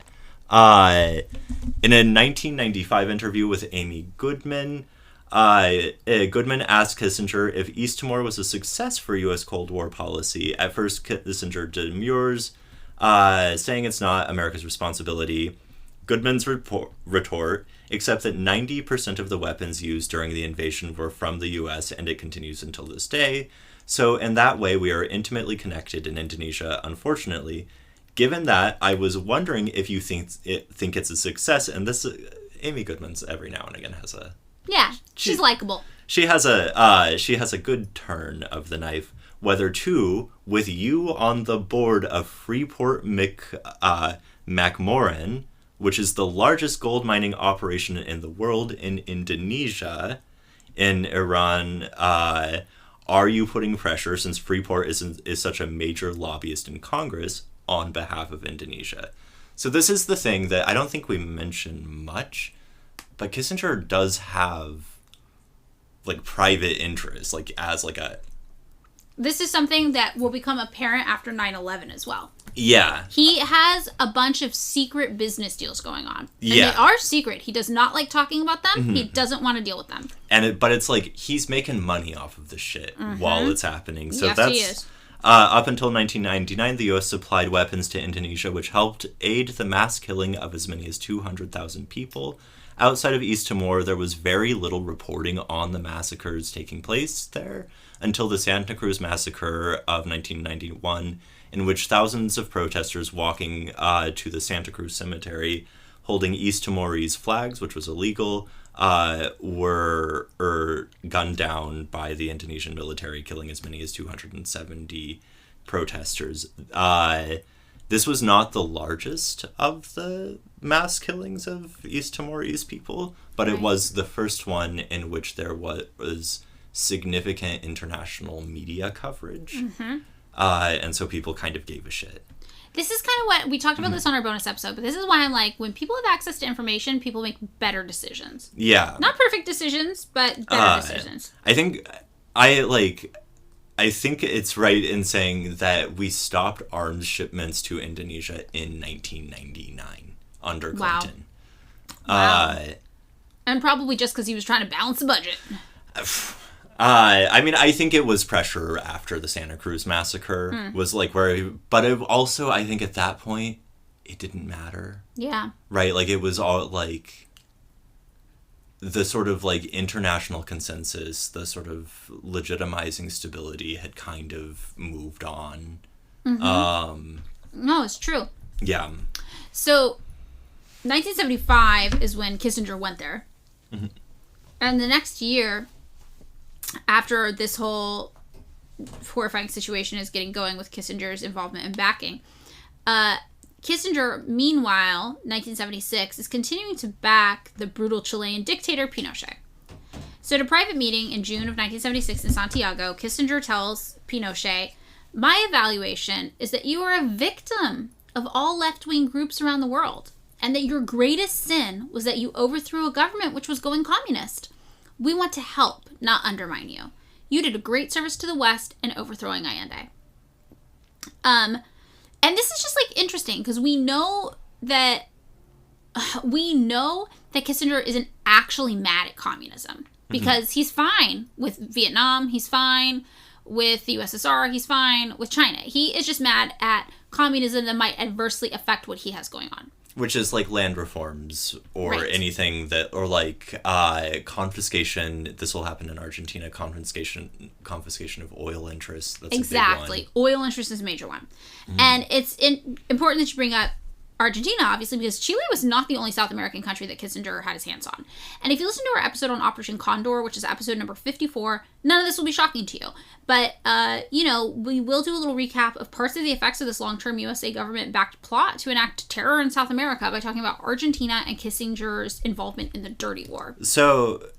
In a 1995 interview with Amy Goodman, Goodman asked Kissinger if East Timor was a success for U.S. Cold War policy. At first, Kissinger demurs, saying it's not America's responsibility. Goodman's retort, except that 90% of the weapons used during the invasion were from the U.S., and it continues until this day. So in that way, we are intimately connected in Indonesia, unfortunately. Given that, I was wondering if you think it's a success, and this Amy Goodman's every now and again has a... Yeah, she's likable. She has a good turn of the knife. Whether to, with you on the board of Freeport McMoran, which is the largest gold mining operation in the world in Indonesia, in Iran, are you putting pressure, since Freeport is such a major lobbyist in Congress, on behalf of Indonesia? So this is the thing that I don't think we mention much, but Kissinger does have like private interests, like as like a... This is something that will become apparent after 9/11 as well. Yeah. He has a bunch of secret business deals going on. And yeah. They are secret. He does not like talking about them. Mm-hmm. He doesn't want to deal with them. But it's like he's making money off of the shit while it's happening. So yes, he is. Up until 1999, the U.S. supplied weapons to Indonesia, which helped aid the mass killing of as many as 200,000 people. Outside of East Timor, there was very little reporting on the massacres taking place there until the Santa Cruz massacre of 1991, in which thousands of protesters walking to the Santa Cruz cemetery holding East Timorese flags, which was illegal, were gunned down by the Indonesian military, killing as many as 270 protesters. This was not the largest of the mass killings of East Timorese people, but it was the first one in which there was significant international media coverage. Mm-hmm. And so people kind of gave a shit. This is kind of what we talked about this on our bonus episode, but this is why I'm like, when people have access to information, people make better decisions. Yeah. Not perfect decisions, but better decisions. I think it's right in saying that we stopped arms shipments to Indonesia in 1999 under Clinton. Wow. And probably just because he was trying to balance the budget. I mean, I think it was pressure after the Santa Cruz massacre was like but it also, I think at that point, it didn't matter. Yeah. Right? Like it was all like, the sort of like international consensus, the sort of legitimizing stability had kind of moved on. No, it's true. Yeah. So, 1975 is when Kissinger went there. And the next year, after this whole horrifying situation is getting going with Kissinger's involvement and backing, Kissinger, meanwhile, 1976, is continuing to back the brutal Chilean dictator Pinochet. So at a private meeting in June of 1976 in Santiago, Kissinger tells Pinochet, "My evaluation is that you are a victim of all left-wing groups around the world, and that your greatest sin was that you overthrew a government which was going communist. We want to help, not undermine you. You did a great service to the West in overthrowing Allende." And this is just like interesting because we know that Kissinger isn't actually mad at communism because he's fine with Vietnam, he's fine with the USSR, he's fine with China. He is just mad at communism that might adversely affect what he has going on. Which is like land reforms or Right. anything that, or like confiscation. This will happen in Argentina. Confiscation of oil interests. That's Exactly. a big one. Oil interest is a major one. And it's important that you bring up Argentina, obviously, because Chile was not the only South American country that Kissinger had his hands on. And if you listen to our episode on Operation Condor, which is episode number 54, none of this will be shocking to you. But, we will do a little recap of parts of the effects of this long-term USA government-backed plot to enact terror in South America by talking about Argentina and Kissinger's involvement in the Dirty War. So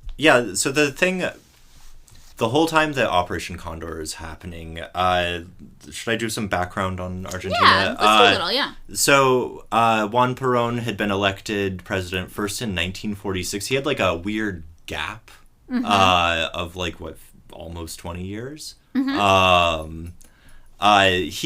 the whole time that Operation Condor is happening, should I do some background on Argentina? Yeah, let's do a little, yeah. So, Juan Perón had been elected president first in 1946. He had, like, a weird gap of, like, almost 20 years. He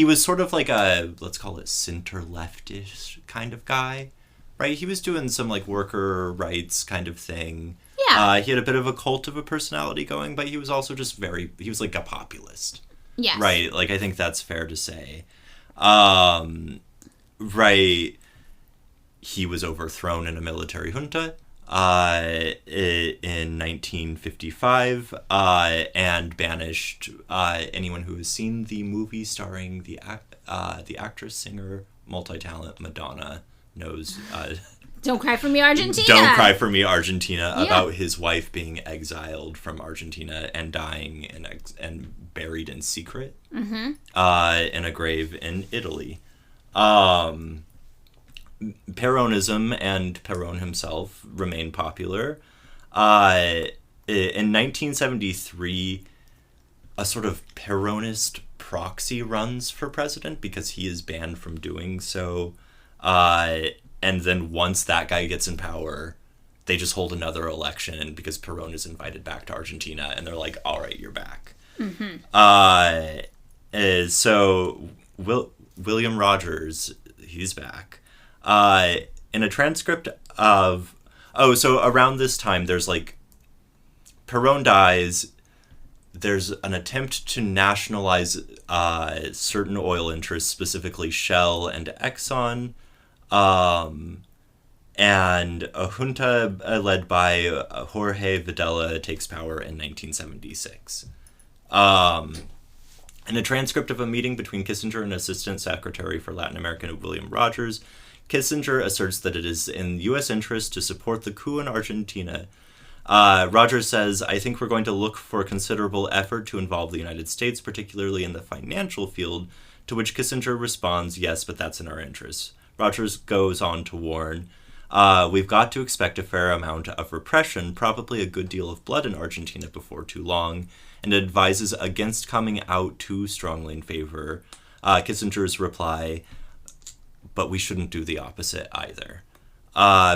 was sort of like a, let's call it center-leftish kind of guy, right? He was doing some, like, worker rights kind of thing. Yeah. He had a bit of a cult of a personality going, but he was also just he was like a populist. Yes. Right, like I think that's fair to say. Right, he was overthrown in a military junta in 1955 and banished. Anyone who has seen the movie starring the actress, singer, multi-talent Madonna knows... Don't Cry for Me, Argentina. Don't Cry for Me, Argentina, about his wife being exiled from Argentina and dying and buried in secret in a grave in Italy. Peronism and Perón himself remain popular. In 1973, a sort of Peronist proxy runs for president because he is banned from doing so. And then once that guy gets in power, they just hold another election because Perón is invited back to Argentina, and they're like, all right, you're back. So William Rogers, he's back. In a transcript of... so around this time, there's like... Perón dies. There's an attempt to nationalize certain oil interests, specifically Shell and Exxon. And a junta led by Jorge Videla takes power in 1976. In a transcript of a meeting between Kissinger and Assistant Secretary for Latin America William Rogers, Kissinger asserts that it is in U.S. interest to support the coup in Argentina. Rogers says, "I think we're going to look for considerable effort to involve the United States, particularly in the financial field," to which Kissinger responds, "Yes, but that's in our interests." Rogers goes on to warn, "We've got to expect a fair amount of repression, probably a good deal of blood in Argentina before too long," and advises against coming out too strongly in favor. Kissinger's reply, "But we shouldn't do the opposite either."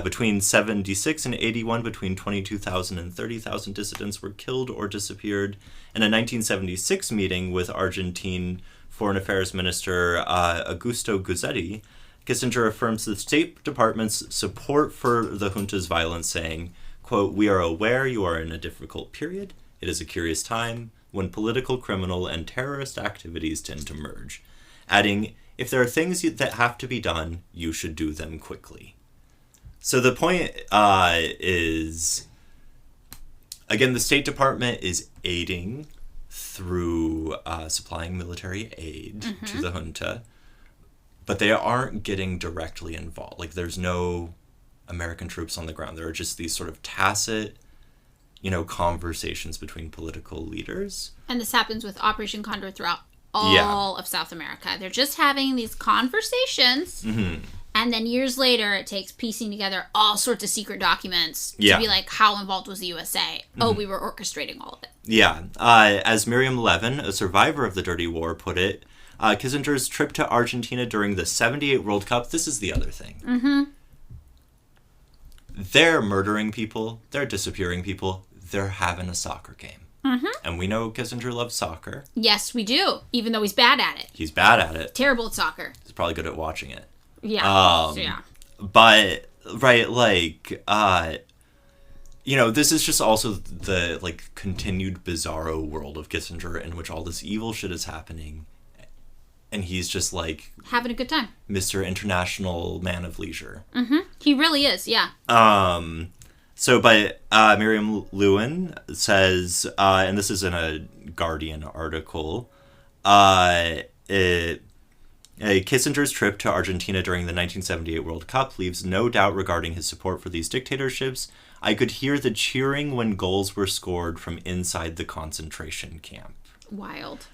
Between 76 and 81, between 22,000 and 30,000 dissidents were killed or disappeared. In a 1976 meeting with Argentine Foreign Affairs Minister Augusto Guzzetti, Kissinger affirms the State Department's support for the junta's violence, saying, quote, "We are aware you are in a difficult period. It is a curious time when political, criminal, and terrorist activities tend to merge," adding, "If there are things that have to be done, you should do them quickly." So the point is Again, the State Department is aiding through supplying military aid to the junta, but they aren't getting directly involved. Like, there's no American troops on the ground. There are just these sort of tacit, conversations between political leaders. And this happens with Operation Condor throughout all of South America. They're just having these conversations, and then years later, it takes piecing together all sorts of secret documents to be like, how involved was the USA? Oh, we were orchestrating all of it. Yeah. As Miriam Levin, a survivor of the Dirty War, put it, Kissinger's trip to Argentina during the 78 World Cup, this is the other thing. They're murdering people. They're disappearing people. They're having a soccer game. And we know Kissinger loves soccer. Yes, we do, even though he's bad at it. He's bad at it. Terrible at soccer. He's probably good at watching it. Yeah. But, right, like, this is just also the, like, continued bizarro world of Kissinger in which all this evil shit is happening. And he's just, like... having a good time. Mr. International Man of Leisure. He really is, yeah. But Miriam Lewin says, and this is in a Guardian article, Kissinger's trip to Argentina during the 1978 World Cup leaves no doubt regarding his support for these dictatorships. I could hear the cheering when goals were scored from inside the concentration camp. Wild.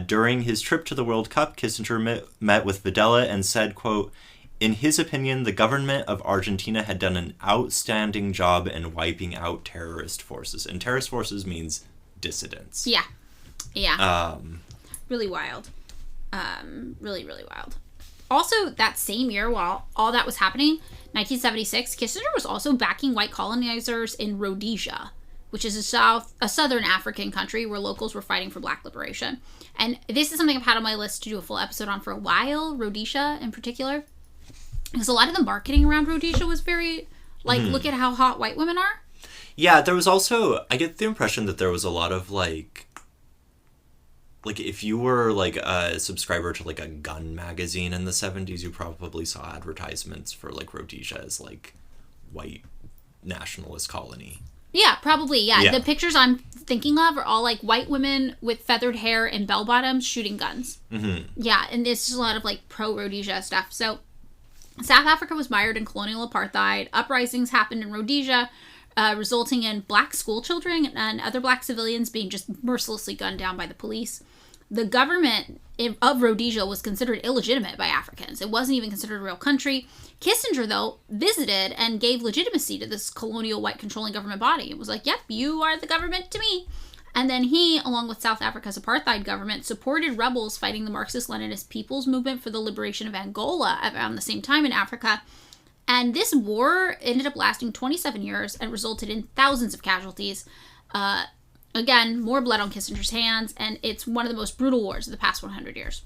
During his trip to the World Cup, Kissinger met with Videla and said, quote, in his opinion, the government of Argentina had done an outstanding job in wiping out terrorist forces. And terrorist forces means dissidents. Yeah. Yeah. Really wild. Really, really wild. Also, that same year, while all that was happening, 1976, Kissinger was also backing white colonizers in Rhodesia, which is a southern African country where locals were fighting for black liberation. And this is something I've had on my list to do a full episode on for a while, Rhodesia in particular. Because a lot of the marketing around Rhodesia was very, like, look at how hot white women are. Yeah, there was also, I get the impression that there was a lot of, like if you were, like, a subscriber to, like, a gun magazine in the 70s, you probably saw advertisements for, like, Rhodesia as, like, white nationalist colony. Yeah, probably, yeah. The pictures I'm thinking of are all, like, white women with feathered hair and bell-bottoms shooting guns. Yeah, and there's just a lot of, like, pro-Rhodesia stuff. So, South Africa was mired in colonial apartheid. Uprisings happened in Rhodesia, resulting in black schoolchildren and other black civilians being just mercilessly gunned down by the police. The government of Rhodesia was considered illegitimate by Africans. It wasn't even considered a real country. Kissinger, though, visited and gave legitimacy to this colonial white controlling government body. It was like, yep, you are the government to me. And then he, along with South Africa's apartheid government, supported rebels fighting the Marxist-Leninist People's Movement for the liberation of Angola around the same time in Africa. And this war ended up lasting 27 years and resulted in thousands of casualties. Again, more blood on Kissinger's hands, and it's one of the most brutal wars of the past 100 years.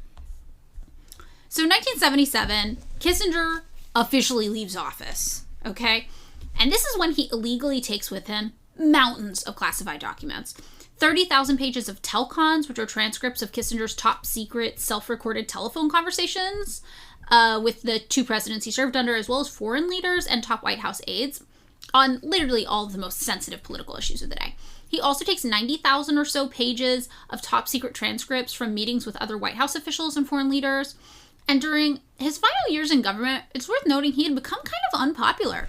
So in 1977, Kissinger officially leaves office, okay? And this is when he illegally takes with him mountains of classified documents. 30,000 pages of telcons, which are transcripts of Kissinger's top secret self-recorded telephone conversations with the two presidents he served under, as well as foreign leaders and top White House aides on literally all of the most sensitive political issues of the day. He also takes 90,000 or so pages of top secret transcripts from meetings with other White House officials and foreign leaders. And during his final years in government, it's worth noting he had become kind of unpopular.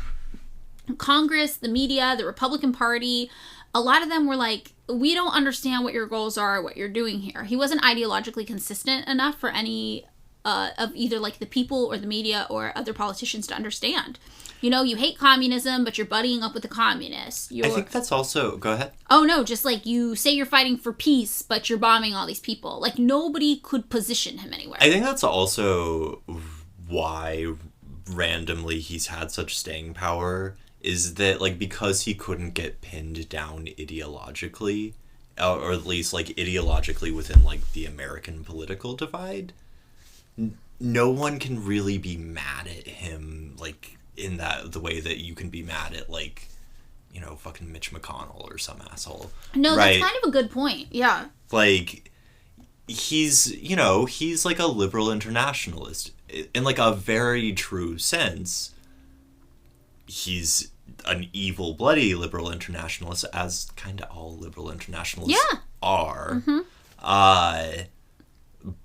Congress, the media, the Republican Party, a lot of them were like, we don't understand what your goals are, what you're doing here. He wasn't ideologically consistent enough for any of either like the people or the media or other politicians to understand. You know, you hate communism, but you're buddying up with the communists. I think that's also... Go ahead. Oh, no, just like you say you're fighting for peace, but you're bombing all these people. Like, nobody could position him anywhere. I think that's also why randomly he's had such staying power, is that, like, because he couldn't get pinned down ideologically, or at least, like, ideologically within, like, the American political divide, no one can really be mad at him, like... in the way that you can be mad at, like, you know, fucking Mitch McConnell or some asshole. No, right? That's kind of a good point. Yeah. Like, he's like a liberal internationalist. In, like, a very true sense, he's an evil, bloody liberal internationalist, as kind of all liberal internationalists are.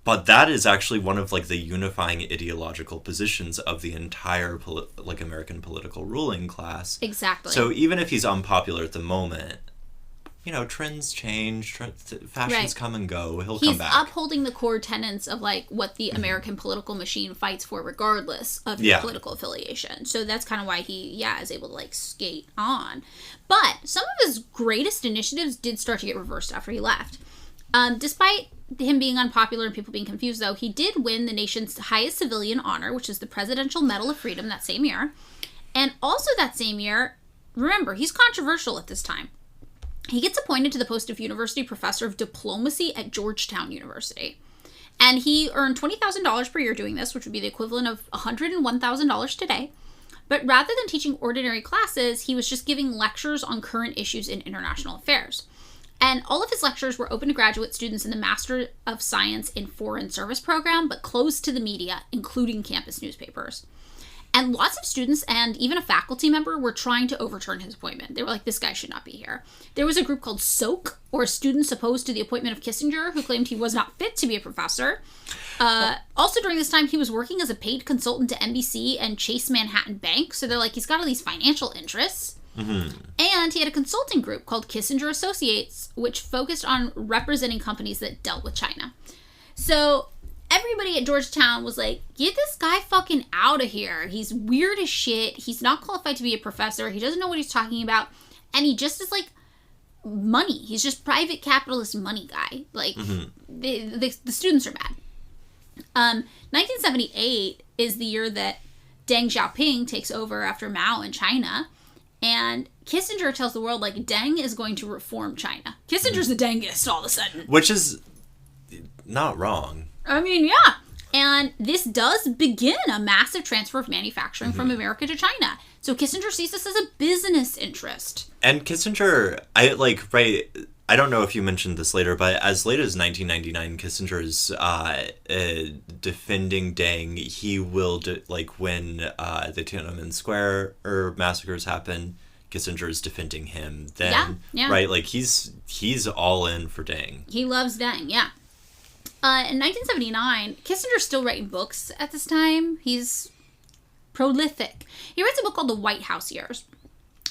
But that is actually one of, like, the unifying ideological positions of the entire, American political ruling class. Exactly. So even if he's unpopular at the moment, trends change, fashions come and go, he'll come back. He's upholding the core tenets of, like, what the American political machine fights for regardless of your political affiliation. So that's kind of why he, is able to, like, skate on. But some of his greatest initiatives did start to get reversed after he left. Despite him being unpopular and people being confused, though, he did win the nation's highest civilian honor, which is the Presidential Medal of Freedom, that same year. And also that same year, remember, he's controversial at this time. He gets appointed to the post of University Professor of Diplomacy at Georgetown University. And he earned $20,000 per year doing this, which would be the equivalent of $101,000 today. But rather than teaching ordinary classes, he was just giving lectures on current issues in international affairs. And all of his lectures were open to graduate students in the Master of Science in Foreign Service program, but closed to the media, including campus newspapers. And lots of students and even a faculty member were trying to overturn his appointment. They were like, this guy should not be here. There was a group called SOAK, or Students Opposed to the Appointment of Kissinger, who claimed he was not fit to be a professor. Also during this time, he was working as a paid consultant to NBC and Chase Manhattan Bank. So they're like, he's got all these financial interests. And he had a consulting group called Kissinger Associates, which focused on representing companies that dealt with China. So everybody at Georgetown was like, get this guy fucking out of here. He's weird as shit. He's not qualified to be a professor. He doesn't know what he's talking about. And he just is like money. He's just private capitalist money guy. Like, the students are mad. 1978 is the year that Deng Xiaoping takes over after Mao in China. And Kissinger tells the world, like, Deng is going to reform China. Kissinger's a Dengist all of a sudden. Which is not wrong. I mean, yeah. And this does begin a massive transfer of manufacturing from America to China. So Kissinger sees this as a business interest. And Kissinger, I don't know if you mentioned this later, but as late as 1999, Kissinger's defending Deng. He will, when the Tiananmen Square massacres happen, Kissinger's defending him. Then, right? Like, he's all in for Deng. He loves Deng, yeah. In 1979, Kissinger's still writing books at this time. He's prolific. He writes a book called The White House Years,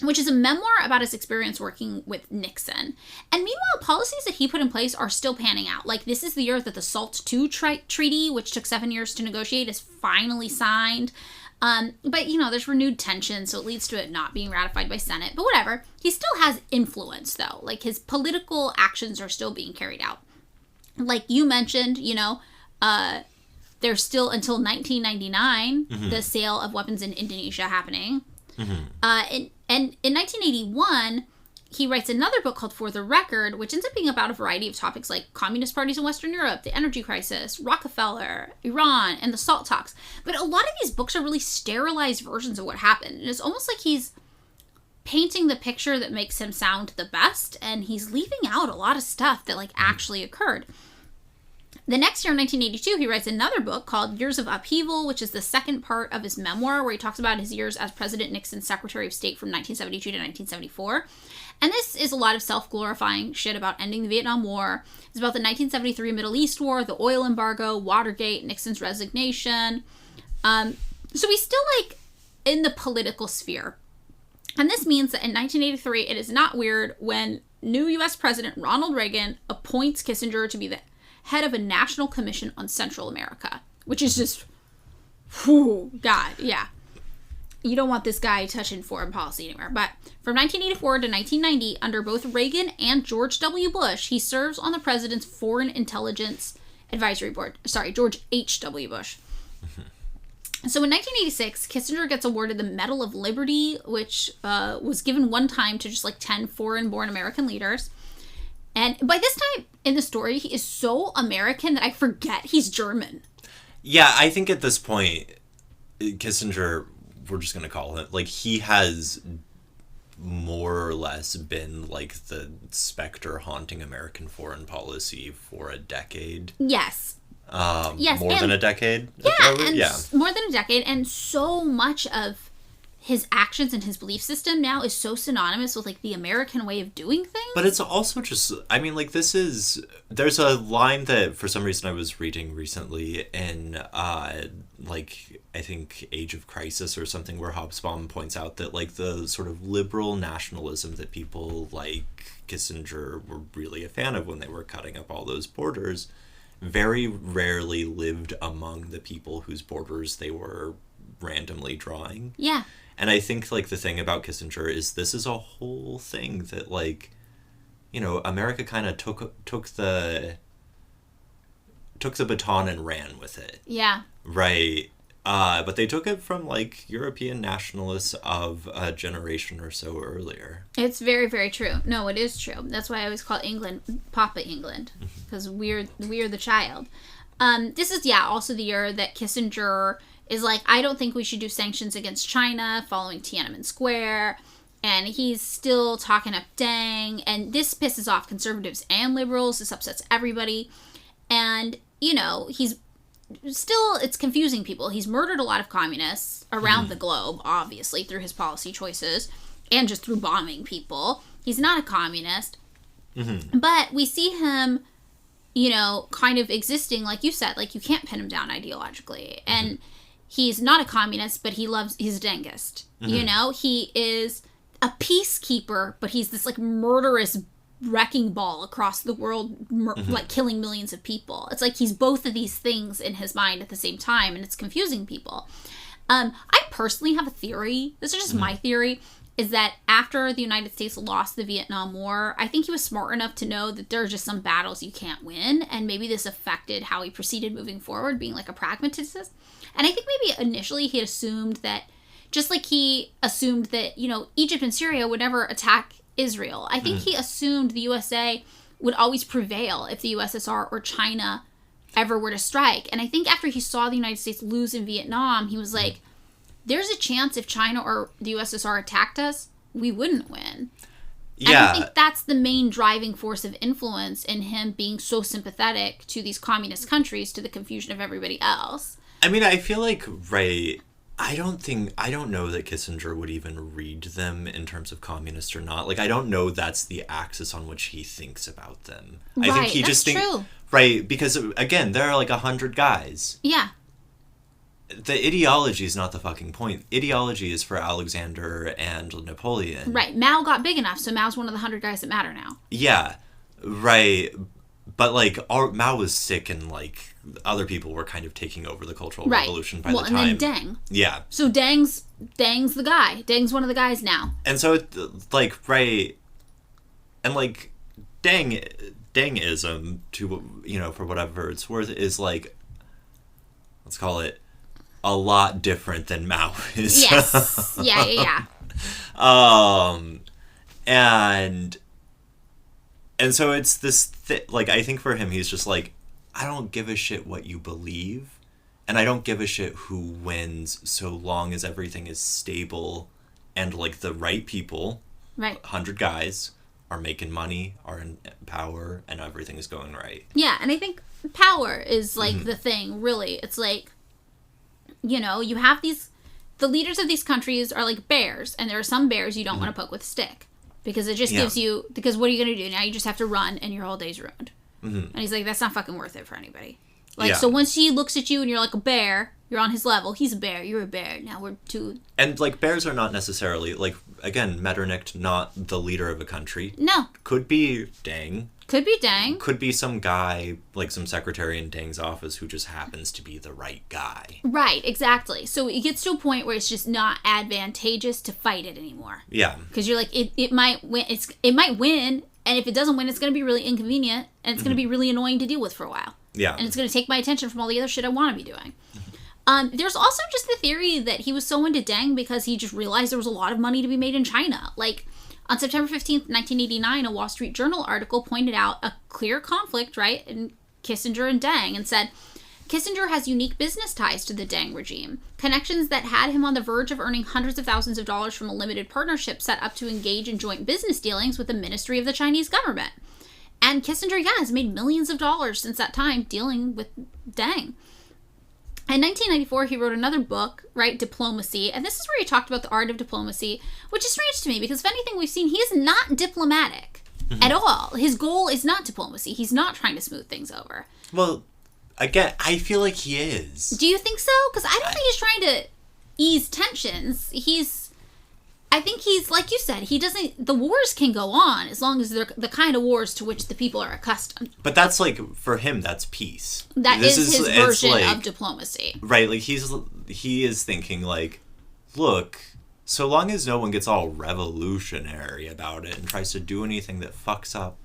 which is a memoir about his experience working with Nixon. And meanwhile, policies that he put in place are still panning out. Like, this is the year that the SALT II Treaty, which took 7 years to negotiate, is finally signed. But, there's renewed tension, so it leads to it not being ratified by Senate. But whatever. He still has influence, though. Like, his political actions are still being carried out. Like you mentioned, there's still until 1999 the sale of weapons in Indonesia happening. And in 1981, he writes another book called For the Record, which ends up being about a variety of topics like communist parties in Western Europe, the energy crisis, Rockefeller, Iran, and the SALT talks. But a lot of these books are really sterilized versions of what happened. And it's almost like he's painting the picture that makes him sound the best, and he's leaving out a lot of stuff that, like, actually occurred. The next year, in 1982, he writes another book called Years of Upheaval, which is the second part of his memoir, where he talks about his years as President Nixon's Secretary of State from 1972 to 1974. And this is a lot of self-glorifying shit about ending the Vietnam War. It's about the 1973 Middle East War, the oil embargo, Watergate, Nixon's resignation. So he's still, like, in the political sphere. And this means that in 1983, it is not weird when new U.S. President Ronald Reagan appoints Kissinger to be the head of a national commission on Central America, which is just, God, yeah. You don't want this guy touching foreign policy anywhere. But from 1984 to 1990, under both Reagan and George W. Bush, he serves on the president's Foreign Intelligence Advisory Board. Sorry, George H.W. Bush. So in 1986, Kissinger gets awarded the Medal of Liberty, which was given one time to just like 10 foreign-born American leaders. And by this time in the story, he is so American that I forget he's German. Yeah, I think at this point, Kissinger, we're just going to call him, like, he has more or less been like the specter haunting American foreign policy for a decade. Yes. More than a decade? Yeah, more than a decade. And so much of his actions and his belief system now is so synonymous with, like, the American way of doing things. But it's also just, I mean, like, there's a line that for some reason I was reading recently in, like, I think Age of Crisis or something, where Hobsbawm points out that, like, the sort of liberal nationalism that people like Kissinger were really a fan of when they were cutting up all those borders very rarely lived among the people whose borders they were randomly drawing. Yeah. And I think, like, the thing about Kissinger is this is a whole thing that, like, you know, America kind of took the baton and ran with it. Yeah. Right. But they took it from, like, European nationalists of a generation or so earlier. It's very, very true. No, it is true. That's why I always call England Papa England, because we're the child. This is, also the year that Kissinger is like, I don't think we should do sanctions against China following Tiananmen Square. And he's still talking up Deng. And this pisses off conservatives and liberals. This upsets everybody. And, you know, it's confusing people. He's murdered a lot of communists around the globe, obviously, through his policy choices and just through bombing people. He's not a communist. But we see him, you know, kind of existing, like you said, like, you can't pin him down ideologically. And he's not a communist, but he's a Dengist. You know, he is a peacekeeper, but he's this, like, murderous wrecking ball across the world, like, killing millions of people. It's like he's both of these things in his mind at the same time, and it's confusing people. I personally have a theory. This is just my theory, is that after the United States lost the Vietnam War, I think he was smart enough to know that there are just some battles you can't win, and maybe this affected how he proceeded moving forward, being, like, a pragmatist. And I think maybe initially he had assumed that, just like he assumed that, you know, Egypt and Syria would never attack Israel. I think he assumed the USA would always prevail if the USSR or China ever were to strike. And I think after he saw the United States lose in Vietnam, he was like, there's a chance if China or the USSR attacked us, we wouldn't win. Yeah. And I think that's the main driving force of influence in him being so sympathetic to these communist countries, to the confusion of everybody else. I mean, I feel like, right, I don't know that Kissinger would even read them in terms of communist or not. Like, I don't know that's the axis on which he thinks about them. Right, I think he just thinks, true. Right, because, again, there are like 100 guys. Yeah. The ideology is not the fucking point. Ideology is for Alexander and Napoleon. Right, Mao got big enough, so Mao's one of the 100 guys that matter now. Yeah, right. But, like, Mao was sick and, like, other people were kind of taking over the Cultural Revolution by the time. And then Deng. Yeah. So Deng's the guy. Deng's one of the guys now. And so, like, right. And, like, Dengism, to, you know, for whatever it's worth, is, like, let's call it a lot different than Mao is. Yes. Yeah. And so it's this, like, I think for him, he's just like, I don't give a shit what you believe, and I don't give a shit who wins so long as everything is stable and, like, the right people, right, 100 guys, are making money, are in power, and everything is going right. Yeah, and I think power is, like, the thing, really. It's like, you know, you have the leaders of these countries are like bears, and there are some bears you don't want to poke with a stick. Because it just gives you... Because what are you going to do? Now you just have to run, and your whole day's ruined. And he's like, that's not fucking worth it for anybody. Like, so once he looks at you and you're like a bear, you're on his level. He's a bear. You're a bear. Now we're two... And, like, bears are not necessarily... Like, again, Metternich, not the leader of a country. No. Could be Deng. Could be Deng. Could be some guy, like some secretary in Deng's office who just happens to be the right guy. Right, exactly. So it gets to a point where it's just not advantageous to fight it anymore. Yeah. Because you're like, it might win. It might win, and if it doesn't win, it's going to be really inconvenient, and it's going to be really annoying to deal with for a while. Yeah. And it's going to take my attention from all the other shit I want to be doing. There's also just the theory that he was so into Deng because he just realized there was a lot of money to be made in China. Like, on September 15th, 1989, a Wall Street Journal article pointed out a clear conflict, right, in Kissinger and Deng, and said, Kissinger has unique business ties to the Deng regime, connections that had him on the verge of earning hundreds of thousands of dollars from a limited partnership set up to engage in joint business dealings with the Ministry of the Chinese government. And Kissinger, has made millions of dollars since that time dealing with Deng. In 1994, he wrote another book, right, Diplomacy, and this is where he talked about the art of diplomacy, which is strange to me because if anything we've seen, he is not diplomatic at all. His goal is not diplomacy. He's not trying to smooth things over. Well, again, I feel like he is. Do you think so? Because I don't think he's trying to ease tensions. I think he's, like you said, the wars can go on as long as they're the kind of wars to which the people are accustomed. But that's like, for him, that's peace. That is his version of diplomacy. Right, like he is thinking like, look, so long as no one gets all revolutionary about it and tries to do anything that fucks up.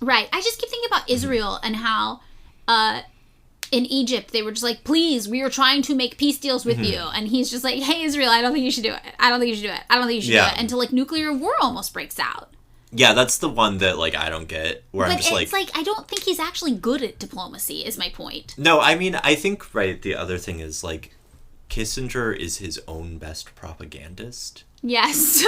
Right. I just keep thinking about Israel and how in Egypt, they were just like, please, we are trying to make peace deals with you. And he's just like, hey, Israel, I don't think you should do it. I don't think you should do it. I don't think you should do it. Until, like, nuclear war almost breaks out. Yeah, that's the one that, like, I don't get. Where I'm just it's like, I don't think he's actually good at diplomacy, is my point. No, I mean, I think, right, the other thing is, like, Kissinger is his own best propagandist. Yes.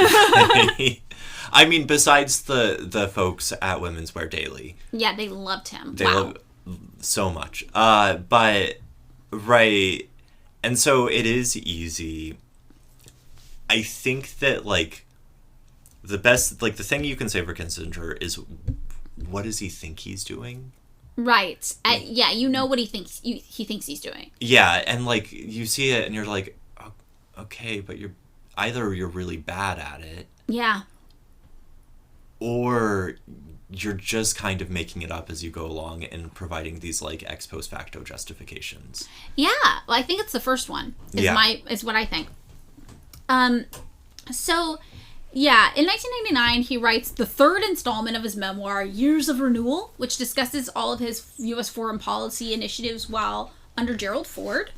I mean, besides the folks at Women's Wear Daily. Yeah, they loved him. They love so much. But, right, and so it is easy. I think that, like, the best, like, the thing you can say for Kissinger is, what does he think he's doing? Right. Yeah, you know what he thinks he's doing. Yeah, and, like, you see it and you're like, oh, okay, but you're really bad at it. Yeah. Or you're just kind of making it up as you go along and providing these, like, ex post facto justifications. Yeah. Well, I think it's the first one. Is what I think. So, yeah, in 1999, he writes the third installment of his memoir, Years of Renewal, which discusses all of his U.S. foreign policy initiatives while under Gerald Ford.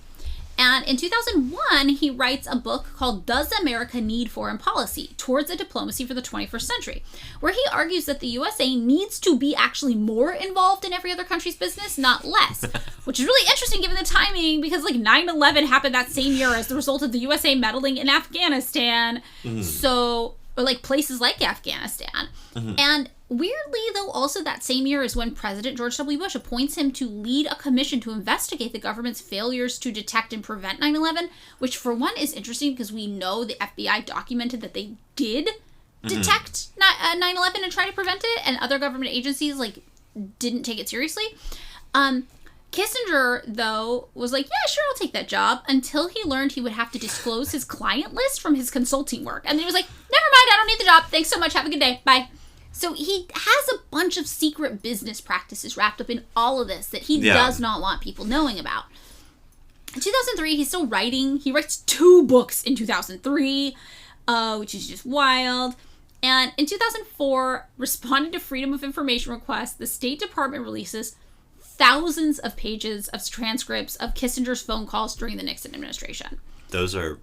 And in 2001, he writes a book called Does America Need Foreign Policy? Towards a Diplomacy for the 21st Century, where he argues that the USA needs to be actually more involved in every other country's business, not less. Which is really interesting given the timing, because like 9/11 happened that same year as the result of the USA meddling in Afghanistan. So, or like places like Afghanistan. And weirdly, though, also that same year is when President George W. Bush appoints him to lead a commission to investigate the government's failures to detect and prevent 9/11, which for one is interesting because we know the FBI documented that they did detect 9/11 and try to prevent it, and other government agencies like didn't take it seriously. Kissinger, though, was like, yeah, sure, I'll take that job, until he learned he would have to disclose his client list from his consulting work. And then he was like, never mind, I don't need the job. Thanks so much. Have a good day. Bye. So he has a bunch of secret business practices wrapped up in all of this that he does not want people knowing about. In 2003, he's still writing. He writes 2 books in 2003, which is just wild. And in 2004, responding to Freedom of Information requests, the State Department releases thousands of pages of transcripts of Kissinger's phone calls during the Nixon administration. Those are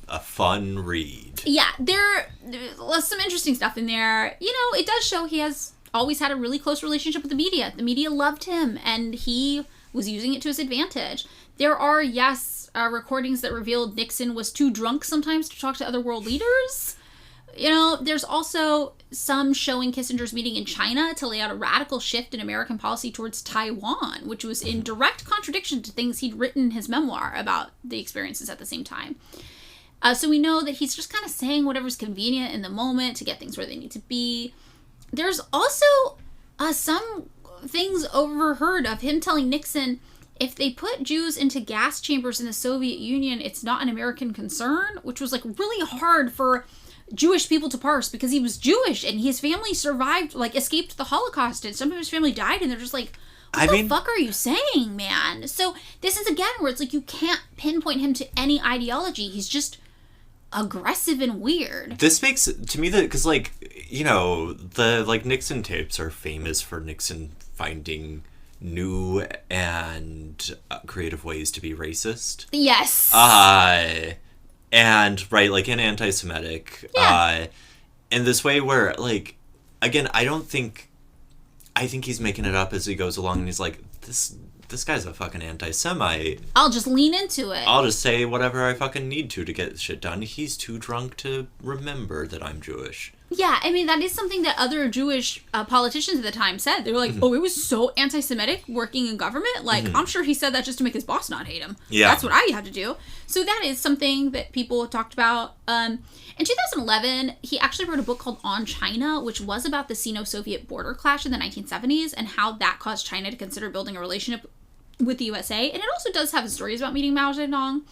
a fun read. Yeah, there's some interesting stuff in there. You know, it does show he has always had a really close relationship with the media. The media loved him, and he was using it to his advantage. There are, recordings that revealed Nixon was too drunk sometimes to talk to other world leaders. You know, there's also some showing Kissinger's meeting in China to lay out a radical shift in American policy towards Taiwan, which was in direct contradiction to things he'd written in his memoir about the experiences at the same time. So we know that he's just kind of saying whatever's convenient in the moment to get things where they need to be. There's also some things overheard of him telling Nixon, if they put Jews into gas chambers in the Soviet Union, it's not an American concern, which was like really hard for Jewish people to parse because he was Jewish and his family survived, like escaped the Holocaust, and some of his family died, and they're just like, what the fuck are you saying, man? So this is again where it's like you can't pinpoint him to any ideology. He's just aggressive and weird. This makes, to me, that because, like, you know, the, like, Nixon tapes are famous for Nixon finding new and creative ways to be racist. Yes. And, right, like, in anti-Semitic, in this way where, like, again, I think he's making it up as he goes along, and he's like, this guy's a fucking anti-Semite. I'll just lean into it. I'll just say whatever I fucking need to get shit done. He's too drunk to remember that I'm Jewish. Yeah, I mean, that is something that other Jewish politicians at the time said. They were like, oh, it was so anti-Semitic working in government. Like, I'm sure he said that just to make his boss not hate him. Yeah. That's what I had to do. So that is something that people talked about. In 2011, he actually wrote a book called On China, which was about the Sino-Soviet border clash in the 1970s and how that caused China to consider building a relationship with the USA. And it also does have stories about meeting Mao Zedong.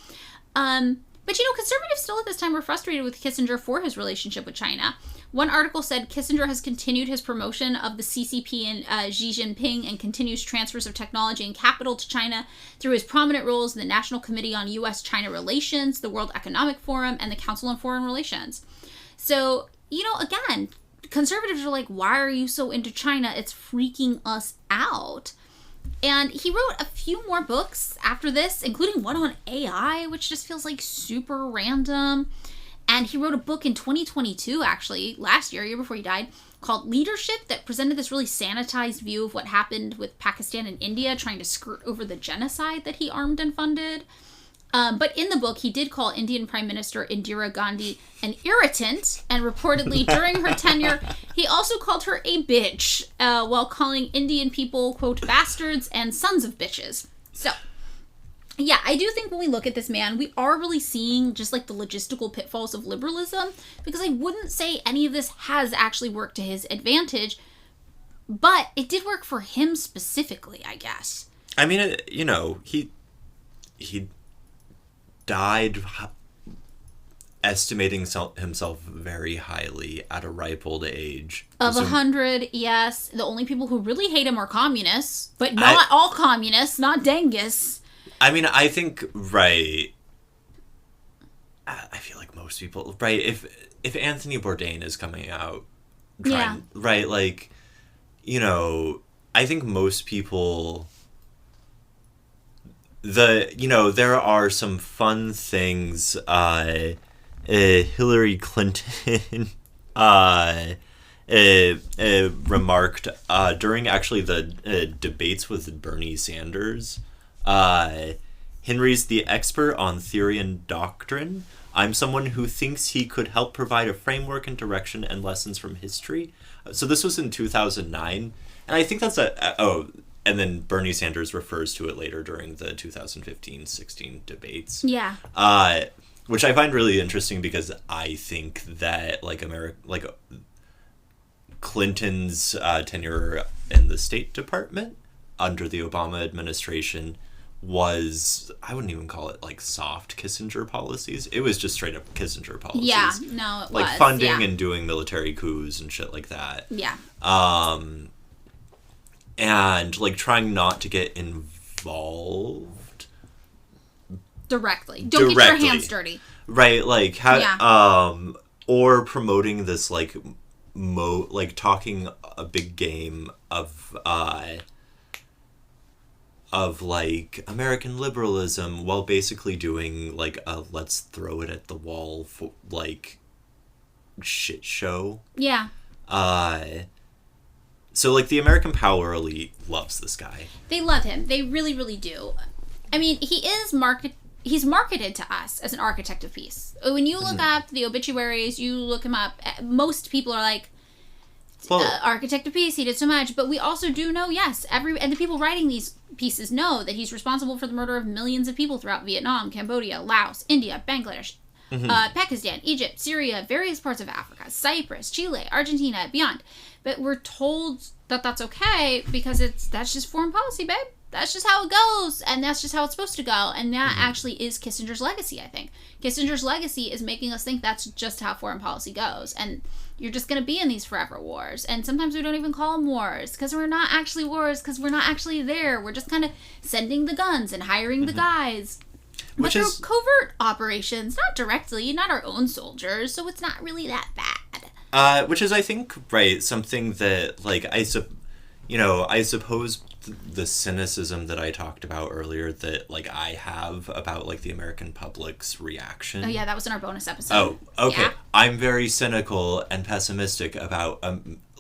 But, conservatives still at this time were frustrated with Kissinger for his relationship with China. One article said Kissinger has continued his promotion of the CCP and Xi Jinping and continues transfers of technology and capital to China through his prominent roles in the National Committee on U.S.-China Relations, the World Economic Forum, and the Council on Foreign Relations. So, again, conservatives are like, why are you so into China? It's freaking us out. And he wrote a few more books after this, including one on AI, which just feels like super random. And he wrote a book in 2022, actually, last year, a year before he died, called Leadership, that presented this really sanitized view of what happened with Pakistan and India trying to skirt over the genocide that he armed and funded. But in the book, he did call Indian Prime Minister Indira Gandhi an irritant, and reportedly during her tenure, he also called her a bitch, while calling Indian people, quote, bastards and sons of bitches. So, yeah, I do think when we look at this man, we are really seeing just like the logistical pitfalls of liberalism, because I wouldn't say any of this has actually worked to his advantage, but it did work for him specifically, I guess. I mean, he died estimating himself very highly at a ripe old age. Of 100, yes. The only people who really hate him are communists, but not all communists, not Dengus. I mean, I think, right, I feel like most people, right, if Anthony Bourdain is coming out, right, like, I think most people, there are some fun things, Hillary Clinton, remarked, during actually the debates with Bernie Sanders, Henry's the expert on theory and doctrine. I'm someone who thinks he could help provide a framework and direction and lessons from history. So this was in 2009. And I think that's and then Bernie Sanders refers to it later during the 2015-16 debates. Yeah. Which I find really interesting because I think that Clinton's tenure in the State Department under the Obama administration was, I wouldn't even call it like soft Kissinger policies. It was just straight up Kissinger policies. Yeah, no, it was. Like funding and doing military coups and shit like that. Yeah. And like trying not to get involved directly. Don't get your hands dirty. Right, like or promoting this like talking a big game of like American liberalism while basically doing like a let's throw it at the wall for like shit show. Yeah. So like the American power elite loves this guy. They love him. They really, really do. I mean, he's marketed to us as an architect of peace. When you look up the obituaries, you look him up, most people are like, architect of peace, he did so much. But we also do know, yes, and the people writing these pieces know that he's responsible for the murder of millions of people throughout Vietnam, Cambodia, Laos, India, Bangladesh, Pakistan, Egypt, Syria, various parts of Africa, Cyprus, Chile, Argentina, beyond. But we're told that that's okay because that's just foreign policy, babe. That's just how it goes, and that's just how it's supposed to go. And that actually is Kissinger's legacy, I think. Kissinger's legacy is making us think that's just how foreign policy goes. And you're just going to be in these forever wars. And sometimes we don't even call them wars because we're not actually wars because we're not actually there. We're just kind of sending the guns and hiring the guys. But they're covert operations, not directly, not our own soldiers. So it's not really that bad. Which is, I think, right, something that, like, I suppose the cynicism that I talked about earlier that, like, I have about, like, the American public's reaction. Oh, yeah, that was in our bonus episode. Oh, okay. Yeah. I'm very cynical and pessimistic about,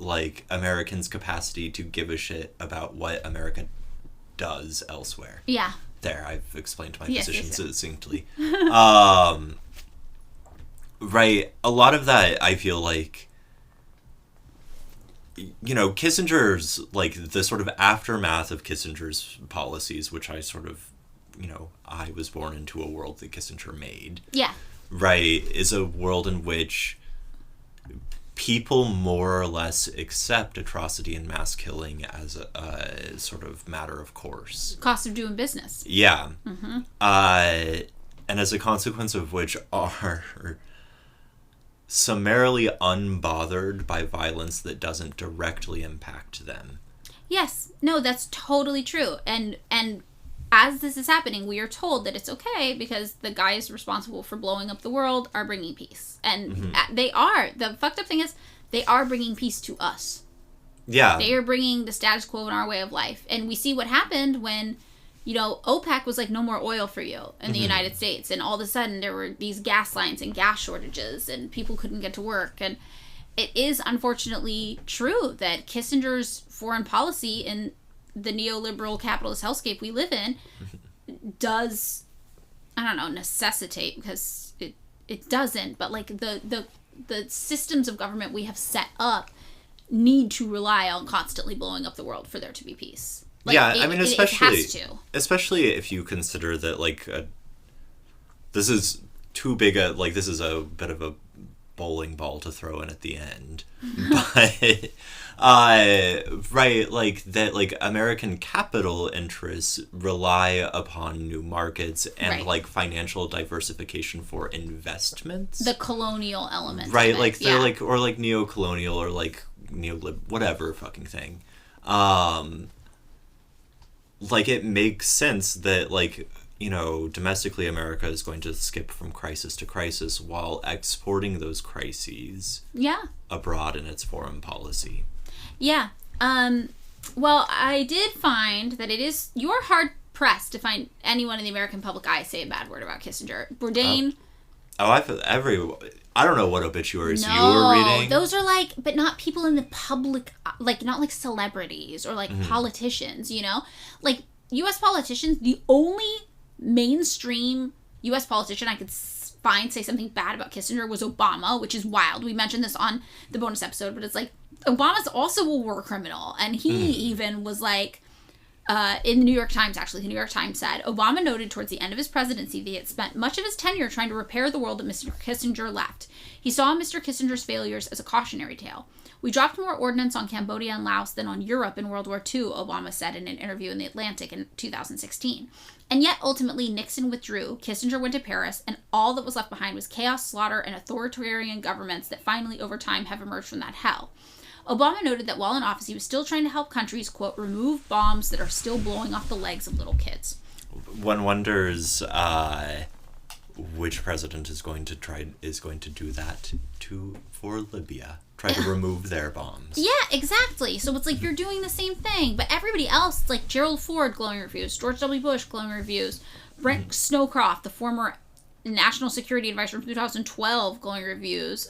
like, Americans' capacity to give a shit about what America does elsewhere. Yeah. There, I've explained my position succinctly. Right, a lot of that, I feel like, you know, Kissinger's, like, the sort of aftermath of Kissinger's policies, which I sort of, you know, I was born into a world that Kissinger made. Yeah. Right, is a world in which people more or less accept atrocity and mass killing as a sort of matter of course. Cost of doing business. Yeah. Mm-hmm. And as a consequence of which are summarily unbothered by violence that doesn't directly impact them. Yes. No, that's totally true. And as this is happening, we are told that it's okay because the guys responsible for blowing up the world are bringing peace. And they are. The fucked up thing is they are bringing peace to us. Yeah. They are bringing the status quo in our way of life. And we see what happened when, you know, OPEC was like, no more oil for you in the United States. And all of a sudden there were these gas lines and gas shortages and people couldn't get to work. And it is unfortunately true that Kissinger's foreign policy in the neoliberal capitalist hellscape we live in does, I don't know, necessitate, because it doesn't, but like the systems of government we have set up need to rely on constantly blowing up the world for there to be peace. Like, yeah, I mean, especially if you consider that, like, this is too big this is a bit of a bowling ball to throw in at the end. But, right, like, that, like, American capital interests rely upon new markets and, like, financial diversification for investments. The colonial element. Right, like, they're, like, or, like, neo-colonial or, like, whatever fucking thing. Like, it makes sense that, like, you know, domestically America is going to skip from crisis to crisis while exporting those crises abroad in its foreign policy. Yeah. Well, I did find that you are hard pressed to find anyone in the American public eye say a bad word about Kissinger. Bourdain. I don't know what obituaries you were reading. Those are like, but not people in the public, like, not like celebrities or like politicians, you know? Like, U.S. politicians, the only mainstream U.S. politician I could find say something bad about Kissinger was Obama, which is wild. We mentioned this on the bonus episode, but it's like, Obama's also a war criminal. And he even was like, in the New York Times, actually, the New York Times said, Obama noted towards the end of his presidency that he had spent much of his tenure trying to repair the world that Mr. Kissinger left. He saw Mr. Kissinger's failures as a cautionary tale. We dropped more ordnance on Cambodia and Laos than on Europe in World War II, Obama said in an interview in The Atlantic in 2016. And yet, ultimately, Nixon withdrew, Kissinger went to Paris, and all that was left behind was chaos, slaughter, and authoritarian governments that finally, over time, have emerged from that hell. Obama noted that while in office, he was still trying to help countries, quote, remove bombs that are still blowing off the legs of little kids. One wonders which president is going to do that for Libya. Try to remove their bombs. Yeah, exactly. So it's like you're doing the same thing, but everybody else, like Gerald Ford, glowing reviews, George W. Bush, glowing reviews, Brent Snowcroft, the former National Security Advisor from 2012, glowing reviews,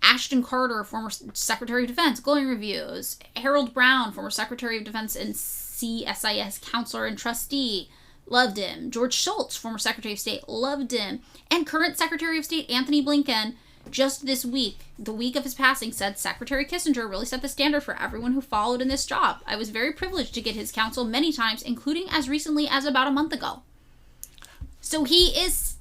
Ashton Carter, former Secretary of Defense, glowing reviews, Harold Brown, former Secretary of Defense and CSIS counselor and trustee, loved him. George Shultz, former Secretary of State, loved him. And current Secretary of State Anthony Blinken, just this week, the week of his passing, said Secretary Kissinger really set the standard for everyone who followed in this job. I was very privileged to get his counsel many times, including as recently as about a month ago. So he is,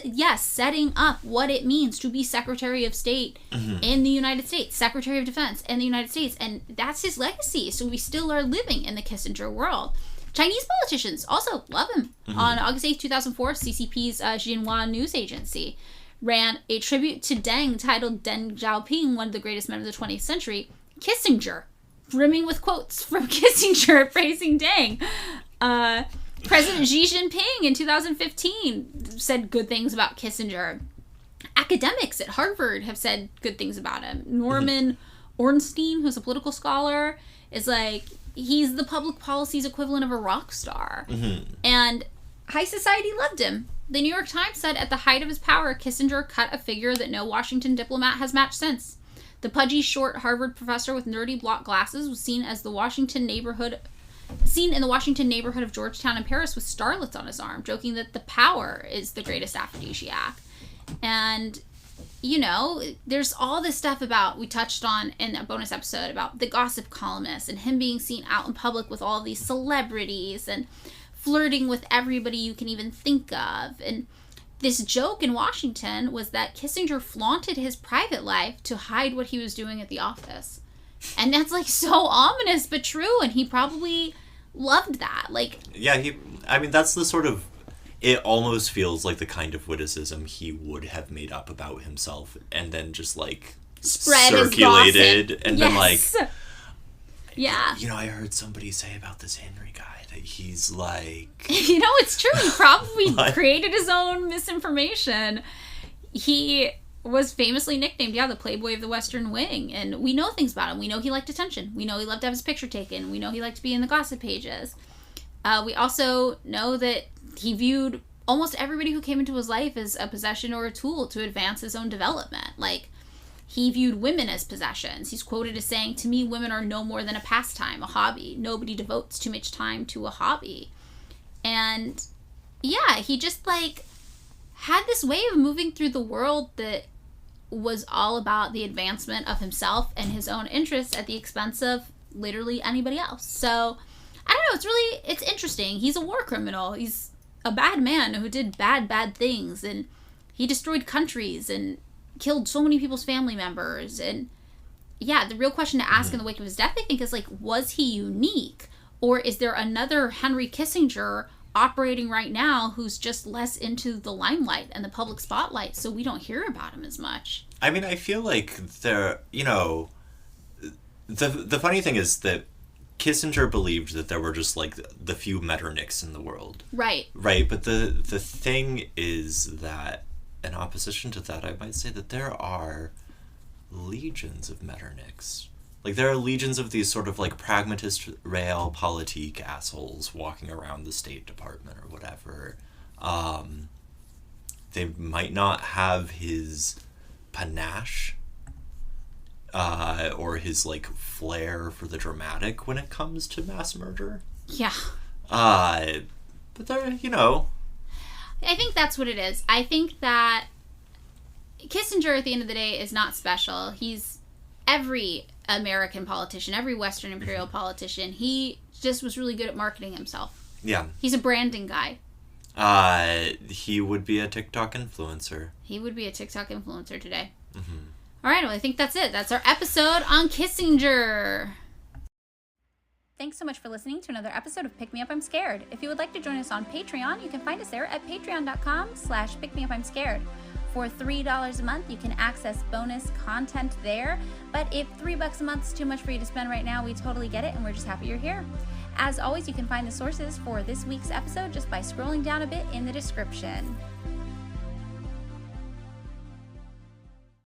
yes, setting up what it means to be Secretary of State in the United States, Secretary of Defense in the United States, and that's his legacy. So we still are living in the Kissinger world. Chinese politicians also love him. On August 8, 2004, CCP's Xinhua news agency ran a tribute to Deng titled Deng Xiaoping, one of the greatest men of the 20th century, Kissinger, brimming with quotes from Kissinger praising Deng. President Xi Jinping in 2015 said good things about Kissinger. Academics at Harvard have said good things about him. Norman Ornstein, who's a political scholar, is like, he's the public policy's equivalent of a rock star. And high society loved him. The New York Times said at the height of his power, Kissinger cut a figure that no Washington diplomat has matched since. The pudgy, short Harvard professor with nerdy block glasses was seen in the Washington neighborhood of Georgetown and Paris with starlets on his arm, joking that the power is the greatest aphrodisiac. And you know, there's all this stuff about, we touched on in a bonus episode about the gossip columnist and him being seen out in public with all these celebrities and flirting with everybody you can even think of. And this joke in Washington was that Kissinger flaunted his private life to hide what he was doing at the office. And that's like so ominous but true, and he probably loved that. Like, yeah, that's the sort of, it almost feels like the kind of witticism he would have made up about himself and then just like spread circulated and yes. been like, yeah, you know, I heard somebody say about this Henry guy that he's like, you know, it's true, he probably created his own misinformation. He was famously nicknamed, the Playboy of the Western Wing, and we know things about him. We know he liked attention. We know he loved to have his picture taken. We know he liked to be in the gossip pages. We also know that he viewed almost everybody who came into his life as a possession or a tool to advance his own development. Like, he viewed women as possessions. He's quoted as saying, "To me, women are no more than a pastime, a hobby. Nobody devotes too much time to a hobby." And yeah, he just like had this way of moving through the world that was all about the advancement of himself and his own interests at the expense of literally anybody else. So I don't know, it's interesting. He's a war criminal. He's a bad man who did bad things, and he destroyed countries and killed so many people's family members. And yeah, the real question to ask in the wake of his death, I think, is like, was he unique? Or is there another Henry Kissinger operating right now who's just less into the limelight and the public spotlight, so we don't hear about him as much? I mean, I feel like there, you know, the funny thing is that Kissinger believed that there were just like the few Metternichs in the world. Right. Right, but the thing is that in opposition to that, I might say that there are legions of Metternichs. Like, there are legions of these sort of, like, pragmatist realpolitik assholes walking around the State Department or whatever. They might not have his panache or his, like, flair for the dramatic when it comes to mass murder. Yeah. But they're, you know... I think that's what it is. I think that Kissinger, at the end of the day, is not special. He's every American politician, every Western imperial politician. He just was really good at marketing himself. Yeah. He's a branding guy. He would be a TikTok influencer. He would be a TikTok influencer today. Mm-hmm. All right, well, I think that's it. That's our episode on Kissinger. Thanks so much for listening to another episode of Pick Me Up, I'm Scared. If you would like to join us on Patreon, you can find us there at patreon.com/pickmeupimscared. For $3 a month, you can access bonus content there. But if $3 a month is too much for you to spend right now, we totally get it, and we're just happy you're here. As always, you can find the sources for this week's episode just by scrolling down a bit in the description.